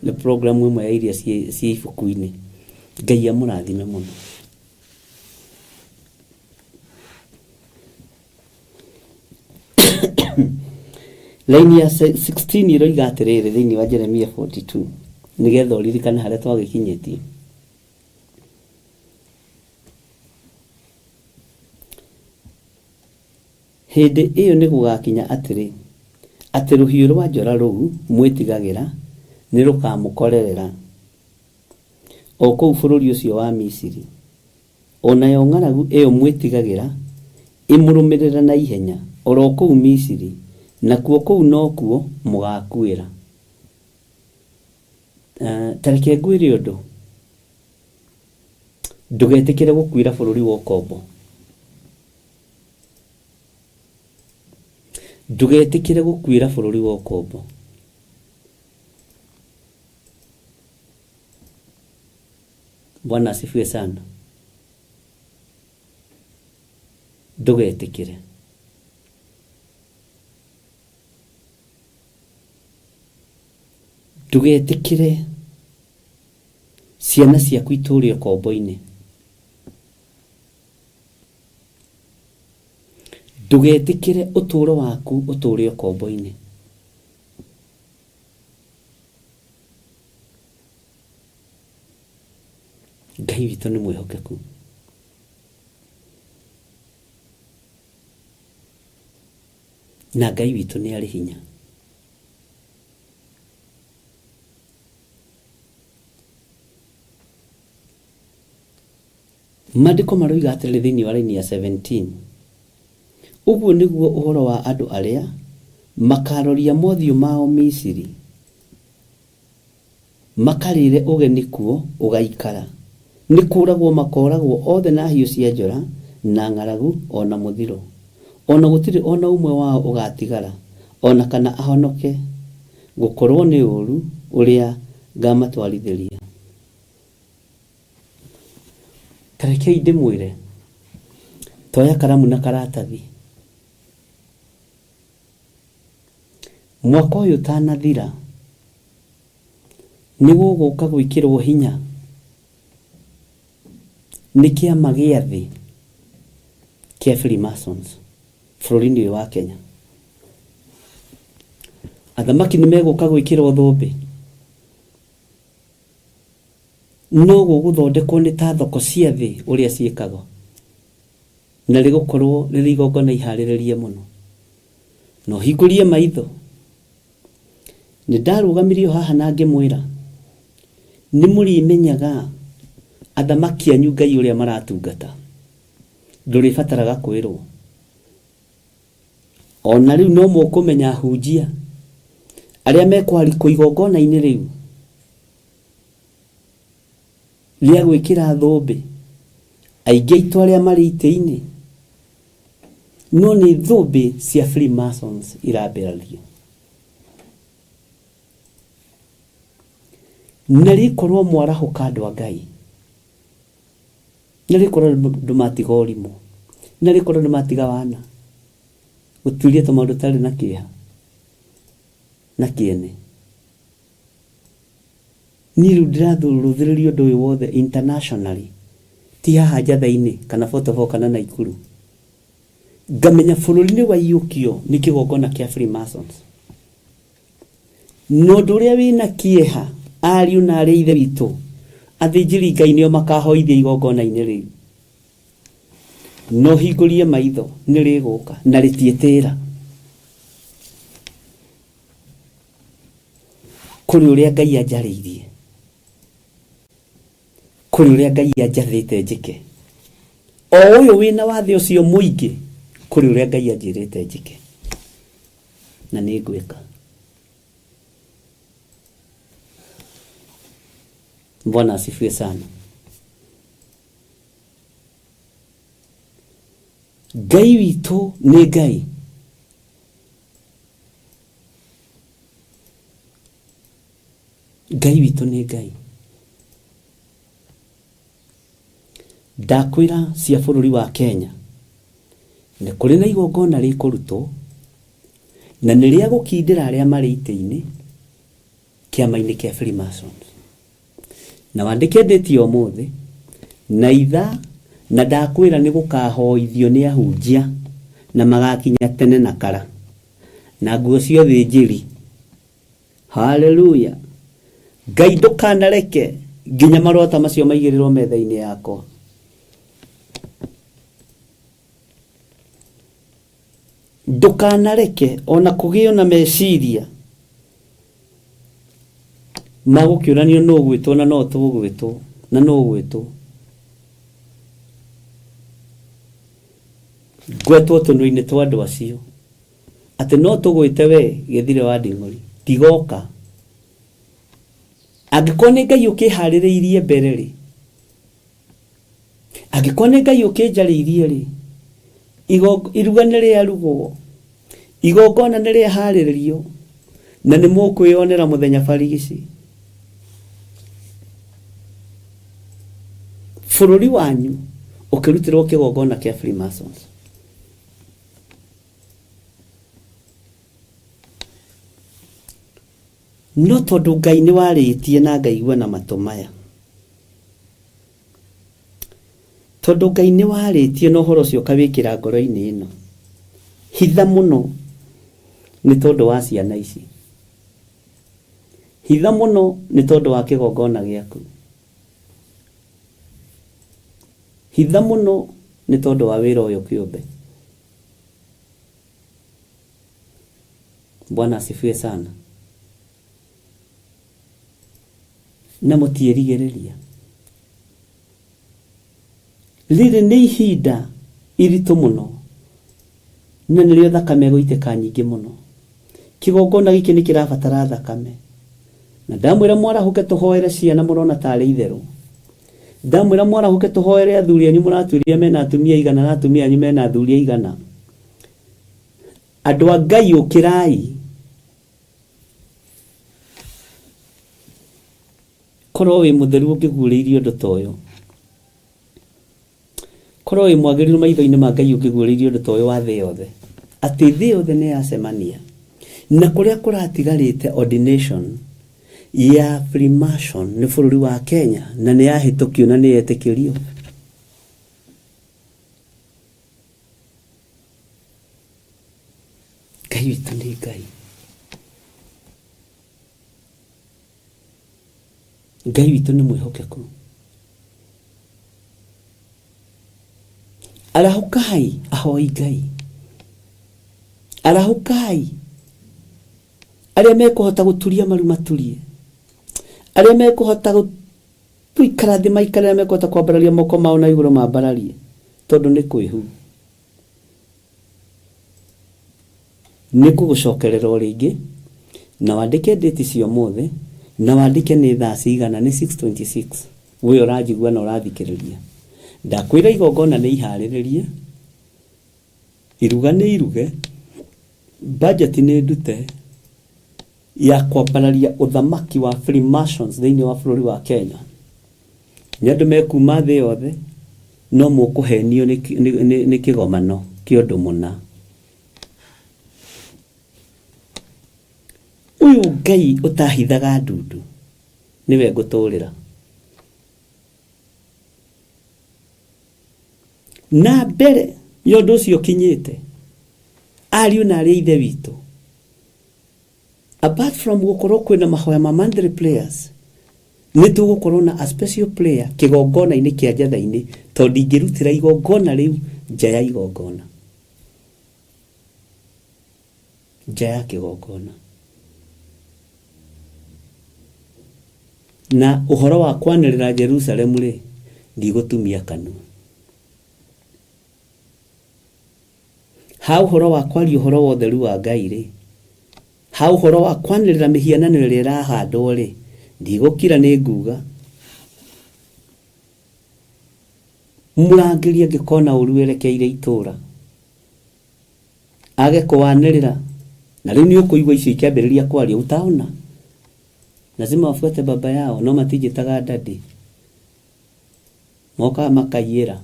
[SPEAKER 3] Nĩ program ĩmwe ya iria ciĩ ibuku-inĩ. Ngai amũrathime mũno. Laini ya 16 iroiga atĩrĩrĩ thĩinĩ wa Jeremia 42, nĩgetha ũririkane harĩa twagĩkinyĩtie. Hĩndĩ ĩyo nĩ gũgakinya atĩrĩ, atĩ rũhiũ rwa njora rũu mwĩtigagĩra nĩ rũkamũkorerera o kũu bũrũri ũcio wa Misiri. Onayo ng'aragu ĩyo mwĩtigagĩra ĩmũrũmĩrĩra na ihenya oro kũu Misiri, nakuo kũu nokuo mũgakuĩra. Tareke ngwĩre ũndũ, ndũgetĩkĩre gũkuĩra bũrũri wa ũkombo. Ndũgetĩkĩre gũkuĩra bũrũri wa ũkombo. Bwana asifiwe sana. Ndũgetĩkĩre. Ndũgetĩkĩre ciana ciaku itũũre ũkombo-inĩ. Ndũgetĩkĩre ũtũũro waku ũtũũre ũkombo-inĩ. Ngai witũ nĩ mwĩhokeku. Na Ngai witũ nĩ arĩ hinya. Maandĩko maroiga atĩrĩrĩ thĩinĩ wa laini ya 17, ũguo nĩguo ũhoro wa andũ arĩa makaroria mothiũ mao Misiri, makarĩre ũgeni kuo ũgaikara. Nĩ kũragwo makoragwo othe na hiũ cia njora na ng'aragu ona mũthiro. Ona gũtirĩ ona ũmwe wao ũgatigara, ona kana ahonoke, gũkorwo nĩ ũũru ũrĩa ngamatwarithĩria. Tarekei ndĩmwĩre, toya karamu na karatathi. Mwaka ũyũ ũtanathira, nĩguo gũka gwĩkĩrwo hinya nĩ kĩama gĩa thĩ kĩa Freemasons bũrũri-inĩ ũyũ wa Kenya. Athamaki nĩ megũka gwĩkĩrwo thũmbĩ, no gũgũthondekwo nĩ ta thoko cia thĩ ũrĩa ciĩkagwo, na rĩgũkorwo rĩrĩ igongona iharĩrĩrie mũno. No hingũrie maitho, nĩ ndarũgamirio haha na ngĩmwĩra nĩ mũrĩmenyaga athamaki anyu Ngai ũrĩa maratungata, ndũrĩbataraga kwĩrwo. Ona rĩu no mũkũmenya hunjia arĩa mekwarikwo igongona-inĩ rĩu rĩa gwĩkĩra thũmbĩ, aingĩ aitũ arĩa marĩ itĩ-inĩ, no nĩ thũmbĩ cia Freemasons irambĩrĩrio. Na rĩkorwo mwarahũka andũ a Ngai, na rĩkorwo ndũmatiga ũrimũ, na rĩkorwo ndũmatiga wana gũtuĩria tũmaũndũ tarĩ na kĩeha na kĩene. Niĩ rĩu ndĩrathũrũthĩrĩrio ũndũ ũyũ wothe internationally, ti haha njatha-inĩ kana Photophore kana Naikuru, ngamenya bũrũri-inĩ waiyũkio nĩ kĩgongona kĩa Freemasons. No ũndũ ũrĩa wĩna kĩeha, ariũ na arĩa ithe witũ, athĩnjĩri Ngai nĩo makahoithia igongona-inĩ rĩu. No hingũrie maitho, nĩ rĩgũka na rĩtiĩtĩra. Kũrĩ ũrĩa Ngai anjarĩirie, kũrĩ ũrĩa Ngai anjathĩte njĩke, o ũyũ wĩna wathe ũcio mũingĩ, kũrĩ ũrĩa Ngai anjĩrĩte njĩke, na nĩ ngwĩka. Bwana asifiwe sana. Ngai witũ nĩ Ngai. Ngai witũ nĩ Ngai. Ndakwĩra cia bũrũri wa Kenya, nĩ kũrĩ na igongona rĩkũrutwo, na nĩ rĩa gũkindĩra arĩa marĩ itĩ-inĩ kĩama-inĩ kĩa Freemasons. Na wandĩkĩndĩtio ũmũthĩ na itha, na ndakwĩra nĩ gũkahoithio nĩ ahunjia na magakinya tene na kara na nguo ciothe njĩri. Haleluya. Ngai ndũkanareke nginya marota macio maigĩrĩrwo metha-inĩ yakwa. Ndũkanareke ona kũgĩo na meciria magũkĩũranio no gwĩtwo na no tũgwĩtwo na no gwĩtwo. Gwetwo tũnua-inĩ twa andũ acio atĩ no tũgwĩte we Gĩthire wa Nding'ori, tigoka. Angĩkorwo nĩ Ngai ũkĩharĩrĩirie mbere rĩ, angĩkorwo nĩ Ngai ũkĩnjarĩirie rĩ, iruga nĩ rĩarugwo, igongona nĩ rĩaharĩrĩrio, na nĩ mũkwĩonera mũthenya barigici. Bũrũri wanyu ũkĩrutĩrwo kĩgongona kĩa Freemasons. No tondũ Ngai nĩ warĩtie na ngaigua na matũ maya, tondũ Ngai nĩ warĩtie na ũhoro ũcio ũkawĩkĩra ngoro-inĩ ĩno, hitha mũno nĩ tondũ wa ciana ici, hitha mũno nĩ tondũ wa kĩgongona gĩaku, hitha mũno nĩ tondũ wa wĩra ũyũ kĩũmbe. Bwana asifiwe sana. Na mũtiĩrigĩrĩria. Rĩrĩ nĩ ihinda iritũ mũno, na nĩrĩo thakame gũitĩka nyingĩ mũno. Kĩgongona gĩkĩ nĩ kĩrabatara thakame. Na ndamwĩra mwarahũke tũhoere ciana mũrona tarĩ itherũ. Ndamwĩra mwarahũke tũhoere athuri anyu mũratuĩria mena atumia igana na atumia anyu mena athuri igana. Andũ a Ngai ũkĩrai. Korwo wĩ mũtheru ũngĩguũrĩirio ũndũ ta ũyũ, korwo wĩ mwagĩrĩru maitho-inĩ ma Ngai ũngĩguũrĩirio ũndũ ta ũyũ wa thĩ yothe, atĩ thĩ yothe nĩ yacemania na kũrĩa kũratigarĩte ordination ya Freemason nĩ bũrũri wa Kenya na nĩ yahĩtũkio na nĩ yetĩkĩrio. Ngai witũ nĩ Ngai. Ngai witũ nĩ mwĩhokeku. Arahukai ahoi Ngai. Arahukai arĩa mekũhota gũturia maru maturie. Arĩa mekũhota gũikara thĩ maikare, arĩa mekũhota kwambararia moko mao na igũrũ mambararie, tondũ nĩ kwĩhu. Nĩ ngũgũcokerera o rĩngĩ na wandĩke date cia ũmũthĩ na wandĩke nĩ thaa cigana. Nĩ 6:26 we ũranjigua na ũrathikĩrĩria. Ndakwĩra igongona nĩ iharĩrĩrie, iruga nĩ iruge, budget nĩ ndute ya kwambararia ũthamaki wa Freemasons thĩinĩ wa bũrũri wa Kenya. Nĩ andũ mekuma thĩ yothe, no mũkũhenio nĩ kĩgomano kĩa ũndũ mũna. Ũyũ Ngai ũtahithaga ndundu nĩwe ngũtũũrĩra. Na mbere ya ũndũ ũcio ũkinyĩte, ariũ na arĩa ithe witũ, apart from gũkorwo kwĩna mahoya ma mandatory prayers, nĩ tũgũkorwo na a special prayer kĩgongona-inĩ kĩa njatha-inĩ, tondũ ingĩrutĩra igongona rĩu nja ya igongona, nja ya kĩgongona. Na ũhoro wa kwanĩrĩra Jerusalemu rĩ, ndigũtumia kanua. Ha ũhoro wa kwaria ũhoro wa ũtheru wa Ngai rĩ, ha ũhoro wa kwanĩrĩra mĩhianano ĩrĩa ĩrahandwo rĩ, ndigũkira nĩ nguga. Mũrangĩri angĩkona ũru werekeire itũũra, age kũwanĩrĩra, na rĩu nĩ ũkũigua icio ikĩambĩrĩria kwaria, utaona lazima wafuate baba yao, no matijĩtaga dadi, moka makaiyĩra,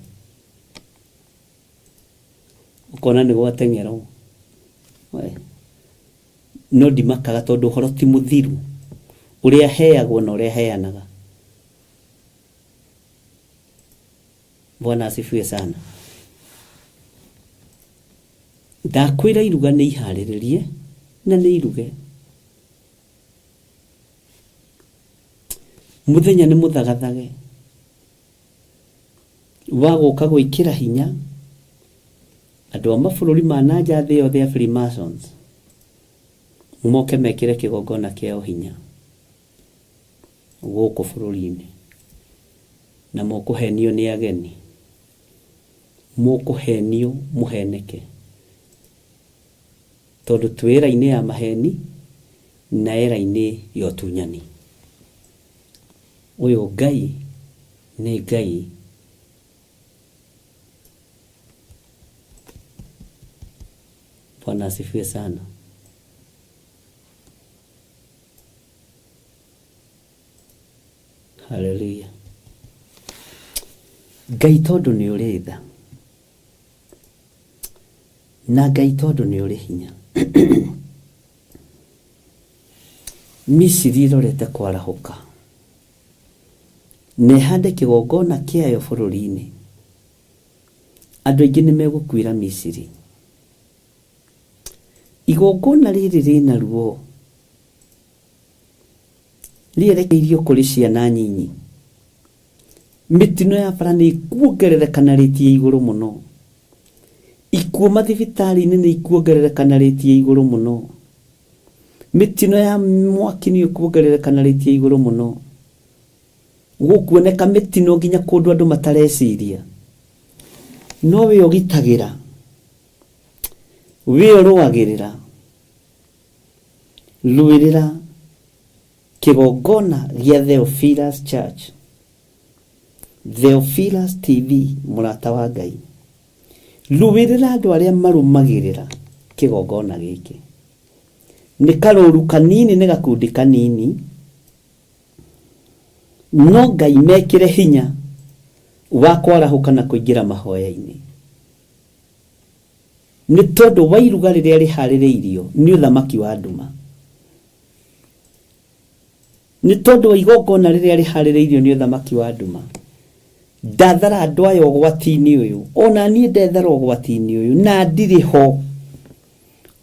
[SPEAKER 3] ũkona nĩ gwateng'erwo. No ndimakaga tondũ ũhoro ti mũthiru, ũrĩa heagwo na ũrĩa heanaga. Bwana asifiwe sana. Ndakwĩra iruga nĩ iharĩrĩrie na nĩ iruge. Mũthenya nĩ mũthagathage wa gũka gwĩkĩra hinya andũ a mabũrũri ma nanja thĩ yothe ya Freemasons moke mekĩre kĩgongona kĩao hinya gũkũ bũrũri-inĩ, na mũkũhenio nĩ ageni, mũkũhenio mũheneke, tondũ twĩra-inĩ ya maheni na era-inĩ ya ũtunyani. Ũyũ Ngai nĩ Ngai. Bwana asifiwe sana. Hallelujah. Ngai tondũ nĩ ũrĩ tha, na Ngai tondũ nĩ ũrĩ hinya. Misiri ĩrorete kwarahũka, nehande kĩgongona kĩayo bũrũri-inĩ, andũ aingĩ nĩ megũkuĩra Misiri. Igongona rĩrĩ rĩna ruo, rĩerekeirio kũrĩ ciana nyinyi. Mĩtino ya bara nĩ ikuongererekanarĩtie igũrũ mũno, ikuũ mathibitarĩ-inĩ nĩ ikuongererekanarĩtie igũrũ mũno, mĩtino ya mwaki nĩ ikuongererekanarĩtie igũrũ mũno, gũkuoneka mĩtino nginya kũndũ andũ matareciria. No wĩ ũgitagĩra, wĩ ũrũagĩrĩra, rũĩrĩra kĩgongona gĩa Theophilus Church, Theophilus TV, mũrata wa Ngai. Rũĩrĩra andũ arĩa marũmagĩrĩra kĩgongona gĩkĩ. Nĩ karũru kanini, nĩ gakundi kanini, no Ngai mekĩre hinya wa kwarahũka na kũingĩra mahoya-inĩ. Nĩ tondũ wa iruga rĩrĩa rĩharĩrĩirio nĩ ũthamaki wa nduma. nĩ tondũ wa igongona rĩrĩa rĩharĩrĩirio nĩ ũthamaki wa nduma. Ndathara andũ aya ũgwati-inĩ ũyũ, ona niĩ ndethara ũgwati-inĩ ũyũ, na ndirĩ ho.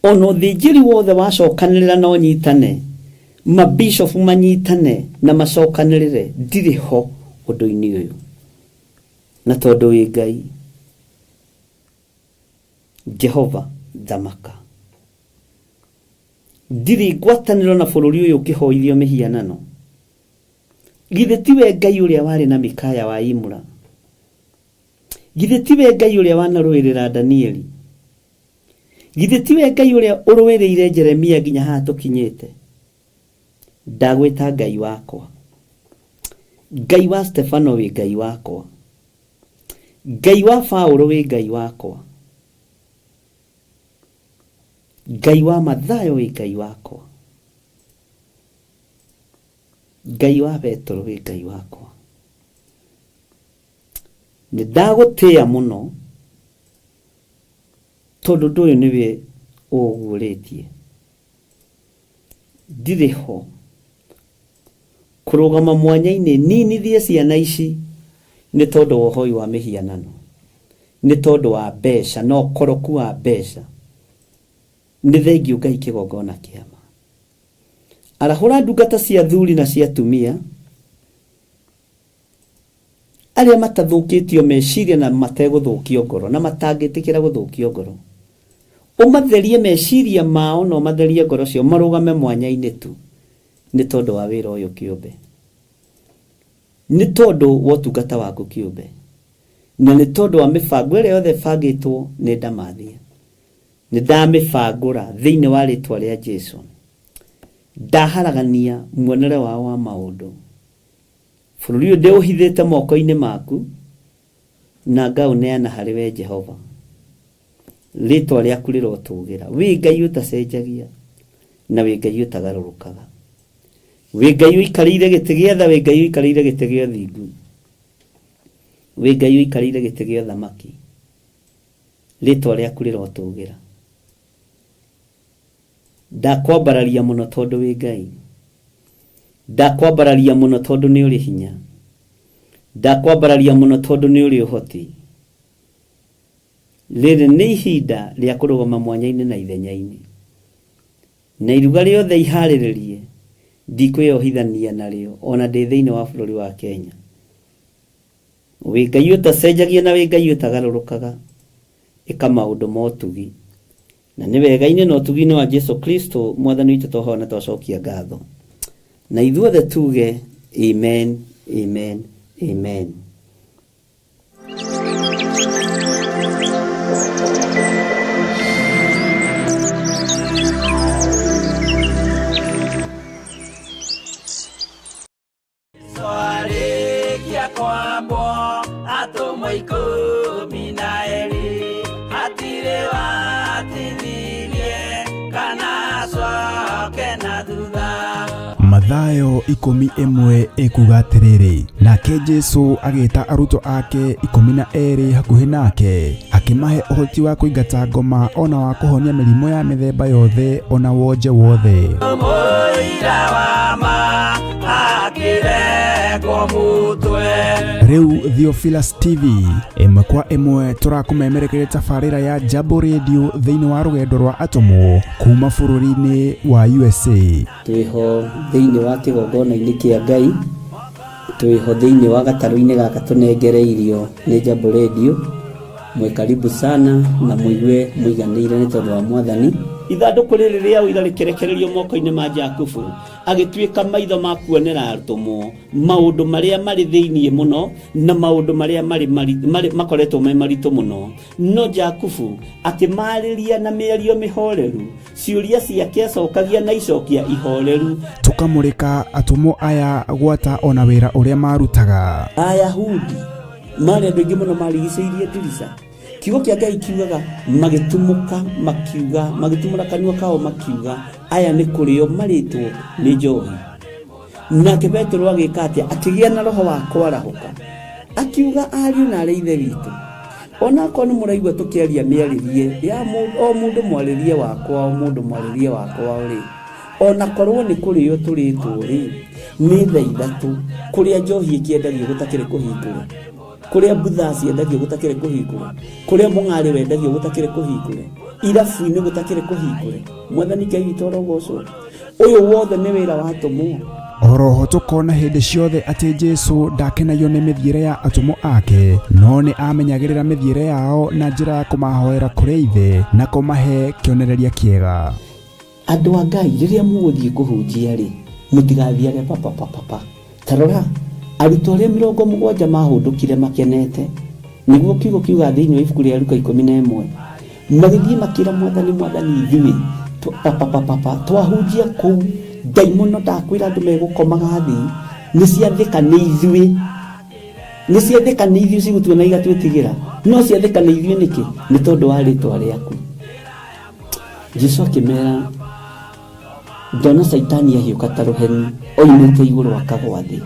[SPEAKER 3] Ona ũthĩnjĩri wothe wacokanĩrĩra na ũnyitane, mabishofu manyitane na macokanĩrĩre, ndirĩ ho ũndũ-inĩ ũyũ. Na tondũ wĩ Ngai, Jehova thamaka. Ndirĩ ngwatanĩro na bũrũri ũyũ ũkĩhoithio mĩhianano. Githĩ tiwe Ngai ũrĩa warĩ na Mikaya wa Imura? Githĩ tiwe Ngai ũrĩa wanarũĩrĩra Danieli? Githĩ tiwe Ngai ũrĩa ũrũĩrĩire Jeremia nginya haha tũkinyĩte? Ndagwĩta Ngai wakwa. Ngai wa Stefano wĩ Ngai wakwa. Ngai wa Paulo wĩ Ngai wakwa. Ngai wa Mathayo wĩ Ngai wakwa. Ngai wa Petro wĩ Ngai wakwa. Nĩ ndagũtĩĩa mũno tondũ ndũĩ nĩwe ũguũrĩtie. Ndirĩ ho kũrũgama mwanya-inĩ ninithie ciana ici nĩ tondũ wa ũhoi wa mĩhianano, nĩ tondũ wa mbeca na ũkoroku wa mbeca. Nĩ thengiũ Ngai kĩgongona kĩama. Arahũra ndungata cia thuri na cia tumia arĩa matathũkĩtio meciria na mategũthũkio ngoro na matangĩtĩkĩra gũthũkio ngoro. Ũmatherie meciria mao na ũmatherie ngoro cio marũgame mwanya-inĩ tu nĩ tondũ wa wĩra ũyũ kĩũmbe, nĩ tondũ wa ũtungata waku kĩũmbe, na nĩ tondũ wa mĩbango ĩrĩa yothe bangĩtwo nĩ ndamathia. Nĩ ndamĩbangũra thĩinĩ wa rĩtwa rĩa Jesũ. Ndaharagania muonere wao wa maũndũ. Bũrũri ũyũ ndĩũhithĩte moko-inĩ maku na ngaũneana harĩ we Jehova. Rĩtwa rĩaku rĩrotũgĩra. Wĩ Ngai ũtacenjagia na wĩ Ngai ũtagarũrũkaga. Wĩ Ngai ũikarĩire gĩtĩ gĩa tha, wĩ Ngai ũikarĩire gĩtĩ gĩa ũthingu, wĩ Ngai ũikarĩire gĩtĩ gĩa ũthamaki. Rĩtwa rĩaku rĩrotũgĩra. Ndakwambararia mũno tondũ wĩ Ngai. Ndakwambararia mũno tondũ nĩ ũrĩ hinya. Ndakwambararia mũno tondũ nĩ ũrĩ ũhoti. Rĩrĩ nĩ ihinda rĩa kũrũgama mwanya-inĩ na ithenya-inĩ, na iruga rĩothe iharĩrĩrie ndikwĩyohithania narĩo ona ndĩ thĩinĩ wa bũrũri wa Kenya. Wĩ Ngai ũtacenjagia na wĩ Ngai ũtagarũrũkaga. Ĩka maũndũ ma ũtugi, na nĩ wega-inĩ na ũtugi-inĩ wa Jesu Kristo mwathani witũ twahoya na twacokia ngatho. Na ithuothe tuge amen, amen, amen.
[SPEAKER 1] Mathayo 11 ekuga atĩrĩrĩ, nake Jesũ agĩĩta arutwo ake 12 hakuhĩ nake, akĩmahe ũhoti wa kũingata ngoma ona wa kũhonia mĩrimũ ya mĩthemba yothe ona wonje wothe. Rĩu Theophilus TV ĩmwe kwa ĩmwe tũrakũmemerekeria tabarĩra ya Jambo Radio thĩinĩ wa rũgendo rwa atũmwo kuma bũrũri-inĩ wa USA.
[SPEAKER 3] Twĩho thĩinĩ wa kĩgongona-inĩ kĩa Ngai, twĩho thĩinĩ wa gatarũ-inĩ gaka tũnengereirio nĩ Jambo Radio. Mwe karibu sana na mũigue mũiganĩire nĩ tondũ wa Mwathani. Ithandũkũ rĩrĩ rĩa ũira rĩkĩrekererio moko-inĩ ma Jakubu, agĩtuĩka maitho ma kuonera atũmwo maũndũ marĩa marĩ thĩinĩ mũno na maũndũ marĩa makoretwo me maritũ mũno. No Jakubu akĩmarĩria na mĩario mĩhoreru, ciũria ciake acokagia na icokia ihoreru.
[SPEAKER 1] Tũkamũrĩka atũmwo aya gwata ona wĩra ũrĩa marutaga.
[SPEAKER 3] Ayahudi marĩ andũ aingĩ mũno marigicĩirie ndirica. Kiugo kĩa Ngai kiugaga magĩtumũka makiuga, magĩtumũra kanua kao makiuga aya nĩ kũrĩo marĩtwo nĩ njohi. Nake Petro agĩka atĩa? Akĩgĩa na roho wa kwarahũka, akiuga ariũ na arĩ ithe witũ, ona korwo nĩ mũraigua tũkĩaria mĩarĩrie ya o mũndũ mwarĩrie wakwa, o mũndũ mwarĩrie wakwa rĩ, ona korwo nĩ kũrĩo tũrĩtwo rĩ, nĩ thaa ithatũ kũrĩa njohi ĩkĩendagio gũtakĩrĩ kũhingũre, kũrĩa mbutha ciendagio gũtakĩrĩ kũhingũre, kũrĩa mũng'arĩ wendagio gũtakĩrĩ kũhingũre, irabu-inĩ gũtakĩrĩ kũhingũre. Mwathani Ngai witũ arogocwo. Ũyũ wothe nĩ wĩra watũmwo.
[SPEAKER 1] Oroho tukona hindi ciothe ati Jesu ndakenagio ni mithiire ya atumo ake, no ni amenyagirira mithiire yao na njira ya kumahoera kuri ithe na kumahe kionereria kiega.
[SPEAKER 3] Andu a Ngai riria muguthie kuhunjia ri mutigathiage papa. Tarora arutwo aria 70 mahundukire makenete, niguo kiugo kiuga thiini wa ibuku ria Luka 11 magithie makira mwathani ithuĩ papa twahunjia kuu daimono ndakwira andu megukomaga thi ni ciathika ni ithuĩ cigutuona igatwĩtigĩra, no ciathika ni ithuĩ niki ni tondu wa rĩtwa rĩaku. Jesu akĩmera ndona Saitani ahiũka ta rũheni oimĩte igũrũ akagwa thĩ.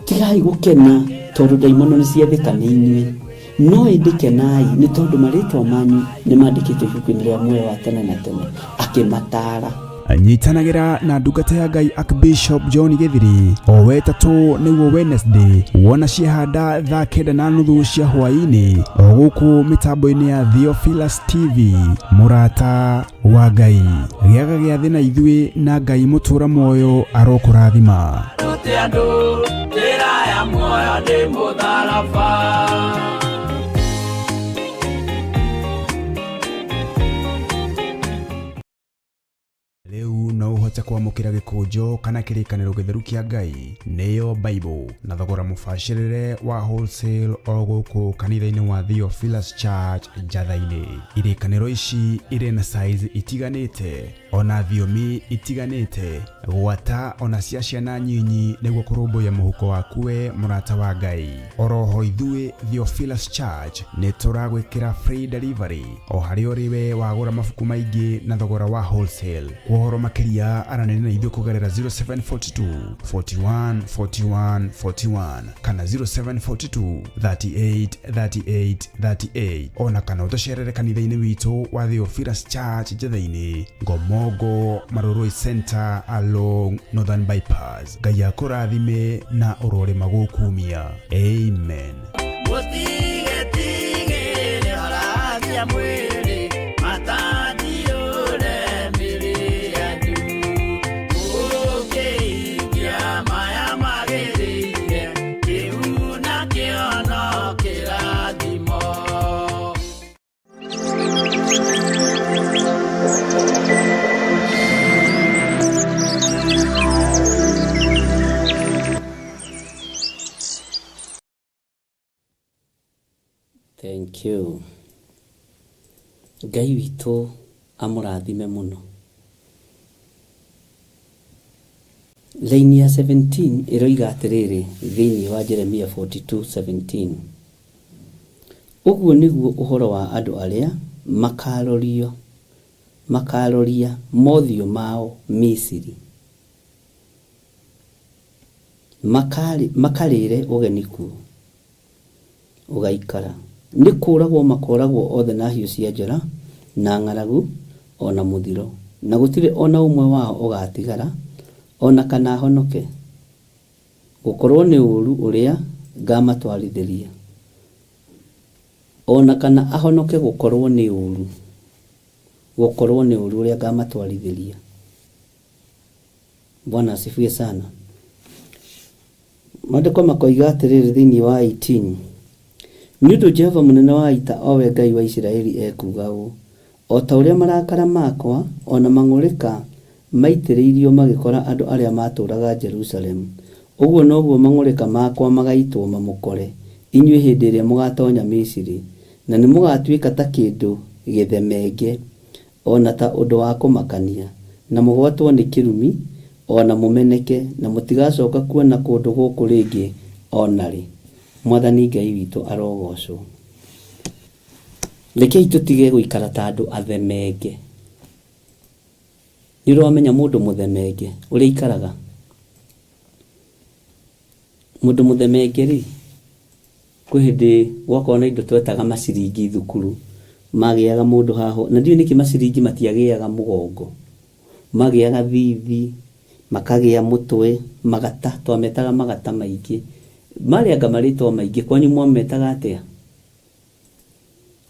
[SPEAKER 3] Tigai gũkena tondu daimono ni ciathika ni inyuĩ, no ĩndĩkenai nĩ tondu marĩtwa manyu nĩ mandĩkĩtwo ibuku-inĩ rĩa muoyo wa tene na tene. Akĩmataara
[SPEAKER 1] anyitanagira na ndungata ya Ngai Archbishop John Githiri o wetatu niguo Wednesday wona ciehanda thaa 9:30 cia hwaini o gũkũ mitambo-inĩ ya Theophilus TV. Murata wa Ngai gĩaga gĩa thĩ na ithuĩ na Ngai mũtũra muoyo arokũrathima. Leu no uhote kwamukira gikujo kana kirikaniro githeru kia Ngai neyo Bible na thogora mufashirire wa wholesale o guku kanitha-ini wa Theophilus Church Njatha-ini. Irikaniro ici iri na size itiganite ona thiomi itiganite, gwata ona cia ciana nyinyi niguo kurumbuya muhuko waku we murata wa Ngai. Oroho ithuĩ Theophilus Church ni turagwikira free delivery o hari uriwe wagura mabuku maingi na thogora wa wholesale. Kuhoro makiria aranene na ithuĩ kugerera 0742 41 41 41 kana 0742 38 38 38 ona kana utocerere kanitha-ini witu wa Theophilus Church Njatha-ini, Ngomongo Maroroi Center along Northern Bypass. Ngai akũrathime na urore magukumia. Amen.
[SPEAKER 3] Thank you. Ngai witũ amũrathime mũno. Laini ya 17 ĩroiga atĩrĩrĩ thĩinĩ wa Jeremia 42:17. Ũguo nĩguo ũhoro wa andũ arĩa makaroria mothiũ mao Misiri, makarĩre ũgeni kuo ũgaikara. Nĩ kũragwo makoragwo othe na hiũ cia njora na ng'aragu ona mũthiro, na gũtirĩ ona ũmwe wao ũgatigara ona kana ahonoke. Gũkorwo nĩ ũũru ũrĩa ngamatwarithĩria, ona kana ahonoke gũkorwo nĩ ũũru ũrĩa ngamatwarithĩria. Bwana asifiwe sana. Maandĩko makoiga atĩrĩrĩ thĩinĩ wa 18, nĩ ũndũ Jehova mũnene wa ita owe Ngai wa Isiraeli ekuga ũũ: o ta ũrĩa marakara makwa ona mang'ũrĩka maitĩrĩirio magĩkora andũ arĩa matũũraga Jerusalemu, ũguo noguo mang'ũrĩka makwa magaitwo mamũkore inyuĩ hĩndĩ ĩrĩa mũgatonya Misiri, na nĩ mũgatuĩka ta kĩndũ gĩthemenge ona ta ũndũ wa kũmakania, na mũgwatwo nĩ kĩrumi ona mũmeneke, na mũtigacoka kuona kũndũ gũkũ rĩngĩ ona rĩ. Mwathani Ngai witũ arogocwo. Rekei tũtige gũikara ta andũ athemenge. Nĩ ũramenya mũndũ mũthemenge ũrĩa ikaraga? Mũndũ mũthemenge rĩ, kwĩ hĩndĩ gwakorwo na indo twetaga maciringi thukuru, magĩaga mũndũ haho, na ndiũĩ nĩkĩ maciringi matiagĩaga mũgongo, magĩaga thithi, makagia mutwe magata twametaga magata maingĩ mari anga maritwa maingĩ kwanyu mwametaga atia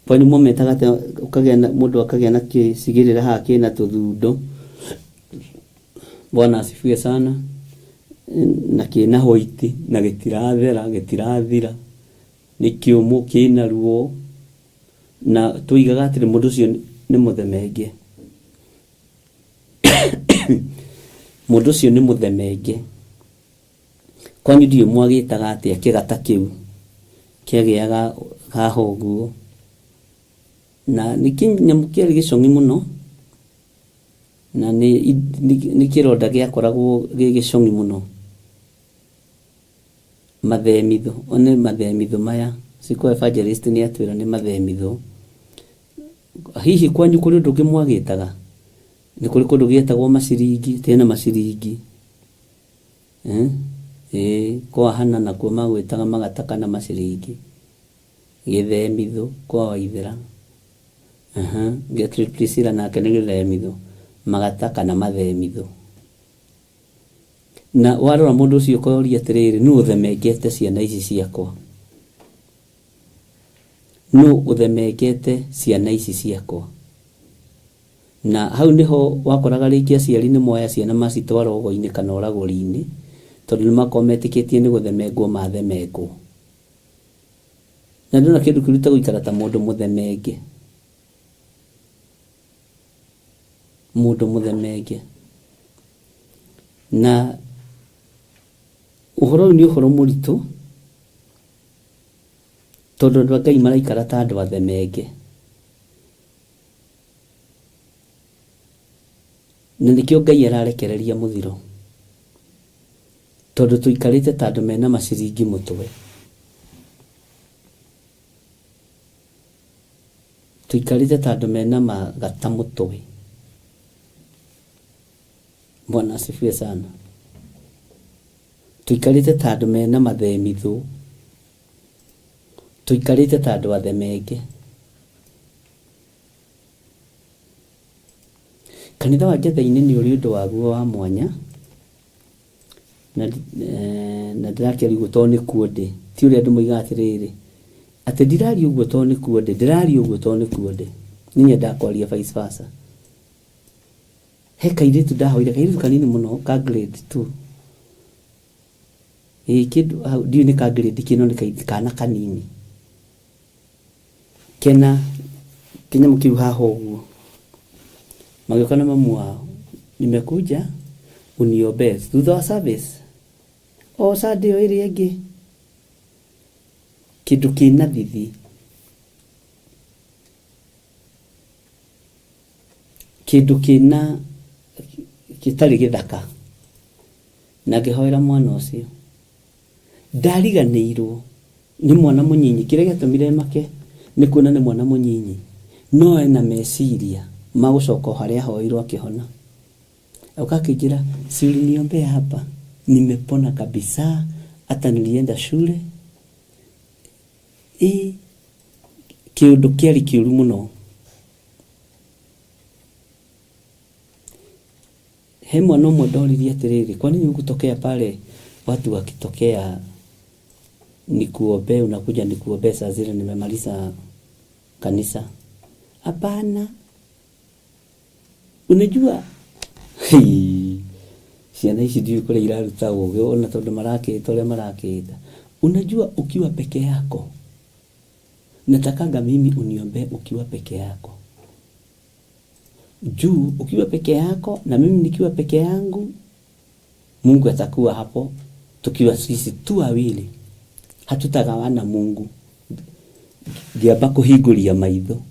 [SPEAKER 3] kwanyu mwametaga atia ukagĩa na mũndũ akagĩa na kĩsigĩrĩra haha kĩna tũthundo Bwana asifiwe sana na kĩna hoiti na gĩtirathira nĩ kĩũmũ kĩna ruo na tuigaga atĩ mũndũ ũcio nĩ mũthemenge mũndũ ũcio nĩ mũthemenge kwanyu ndiũ mwagĩtaga atĩa kĩgata kĩu kĩagĩaga haha ũguo na nĩ kĩnyamũ kĩarĩ gĩcong'i mũno na nĩ kĩronda gĩakoragwo gĩ gĩcong'i mũno mathemitho one mathemitho maya siko evangelist nĩ atwĩra nĩ mathemitho hihi kwanyu kũrĩ ũndũ ũngĩ mwagĩtaga nĩ kũrĩ kũndũ gĩetagwo maciringi tena maciringi kwa hana na kwa magwĩtaga magataka na maciringi gĩthemitho kwa Waithĩra Gertrude Priscilla nake nĩ gĩthemitho magataka na mathemitho na warora mũndũ ũcio ũkoria atĩrĩrĩ nũ ũthemengete ciana ici ciakwa nũ ũthemengete ciana ici ciakwa na hau niho wakoraga rĩngĩ aciari nĩ moya ciana macitwara ũgo-inĩ kana ũragũri-inĩ tondũ nĩ makometĩkĩtie nĩ gũthemengwo mathemengwo na ndona kĩndũ kĩruta gũikara ta mũndũ mũthemenge na ũhoro nĩ ũhoro mũritũ tondũ andũ a Ngai maraikara ta andũ athemenge na nĩkĩo Ngai ararekereria mũthiro tondũ tũikarĩte ta andũ mena maciringi mũtwe tũikarĩte ta andũ mena magata mũtwe Bwana asifiwe sana tũikarĩte ta andũ mena mathemitho tũikarĩte ta andũ athemenge kanitha wa Njetha-inĩ nĩ ũrĩ ũndũ waguo wa mwanya na ndĩrakĩaria tondũ nĩ kuo ndĩ ti ũrĩa andũ moigaga atĩrĩrĩ atĩ ndiraria ũguo tondũ nĩ kuo ndĩ ndĩraria ũguo tondũ nĩ kuo ndĩ niĩ nyendaga kwaria vice versa he kairĩtu ndahoire kairĩtu kanini mũno ka grade 2 kĩndũ ndiũ nĩ ka grade kĩno nĩ kana kanini kena kĩnyamũ kĩu haha ũguo magĩũka na mamu wao nimekuja uniombee thutha wa service Sunday ĩrĩa ĩngĩ kĩndũ kĩna thithi kĩndũ kĩna gĩtarĩ gĩthaka na ngĩhoera mwana ũcio ndariganĩirwo nĩ mwana mũnyinyi kĩrĩa gĩatũmire make nĩ kuona nĩ mwana mũnyinyi no ena meciria magũcoka harĩa hoirwo akĩhona akakĩnjĩra si uliniombea hapa nimepona kabisa hata nilienda shule kĩũndũ kĩarĩ kĩũru mũno he mwana ũmwe ndoririe atĩrĩrĩ kwa nini hukutokea pale watu wakitokea nikuombee unakuja nikuombee saa zile nimemaliza kanisa hapana unajua ciana ici ndiũ kũrĩa iraruta ũgĩ ona tondũ marakĩta ũrĩa marakĩta unajua ukiwa peke yako natakanga mimi uniombee ukiwa peke yako juu ukiwa peke yako na mimi nikiwa peke yangu Mungu atakuwa hapo tukiwa sisi tu wawili hatutagawana Mungu ngĩamba kũhingũria maitho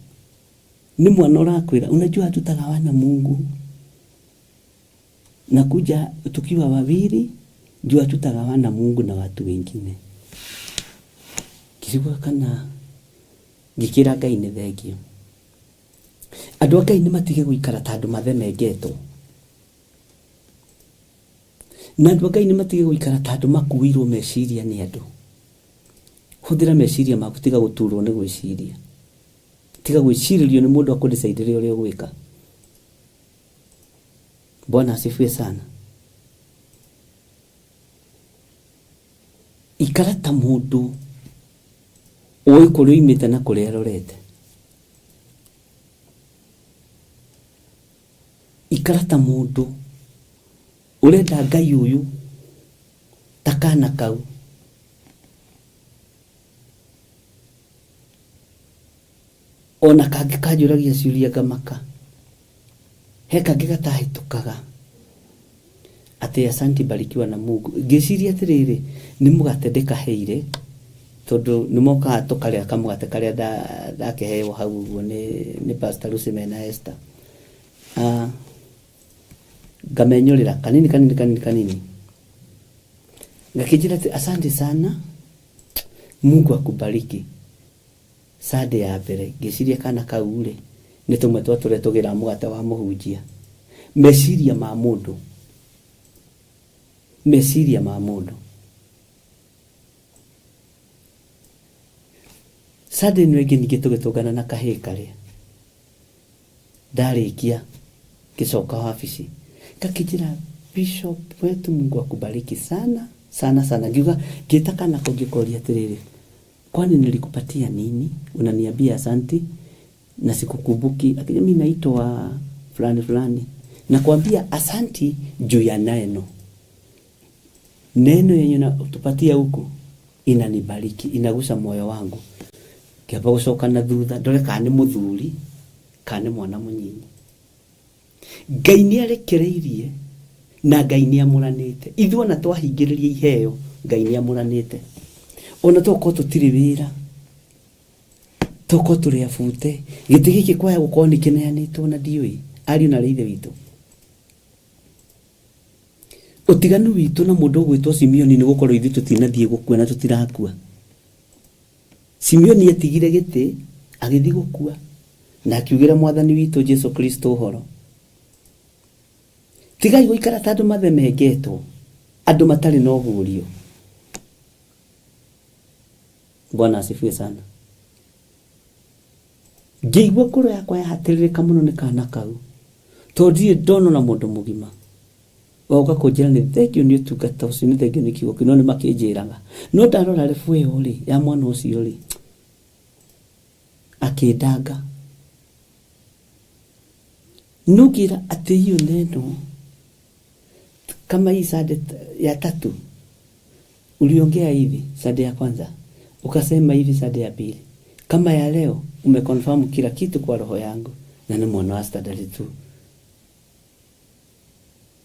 [SPEAKER 3] nĩ mwana ũrakwĩra unajua hatutagawana Mungu nakuja tukiwa wawili juu hatutagawana Mungu na watu wengine kĩrigwa kana ngĩkĩra Ngai nĩ thengio andũ a Ngai nĩ matige gũikara ta andũ mathemengetwo na andũ a Ngai nĩ matige gũikara ta andũ makuirwo meciria nĩ andũ hũthĩra meciria maku tiga gũturwo nĩ gwĩciria tiga gwĩcirĩrio nĩ mũndũ akũdecidĩria ũrĩa ũgwĩka Bwana asifiwe sana ikara ta mundu oĩ kũrĩa oimĩte na kũrĩa arorete. Ikara ta mundu urenda Ngai uyu ta kana kau. Ona kangĩ kanjũragia ciũria ngamaka. He kangĩ gatahĩtũkaga atĩ asanti barikiwa na Mungu. Ngĩciria atĩrĩrĩ nĩ mũgate ndĩkaheire tondũ nĩ mokaga tũkarĩa kamũgate karĩa ndakĩheo hau ũguo nĩ Pastor Lucy mena Esther. Ngamenyũrĩra kanini. Ngakĩnjĩra atĩ asante sana, Mungu akubariki. Sade ya mbere ngĩciria kana kau rĩ nĩ tũmwe twa tũrĩa tũgĩra mũgate wa mũhunjia. Meciria ma mũndũ. Sade nĩ ĩngĩ ningĩ tũgĩtũngana na kahĩĩ karĩa ndarĩkia gĩcoka wabici ngakĩnjĩra Bishop wetu, Mungu akubariki sana. Ngiuga ngĩta na kũngĩkoria atĩrĩrĩ, kwani nilikupatia nini? Unaniambia asanti na sikukumbuki. Mimi naitwa fulani. Nakwambia asanti juu ya neno yenye utupatia huku inanibariki, inagusa moyo wangu. Kiamba gucoka na thutha ndore kana nĩ mũthuri kana nĩ mwana mũnyinyi. Ngai nĩ arekereirie na Ngai nĩ amũranĩte. Ithuĩ na twahingĩrĩria iheo Ngai nĩ amũranĩte. Ona toko tutiri wira, toko turi afute giti giki kwaya gukorwo ni kineanitwo na ndiui ari na reithe witu. Utiganu witu na mundu gwitwo Simeoni ni gukorwo ithu tutinathie gukua na tutirakua. Simeoni atigire giti agithi gukua na akiugira mwathani witu Jesu Kristo horo. Tigai guikara tandu mathemengetwo, andu matari no gurio. Bwana asifiwe sana. Ngĩigua kũrũ yakwa yahatĩrĩrĩka mũno nĩ kana kau. Tondũ ndono na mũndũ mũgima. Woka kũnjĩra nĩ thengio nĩ ũtungata ũcio, nĩ thengio nĩ kiugo kĩu, no nĩ makĩnjĩraga. No ndarora rebu ĩyo rĩ ya mwana ũcio rĩ akĩndanga. Nugira atĩ hiyo neno kama hii sade ya 3 uliongea hivi sade ya kwanza, ukasema hivi sade ya pili, kama ya leo umeconfirm kila kitu kwa roho yangu na ni mwana wa stadali tu.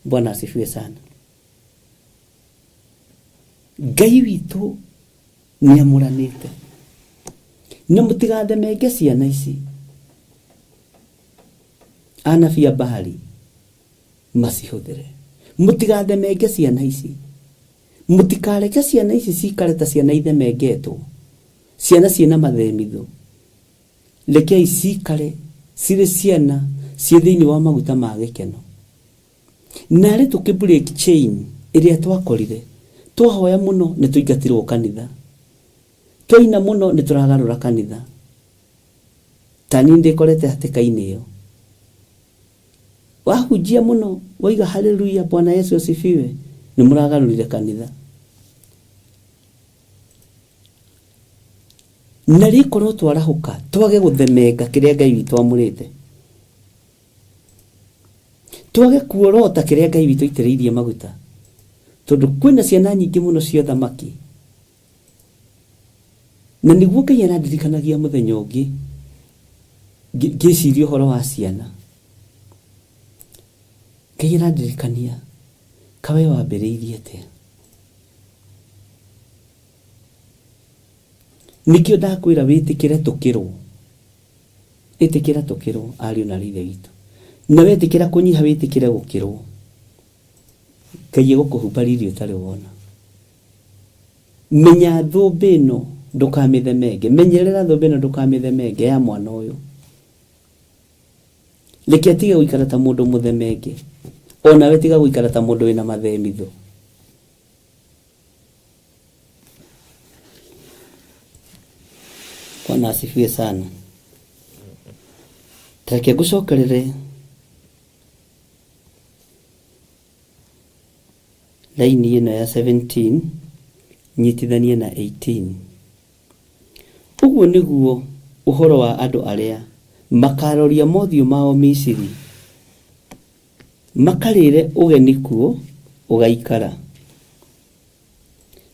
[SPEAKER 3] Bwana asifiwe sana. Ngai witu ni amuranite. Na mutigathemenge ciana ici. Anabii a Baali macihũthĩre. Mutigathemenge ciana ici. Mutikareke ciana ici cikare ta ciana ithemengetwo. Ciana ciena mathemitho. Rekei cikare cirĩ ciana ciĩ thĩinĩ wa maguta ma gĩkeno. Narĩ tũkĩbreak chain ĩrĩa twakorire. Twahoya mũno nĩ tũingatirwo kanitha. Twaina mũno nĩ tũragarũra kanitha. Tani ndĩkorete hatĩka-inĩ ĩyo. Wahunjia mũno waiga haleluya Bwana Yesu asifiwe, nĩ mũragarũrire kanitha. Na rĩkorwo twarahũka twage gũthemenga kĩrĩa Ngai witũ amũrĩte. Twage kuorota kĩrĩa Ngai witũ aitĩrĩirie maguta. Tondũ kwĩna ciana nyingĩ mũno cia thamaki. Na nĩguo Ngai arandirikanagia mũthenya ũngĩ ngĩciria ũhoro wa ciana. Ngai arandirikania kawe wambĩrĩirie atĩa. Nikio ndakwĩra wĩtĩkĩre tũkĩrwo. Ĩtĩkĩra tũkĩrwo ariũ na ithe witũ. Na wĩtĩkĩra kũnyiha wĩtĩkĩre gũkĩrwo. Ngai egũkũhumba riri ũtarĩ wona. Menya thũmbĩ ĩno ndũkamĩthemenge. Menyerera thũmbĩ ĩno ndũkamĩthemenge ya mwana ũyũ. Reke atige gũikara ta mũndũ mũthemenge. Ona we tiga gũikara ta mũndũ wĩna mathemitho. Bwana asifiwe sana. Reke ngũcokerere laini ĩno ya 17 nyitithanie na 18. Ũguo nĩguo ũhoro wa andũ arĩa makaroria mothiũ mao Misiri, makarĩre ũgeni kuo ũgaikara.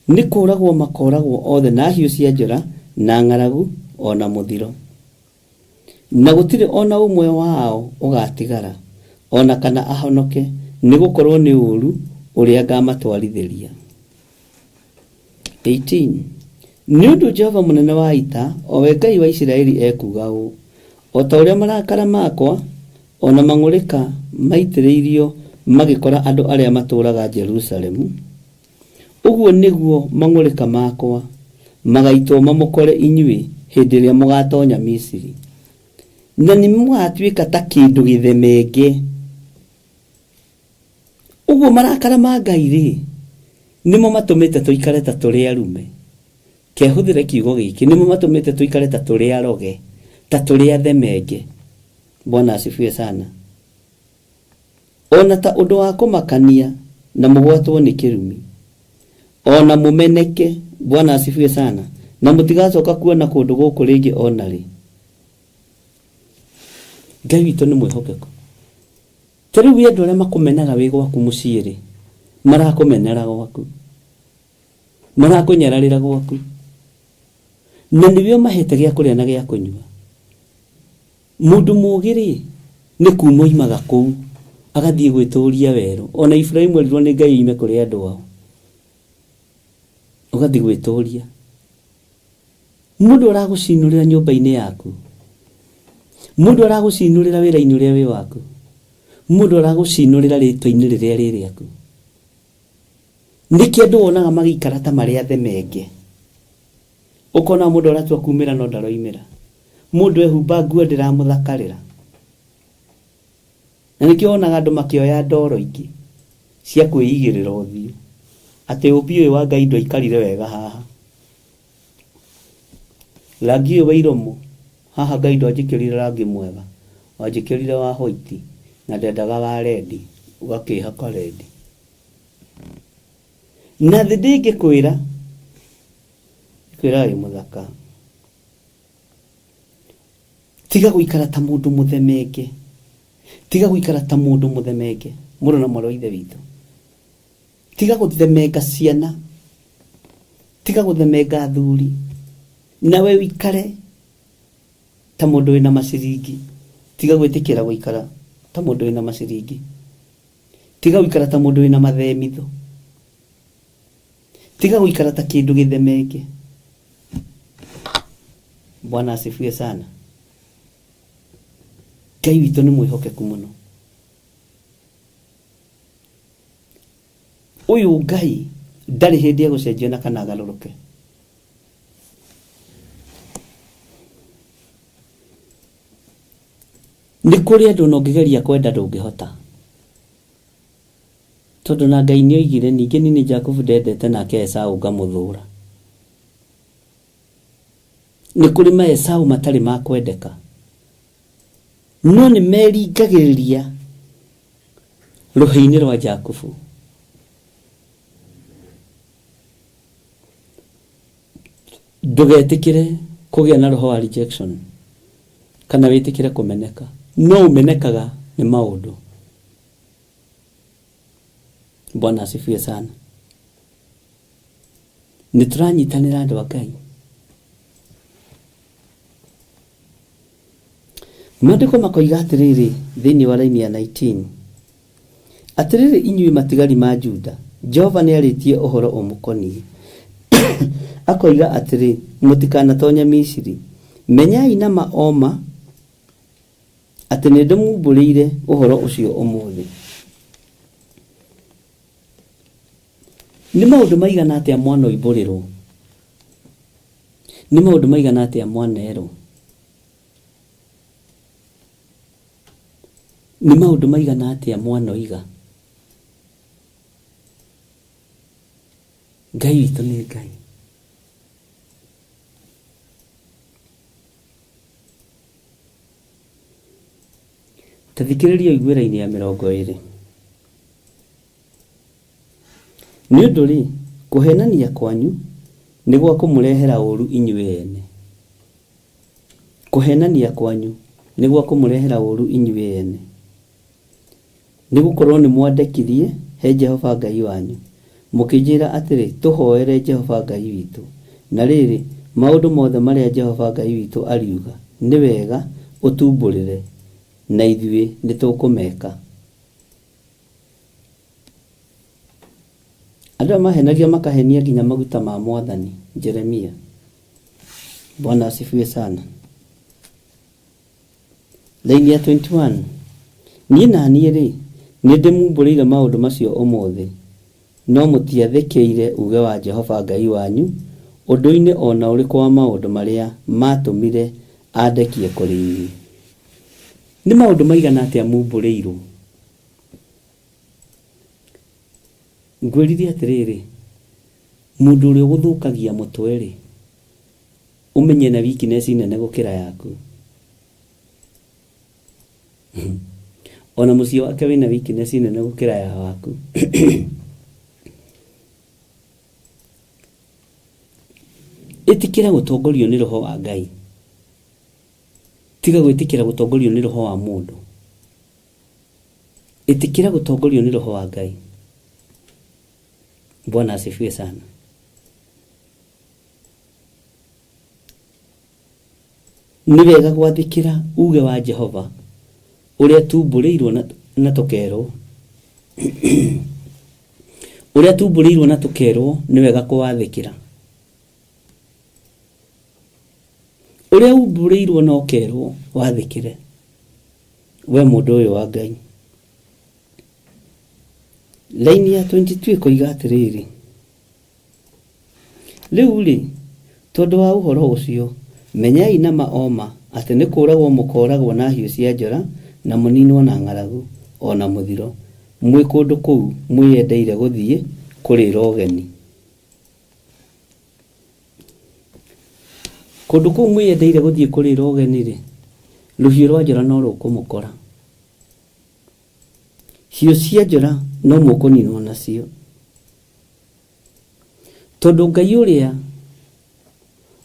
[SPEAKER 3] Nĩ kũũragwo makoragwo othe na hiũ cia njora na ng'aragu ona mũthiro, na gũtirĩ ona ũmwe wao ũgatigara ona kana ahonoke, nĩ gũkorwo nĩ ũũru ũrĩa ngamatwarithĩria. 18. Nĩ ũndũ Jehova mũnene wa ita, o we Ngai wa Isiraeli ekuga ũũ: o ta ũrĩa marakara makwa ona mang'ũrĩka maitĩrĩirio magĩkora andũ arĩa matũũraga Jerusalemu, ũguo nĩguo mang'ũrĩka makwa magaitwo mamũkore inyuĩ hĩndĩ ĩrĩa mũgatonya Misiri, na nĩ mũgatuĩka ta kĩndũ gĩthemenge. Ũguo marakara ma Ngai-rĩ, nĩmo matũmĩte tũikare ta tũrĩ arume. Kehũthĩre kiugo gĩkĩ, nĩmo matũmĩte tũikare ta tũrĩ aroge, ta tũrĩ athemenge. Bwana asifiwe sana. Ona ta ũndũ wa kũmakania na mũgwatwo nĩ kĩrumi, ona mũmeneke. Bwana asifiwe sana. Na mũtigacoka kuona kũndũ gũkũ rĩngĩ ona rĩ. Ngai witũ nĩ mwĩhokeku. Tarĩu andũ arĩa makũmenaga wĩ gwaku mũciĩ-rĩ, marakũmenera gwaku, marakũnyararĩra gwaku, na nĩwe mahete gĩa kũrĩa na gĩa kũnyua. Mũndũ mũũgĩ-rĩ, nĩ kuuma oimaga kũu agathiĩ gwĩtũũria werũ. Ona Ibrahimu erirwo nĩ Ngai oime kũrĩ andũ ao, ũgathiĩ gwĩtũũria. Mũndũ aragũcinũrĩra nyũmba-inĩ yaku, mũndũ aragũcinũrĩra wĩra-inĩ ũrĩa wĩ waku, mũndũ aragũcinũrĩra rĩtwa-inĩ rĩrĩa rĩ rĩaku. Nĩkĩ andũ wonaga magĩikara ta marĩ athemenge? Ũkona mũndũ aratua kumĩra no ndaroimĩra, mũndũ ehumba nguo ndĩramũthakarĩra. Na nĩkĩ wonaga andũ makĩoya ndoro ingĩ cia kwĩigĩrĩra ũthiũ, atĩ ũmbi ũyũ wa Ngai ndwaikarire wega haha, rangi ũyũ wa iromo haha Ngai ndwanjĩkĩrire rangi mwega, wanjĩkĩrire wa white na ndendaga wa red, ũgakĩhaka red. Na thĩ ndĩngĩkwĩra, kwĩra wĩ mũthaka. Tiga gũikara ta mũndũ mũthemenge, tiga gũikara ta mũndũ mũthemenge. Mũrũ na mwarĩ wa ithe witũ, tiga gũthemenga ciana, tiga gũthemenga athuri, nawe wikare ta mũndũ wĩna maciringi. Tiga gwĩtĩkĩra gũikara ta mũndũ wĩna maciringi, tiga gũikara ta mũndũ wĩna mathemitho, tiga gũikara ta kĩndũ gĩthemenge. Bwana asifiwe sana. Ngai witũ nĩ mwĩhokeku mũno. Ũyũ Ngai ndarĩ hĩndĩ ya gũcenjio na kana agarũrũke. Nĩ kũrĩ andũ na ũngĩgeria kwenda ndũngĩhota, tondũ na Ngai nĩoigire, ningĩ niĩ Jakubu ndendete nake Esaũ ngamũthũũra. Nĩ kũrĩ ma Esaũ matarĩ ma kwendeka, no nĩ meringagĩrĩria rũhĩ-inĩ rwa Jakubu. Ndũgetĩkĩre kũgĩa na roho wa rejection kana wĩtĩkĩre kũmeneka. No ũmenekaga nĩ maũndũ. Bwana asifiwe sana. Nĩ tũranyitanĩra andũ a Ngai. Maandĩko makoiga atĩrĩrĩ thĩinĩ wa raini ya 19, atĩrĩrĩ inyuĩ matigari ma Juda, Jehova nĩarĩtie ũhoro ũmũkoniĩ. Akoiga atĩrĩ, mũtikanatonya Misiri, menyai na maoma atĩ nĩ ndĩmumbũrĩire ũhoro ũcio ũmũthĩ. Nĩ maũndũ maigana atĩa mwanoimbũrĩrwo? Nĩ maũndũ maigana atĩa mwanerwo? Nĩ maũndũ maigana atĩa mwanoiga? Ngai witũ nĩ Ngai. Tathikĩrĩria iguĩra-inĩ ya 20. Nĩ ũndũ rĩ, kũhenania kwanyu nĩguo kũmũrehera ũru inyuĩ ene. Kũhenania kwanyu nĩguo kũmũrehera ũru inyuĩ ene. Nĩgũkorwo nĩ mwandĩkithie he Jehova Ngai wanyu, mũkĩnjĩra atĩrĩ, tũhoere Jehova Ngai witũ. Na rĩrĩ, maũndũ mothe marĩa Jehova Ngai witũ ariuga nĩ wega ũtumbũrĩre, na ithuĩ nĩtũkũmeka. Andũ aya mahenagia makahenia nginya maguta ma Mwathani. Jeremia. Bwana asifiwe sana. Laini ya 21. Niĩ na niĩ rĩ, nĩndĩmumbũrĩire maũndũ macio ũmũthĩ, no mũtiathĩkĩire uge wa Jehova Ngai wanyu ũndũ-inĩ ona ũrĩkũ wa maũndũ marĩa matũmire andekie kũrĩ inyuĩ. Nĩ maũndũ maigana atĩa mumbũrĩirwo? Ngwĩrire atĩrĩrĩ, mũndũ ũrĩa ũgũthũkagia mũtwe rĩ, ũmenye na weakness nene gũkĩra yaku. Ona mũciĩ wake wĩna weakness nene gũkĩra ya waku. Ĩtĩkĩra gũtongorio nĩ Roho wa Ngai, tiga gwĩtĩkĩra gũtongorio nĩ roho wa mũndũ. Ĩtĩkĩra gũtongorio nĩ Roho wa Ngai. Bwana asifiwe sana. Nĩ wega gwathĩkĩra uge wa Jehova ũrĩa tumbũrĩirwo na tũkerwo. Ũrĩa tumbũrĩirwo na tũkerwo nĩ wega kũwathĩkĩra. Ũrĩa umbũrĩirwo na ũkerwo wathĩkĩre, we mũndũ ũyũ wa Ngai. Laini ya 22 koiga atĩrĩrĩ, rĩu rĩ, tondũ wa ũhoro ũcio menyai na maoma atĩ nĩ kũragwo mũkoragwo na hiũ cia njora na mũninwo na ng'aragu ona mũthiro, mwĩ kũndũ kũu mwĩyendeire gũthiĩ kũrĩra ũgeni. Kũndũ kũu mwĩyendeire gũthiĩ kũrĩra ũgeni rĩ, rũhiũ rwa njora no rũkũmũkora. Hiũ cia njora no mũkũninwo nacio. Tondũ Ngai ũrĩa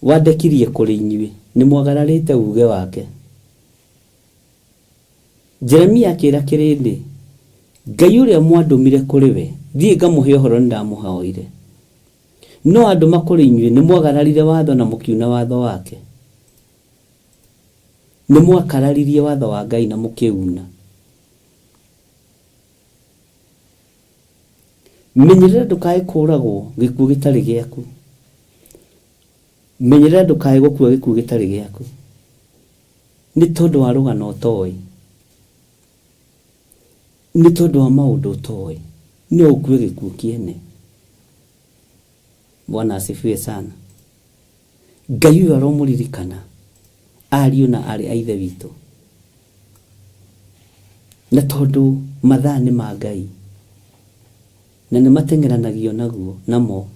[SPEAKER 3] wandekirie kũrĩ inyuĩ nĩ mwagararĩte uge wake. Jeremia akĩra kĩrĩndĩ, Ngai ũrĩa mwandũmire kũrĩ we, thiĩ ngamũhe ũhoro nĩndamũhoire. No andũ makũrĩ inyuĩ nĩ mwagararire watho na mũkiuna watho wake. Nĩ mwakararirie watho wa Ngai na mũkĩuna. Menyerera ndũkae kũragwo gĩkuũ gĩtarĩ gĩaku. Menyerera ndũkae gũkua gĩkuũ gĩtarĩ gĩaku. Nĩ tondũ wa rũgano ũtoĩ. Nĩ tondũ wa maũndũ ũtoĩ. Nĩ ũkue gĩkuũ kĩene. Bwana asifiwe sana. Ngai ũyũ aromũririkana ariũ na arĩ a ithe witũ. Na tondũ mathaa nĩ ma Ngai na nĩ mateng'eranagio naguo namo,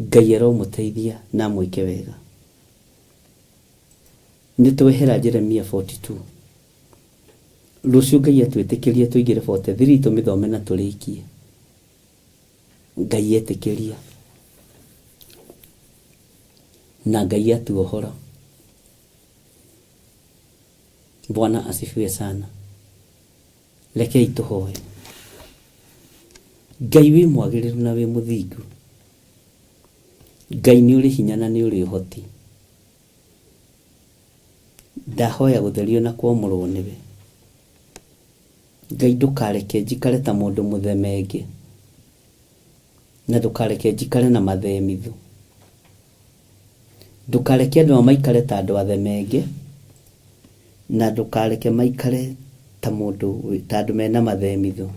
[SPEAKER 3] Ngai aromũteithia na mwĩke wega. Nĩ twehera Jeremia 42. Rũciũ Ngai atwĩtĩkĩrie tũingĩre 43 tũmĩthome na tũrĩkie. Ngai etĩkĩria na Ngai atuohora. Bwana asifiwe sana. Rekei tũhoe. Ngai wĩ mwagĩrĩru na wĩ mũthingu. Ngai nĩ ũrĩ hinya na nĩ ũrĩ ũhoti. Ndahoya gũtherio na kwamũrwo nĩwe. Ngai ndũkareke njikare ta mũndũ mũthemenge, na ndũkareke njikare na mathemitho. Ndũkareke andũ maikare ta andũ athemenge, na ndũkareke maikare ta mũndũ ta andũ mena mathemitho.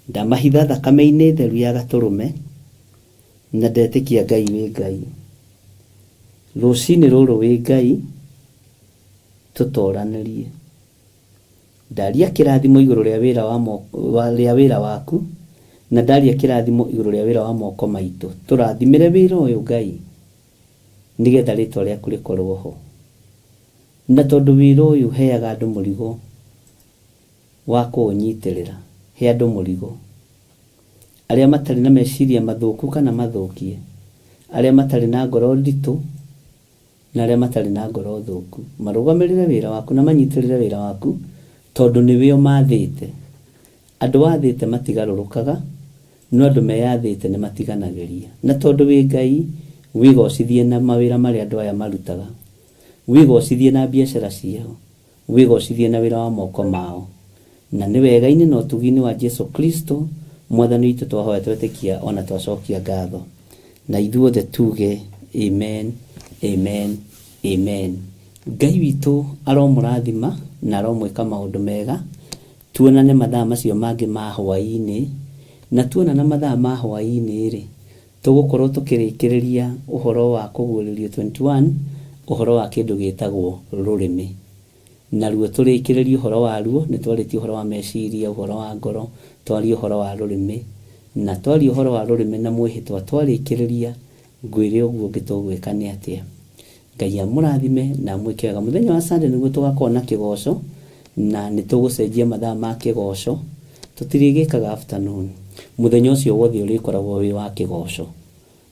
[SPEAKER 3] Ndamahitha thakame-inĩ theru ya Gatũrũme, na ndetĩkia Ngai wĩ Ngai. Rũcinĩ rũrũ wĩ Ngai, tũtoranĩrie. Ndaria kĩrathimo igũrũ rĩa wĩra waku, na ndaria kĩrathimo igũrũ rĩa wĩra wa moko maitũ. Tũrathimĩre wĩra ũyũ Ngai, nĩgetha rĩtwa rĩaku rĩkorwo ho. Na tondũ wĩra ũyũ heaga andũ mũrigo wa kũũnyitĩrĩra, he andũ mũrigo arĩa matarĩ na meciria mathũku kana mathũkie, arĩa matarĩ na ngoro nditũ na arĩa matarĩ na ngoro thũku, marũgamĩrĩre wĩra waku na manyitĩrĩre wĩra waku, tondũ nĩwe ũmathĩte. Andũ wathĩte matigarũrũkaga, no andũ meyathĩte nĩ matiganagĩria. Na tondũ wĩ Ngai, wĩgocithie na mawĩra marĩa andũ aya marutaga, wĩgocithie na biacara ciao, wĩgocithie na wĩra wa moko mao. Na nĩ wega-inĩ na ũtugi-inĩ wa Jesu Kristo, Mwathani witũ twahoya twetĩkia ona twacokia ngatho. Na ithuothe tuge amen, amen, amen. Ngai witũ aromũrathima na aromwĩka maũndũ mega. Tuonane mathaa macio mangĩ ma hwaĩ-inĩ, na tuonana mathaa ma hwaĩ-inĩ rĩ, tũgũkorwo tũkĩrĩkĩrĩria ũhoro wa kũguũrĩrio 21, ũhoro wa kĩndũ gĩtagwo rũrĩmĩ. Naruo tũrĩkĩrĩria ũhoro waruo, nĩ twarĩtie ũhoro wa meciria, ũhoro wa ngoro, twarie ũhoro wa rũrĩmĩ, na twarie ũhoro wa rũrĩmĩ na mwĩhĩtwa twarĩkĩrĩria, ngwĩre ũguo ũngĩ tũgwĩka nĩ atĩa. Ngai amũrathime na mwĩke wega. Mũthenya wa Sunday nĩguo tũgakorwo na kĩgoco, na nĩ tũgũcenjia mathaa ma kĩgoco, tũtirĩgĩkaga afternoon. Mũthenya ũcio wothe ũrĩkoragwo wĩ wa kĩgoco.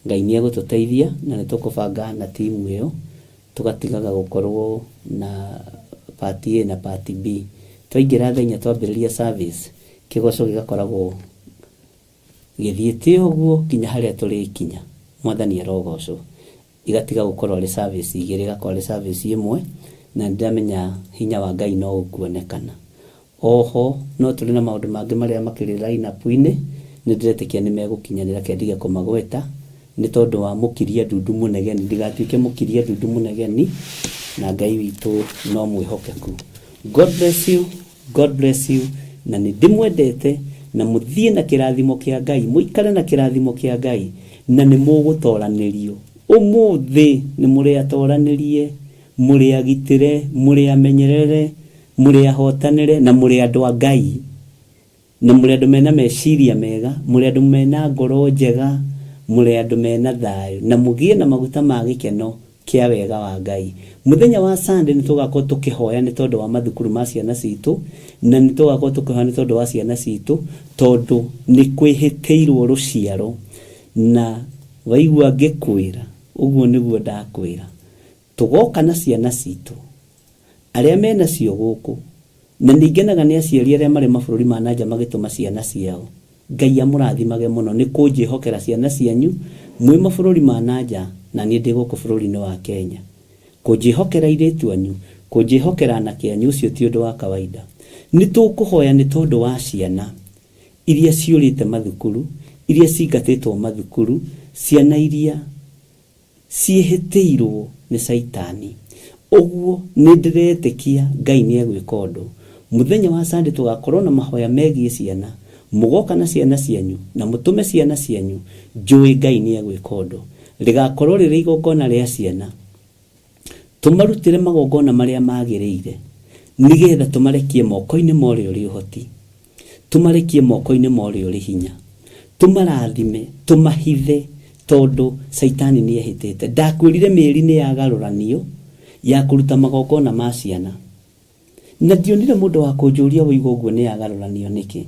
[SPEAKER 3] Ngai nĩ egũtũteithia na nĩ tũkũbanga na timu ĩyo, tũgatigaga gũkorwo na party A na party B. Twaingĩra thenya twambĩrĩria service, kĩgoco gĩgakoragwo gĩthiĩte ũguo nginya harĩa tũrĩkinya. Mwathani arogocwo. Igatiga gũkorwo arĩ service igĩrĩ, igakorwo arĩ service ĩmwe, na ndĩramenya hinya wa Ngai no ũkuonekana. Oho no tũrĩ na maũndũ mangĩ marĩa makĩrĩ line-up-inĩ, nĩ ndĩretĩkia nĩ megũkinyanĩra kĩndige kũmagweta, nĩ tondũ wa mũkiria ndundu mũnegeni, ndigatuĩke mũkiria ndundu mũnegeni, na Ngai witũ no mwĩhokeku. God bless you, God bless you, na nĩ ndĩmwendete, na mũthiĩ na kĩrathimo kĩa Ngai, mũikare na kĩrathimo kĩa Ngai, na nĩ mũgũtoranĩrio. Ũmũthĩ nĩ mũrĩatoranĩrie, mũrĩagitĩre, mũrĩamenyerere, mũrĩahotanĩre, na mũrĩ andũ a Ngai, na mũrĩ andũ mena meciria mega, mũrĩ andũ mena ngoro njega, mũrĩ andũ mena thayũ, na mũgĩe na maguta ma gĩkeno kĩa wega wa Ngai. Mũthenya wa Sunday nĩ tũgakorwo tũkĩhoya nĩ tondũ wa mathukuru ma ciana citũ, na nĩ tũgakorwo tũkĩhoya nĩ tondũ wa ciana citũ, tondũ nĩ kwĩhĩtĩirwo rũciaro. Na waigua ngĩkwĩra, ũguo nĩguo ndakwĩra, tũgoka na ciana citũ arĩa menacio gũkũ, na nĩngenaga nĩ aciari arĩa marĩ mabũrũri ma nanja magĩtũma ciana ciao. Ngai amũrathimage mũno, nĩ kũnjĩhokera ciana cianyu mwĩ mabũrũri ma nanja, na niĩ ndĩ gũkũ bũrũri-inĩ wa Kenya. Kũnjĩhokera airĩtu anyu, kũnjĩhokera anake anyu, ũcio ti ũndũ wa kawaida. Nĩ tũkũhoya nĩ tondũ wa ciana iria ciũrĩte mathukuru, iria cingatĩtwo mathukuru, ciana iria ciĩhĩtĩirwo nĩ Saitani. Ũguo nĩ ndĩretĩkia Ngai nĩ egwĩka ũndũ. Mũthenya wa Sunday tũgakorwo na mahoya megiĩ ciana, mũgoka na ciana cianyu na mũtũme ciana cianyu, njũĩ Ngai nĩ egwĩka ũndũ. Rĩgakorwo rĩrĩ igongona rĩa ciana, tũmarutĩre magongona marĩa magĩrĩire, nĩgetha tũmarekie moko-inĩ ma ũrĩa ũrĩ ũhoti, tũmarekie moko-inĩ ma ũrĩa ũrĩ hinya, tũmarathime, tũmahithe, tondũ Saitani nĩ ehĩtĩte. Ndakwĩrire mĩeri nĩ yagarũranio ya kũruta magongona ma ciana, na ndionire mũndũ wa kũnjũria woiga ũguo nĩ yagarũranio nĩkĩ.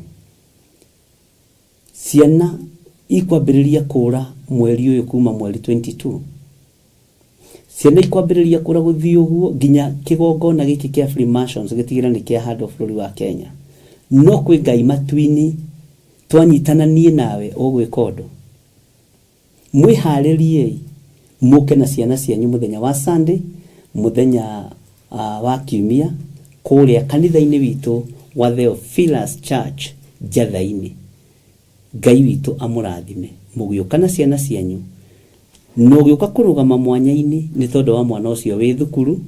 [SPEAKER 3] Ciana ikwambĩrĩria kũra mweri ũyũ kuma mweri 22. Ciana ikwambĩrĩria kũra gũthiĩ ũguo nginya kĩgongona gĩkĩ kĩa Freemasons gĩtigĩra nĩ kĩa handũ bũrũri wa Kenya. No kwĩ Ngai matu-inĩ twanyitana niĩ nawe ũgwĩka ũndũ. Mwĩharĩriei mũke na ciana cianyu mũthenya wa Sunday, mũthenya wa kiumia, kũrĩa kanitha-inĩ witũ wa Theophilus Church Njatha-inĩ. Ngai witũ amũrathime. Mũgĩũka na ciana cianyu, no ũgĩũka kũrũgama mwanya-inĩ nĩ tondũ wa mwana ũcio wĩ thukuru,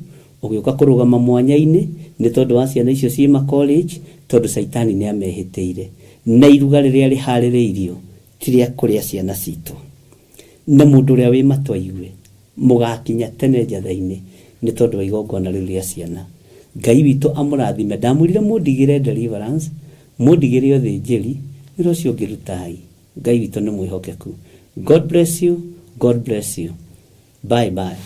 [SPEAKER 3] ũgĩũka kũrũgama mwanya-inĩ nĩ tondũ wa ciana icio ciĩ ma college, tondũ Saitani nĩ amehĩtĩire. Na iruga rĩrĩa rĩharĩrĩirio ti rĩa kũrĩa ciana citũ. Na mũndũ ũrĩa wĩ matũ aigue, mũgakinya tene Njatha-inĩ nĩ tondũ wa igongona rĩu rĩa ciana. Ngai witũ amũrathime. Ndamwĩrire mũndigĩre deliverance, mũndigĩre ũthĩnjĩri, wĩra ũcio ũngĩrutai. Ngai witũ nĩ mwĩhokeku. God bless you. God bless you. Bye bye.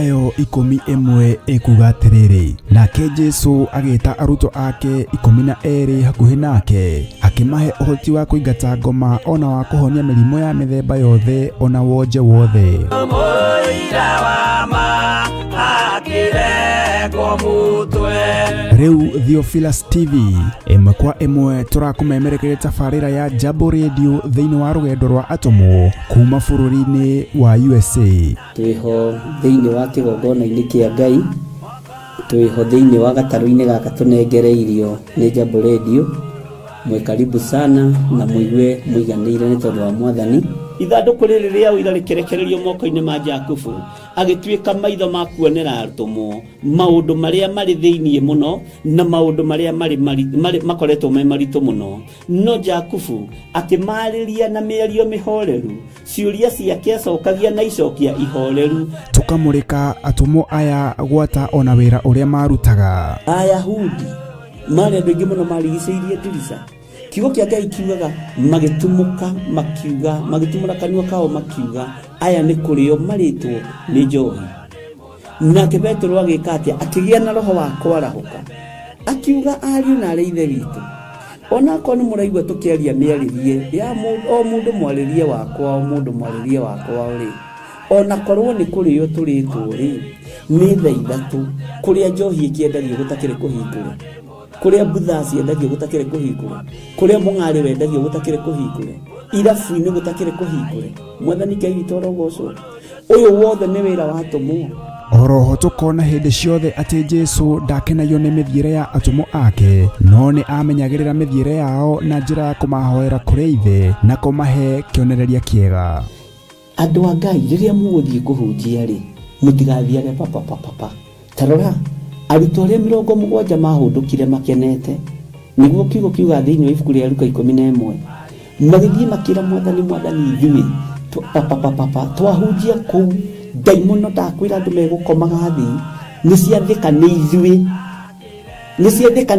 [SPEAKER 1] Mathayo 11 ekuga atiriri, nake Jesu agĩta arutwo ake 12 hakuhĩ nake, akĩmahe ũhoti wa kũingata ngoma ona wa kũhonia mĩrimũ ya mĩthemba yothe ona wonje wothe. Rĩu Theophilus TV ĩmwe kwa ĩmwe tũrakũmemerekeria tabarĩra ya Jambo Radio thĩinĩ wa rũgendo rwa atũmwo kuma bũrũri-inĩ wa USA.
[SPEAKER 3] Twĩho thĩinĩ wa kĩgongona-inĩ kĩa Ngai, twĩho thĩinĩ wa gatarũ-inĩ gaka tũnengereirio nĩ Jambo Radio. Mwe karibu sana na mũigue mũiganĩire nĩ tondũ wa Mwathani. Ithandũkũ rĩrĩ rĩa ũira rĩkĩrekererio moko-inĩ ma Jakubu, agĩtuĩka maitho ma kuonera atũmwo maũndũ marĩa marĩ thĩinĩ mũno na maũndũ marĩa makoretwo me maritũ mũno. No Jakubu akĩmarĩria na mĩario mĩhoreru, ciũria ciake acokagia na icokia ihoreru.
[SPEAKER 1] Tũkamũrĩka atũmwo aya gwata ona wĩra ũrĩa marutaga.
[SPEAKER 3] Ayahudi marĩ andũ aingĩ mũno marigicĩirie ndirica. Kiugo kĩa Ngai kiugaga magĩtumũka makiuga, magĩtumũra kanua kao makiuga aya nĩ kũrĩo marĩtwo nĩ njohi. Nake Petero agĩka atĩa? Akĩgĩa na roho wa kwarahũka, akiuga ariũ na arĩ ithe witũ, ona korwo nĩ mũraigua tũkĩaria mĩarĩrie ya o mũndũ mwarĩrie wakwa, o mũndũ mwarĩrie wakwa rĩ, ona korwo nĩ kũrĩo tũrĩtwo rĩ, nĩ thaa ithatũ kũrĩa njohi ĩkĩendagio gũtakĩrĩ kũhingũre, kũrĩa mbutha ciendagio gũtakĩrĩ kũhingũre, kũrĩa mũng'arĩ wendagio gũtakĩrĩ kũhingũre, irabu-inĩ gũtakĩrĩ kũhingũre. Mwathani Ngai witũ arogocwo. Ũyũ wothe nĩ wĩra wa atũmwo.
[SPEAKER 1] Oroho tũkona hĩndĩ ciothe atĩ Jesu ndakenagio nĩ mĩthiĩre ya atũmwo ake, no nĩ amenyagĩrĩra mĩthiĩre yao na njĩra ya kũmahoera kũrĩ ithe na kũmahe kĩonereria kĩega.
[SPEAKER 3] Andũ a Ngai, rĩrĩa mũgũthiĩ kũhunjia rĩ, mũtigathiage papa. Tarora arutwo arĩa 70 mahũndũkire makenete, nĩguo kiugo kiuga thĩinĩ wa ibuku rĩa Luka 11, magĩthiĩ makĩra Mwathani ithuĩ twahunjia kũu, ndaimono ndakwĩra andũ megũkomaga thĩ, nĩciathĩka nĩ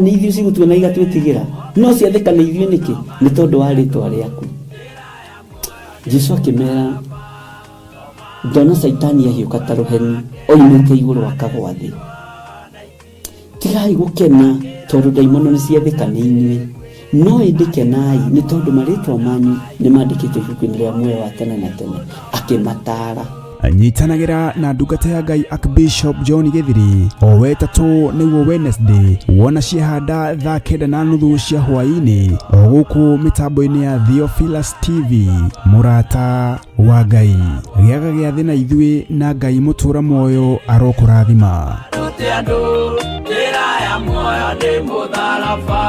[SPEAKER 3] ithuĩ cigũtuona igatwĩtigĩra, no ciathĩka nĩ ithuĩ nĩkĩ? Nĩ tondũ wa rĩtwa rĩaku. Jesu akĩmera, ndona Saitani ahiũka ta rũheni oimĩte igũrũ akagwa thĩ. Tigai gũkena tondũ ndaimono nĩ ciathĩka nĩ inyuĩ, no ĩndĩ kenai nĩ tondũ marĩtwa manyu nĩ mandĩkĩtwo ibuku-inĩ rĩa muoyo wa tene na tene. Akĩmataara.
[SPEAKER 1] Nyitanagĩra na ndungata ya Ngai Archbishop John Gĩthiri o wetatũ nĩguo Wednesday wona ciehanda thaa 9:30 cia hwaĩ-inĩ o gũkũ mĩtambo-inĩ ya Theophilus TV. Mũrata wa Ngai, gĩaga gĩa thĩ na ithuĩ na Ngai mũtũra muoyo arokũrathima. Muoyo ni mũtharaba.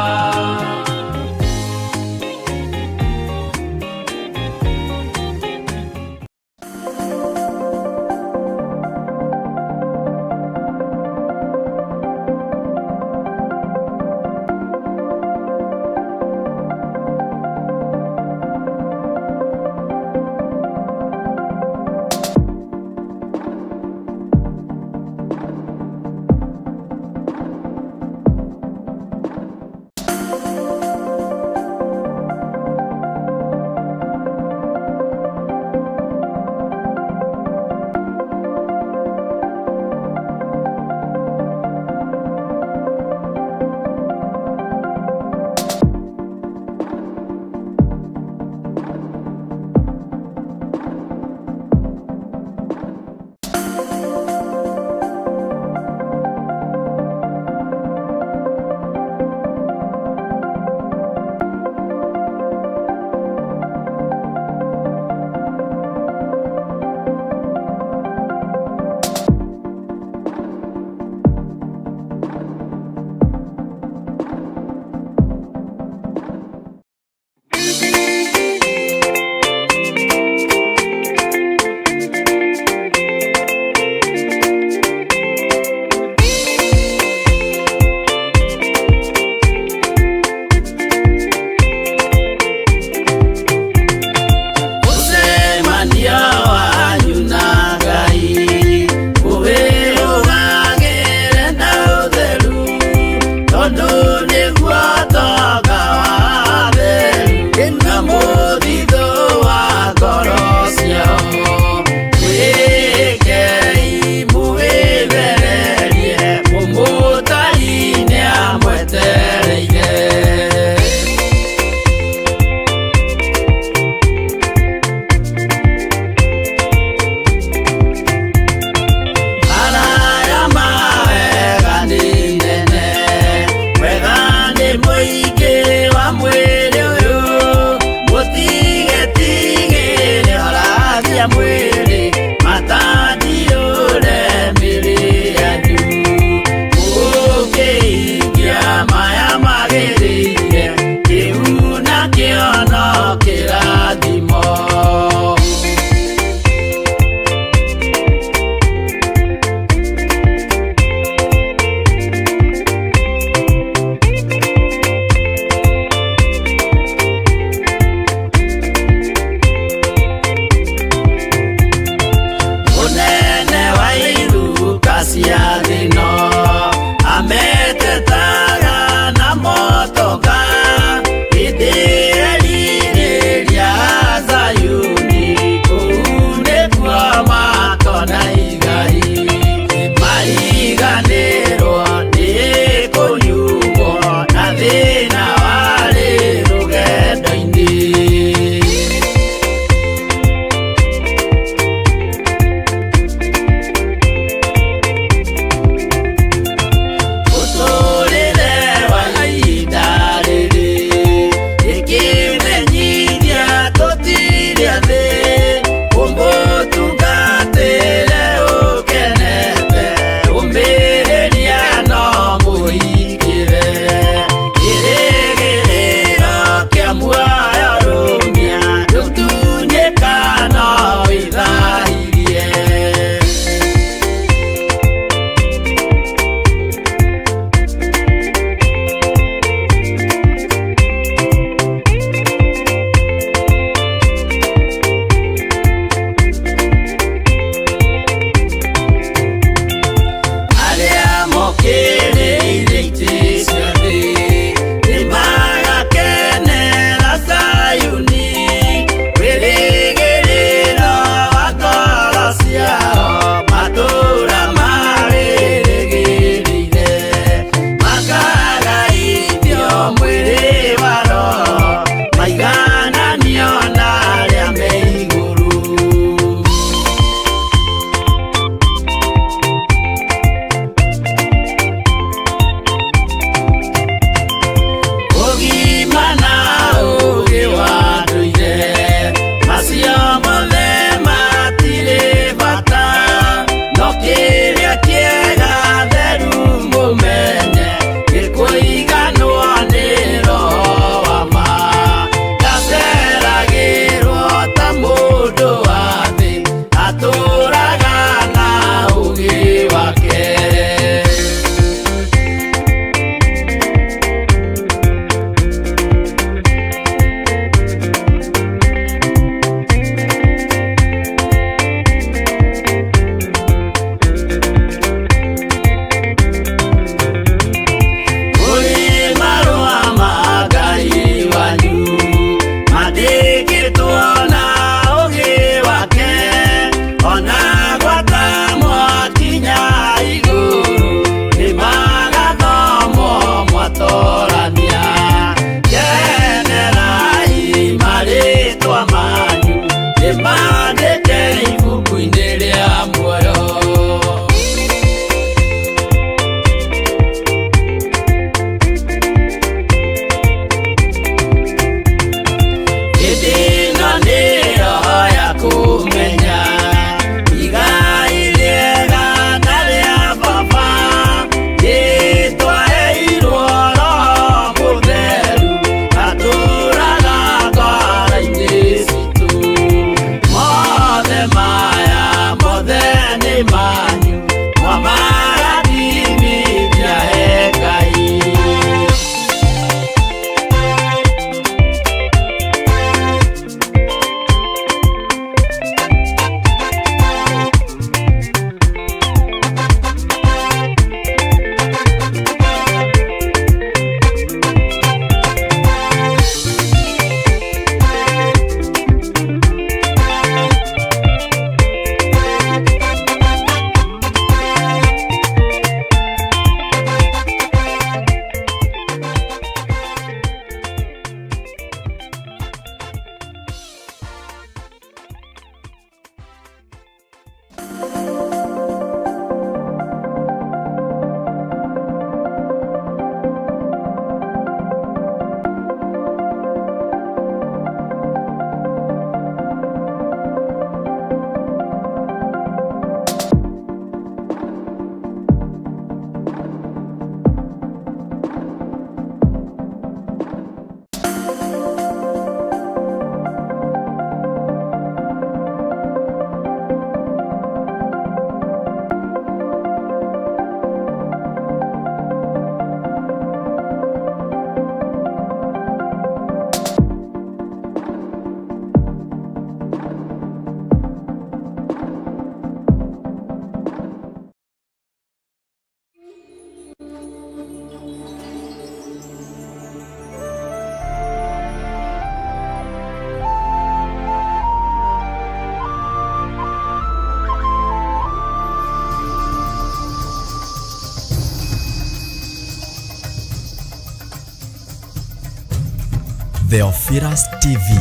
[SPEAKER 4] Theophilus TV,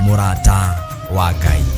[SPEAKER 4] Murata wa Ngai.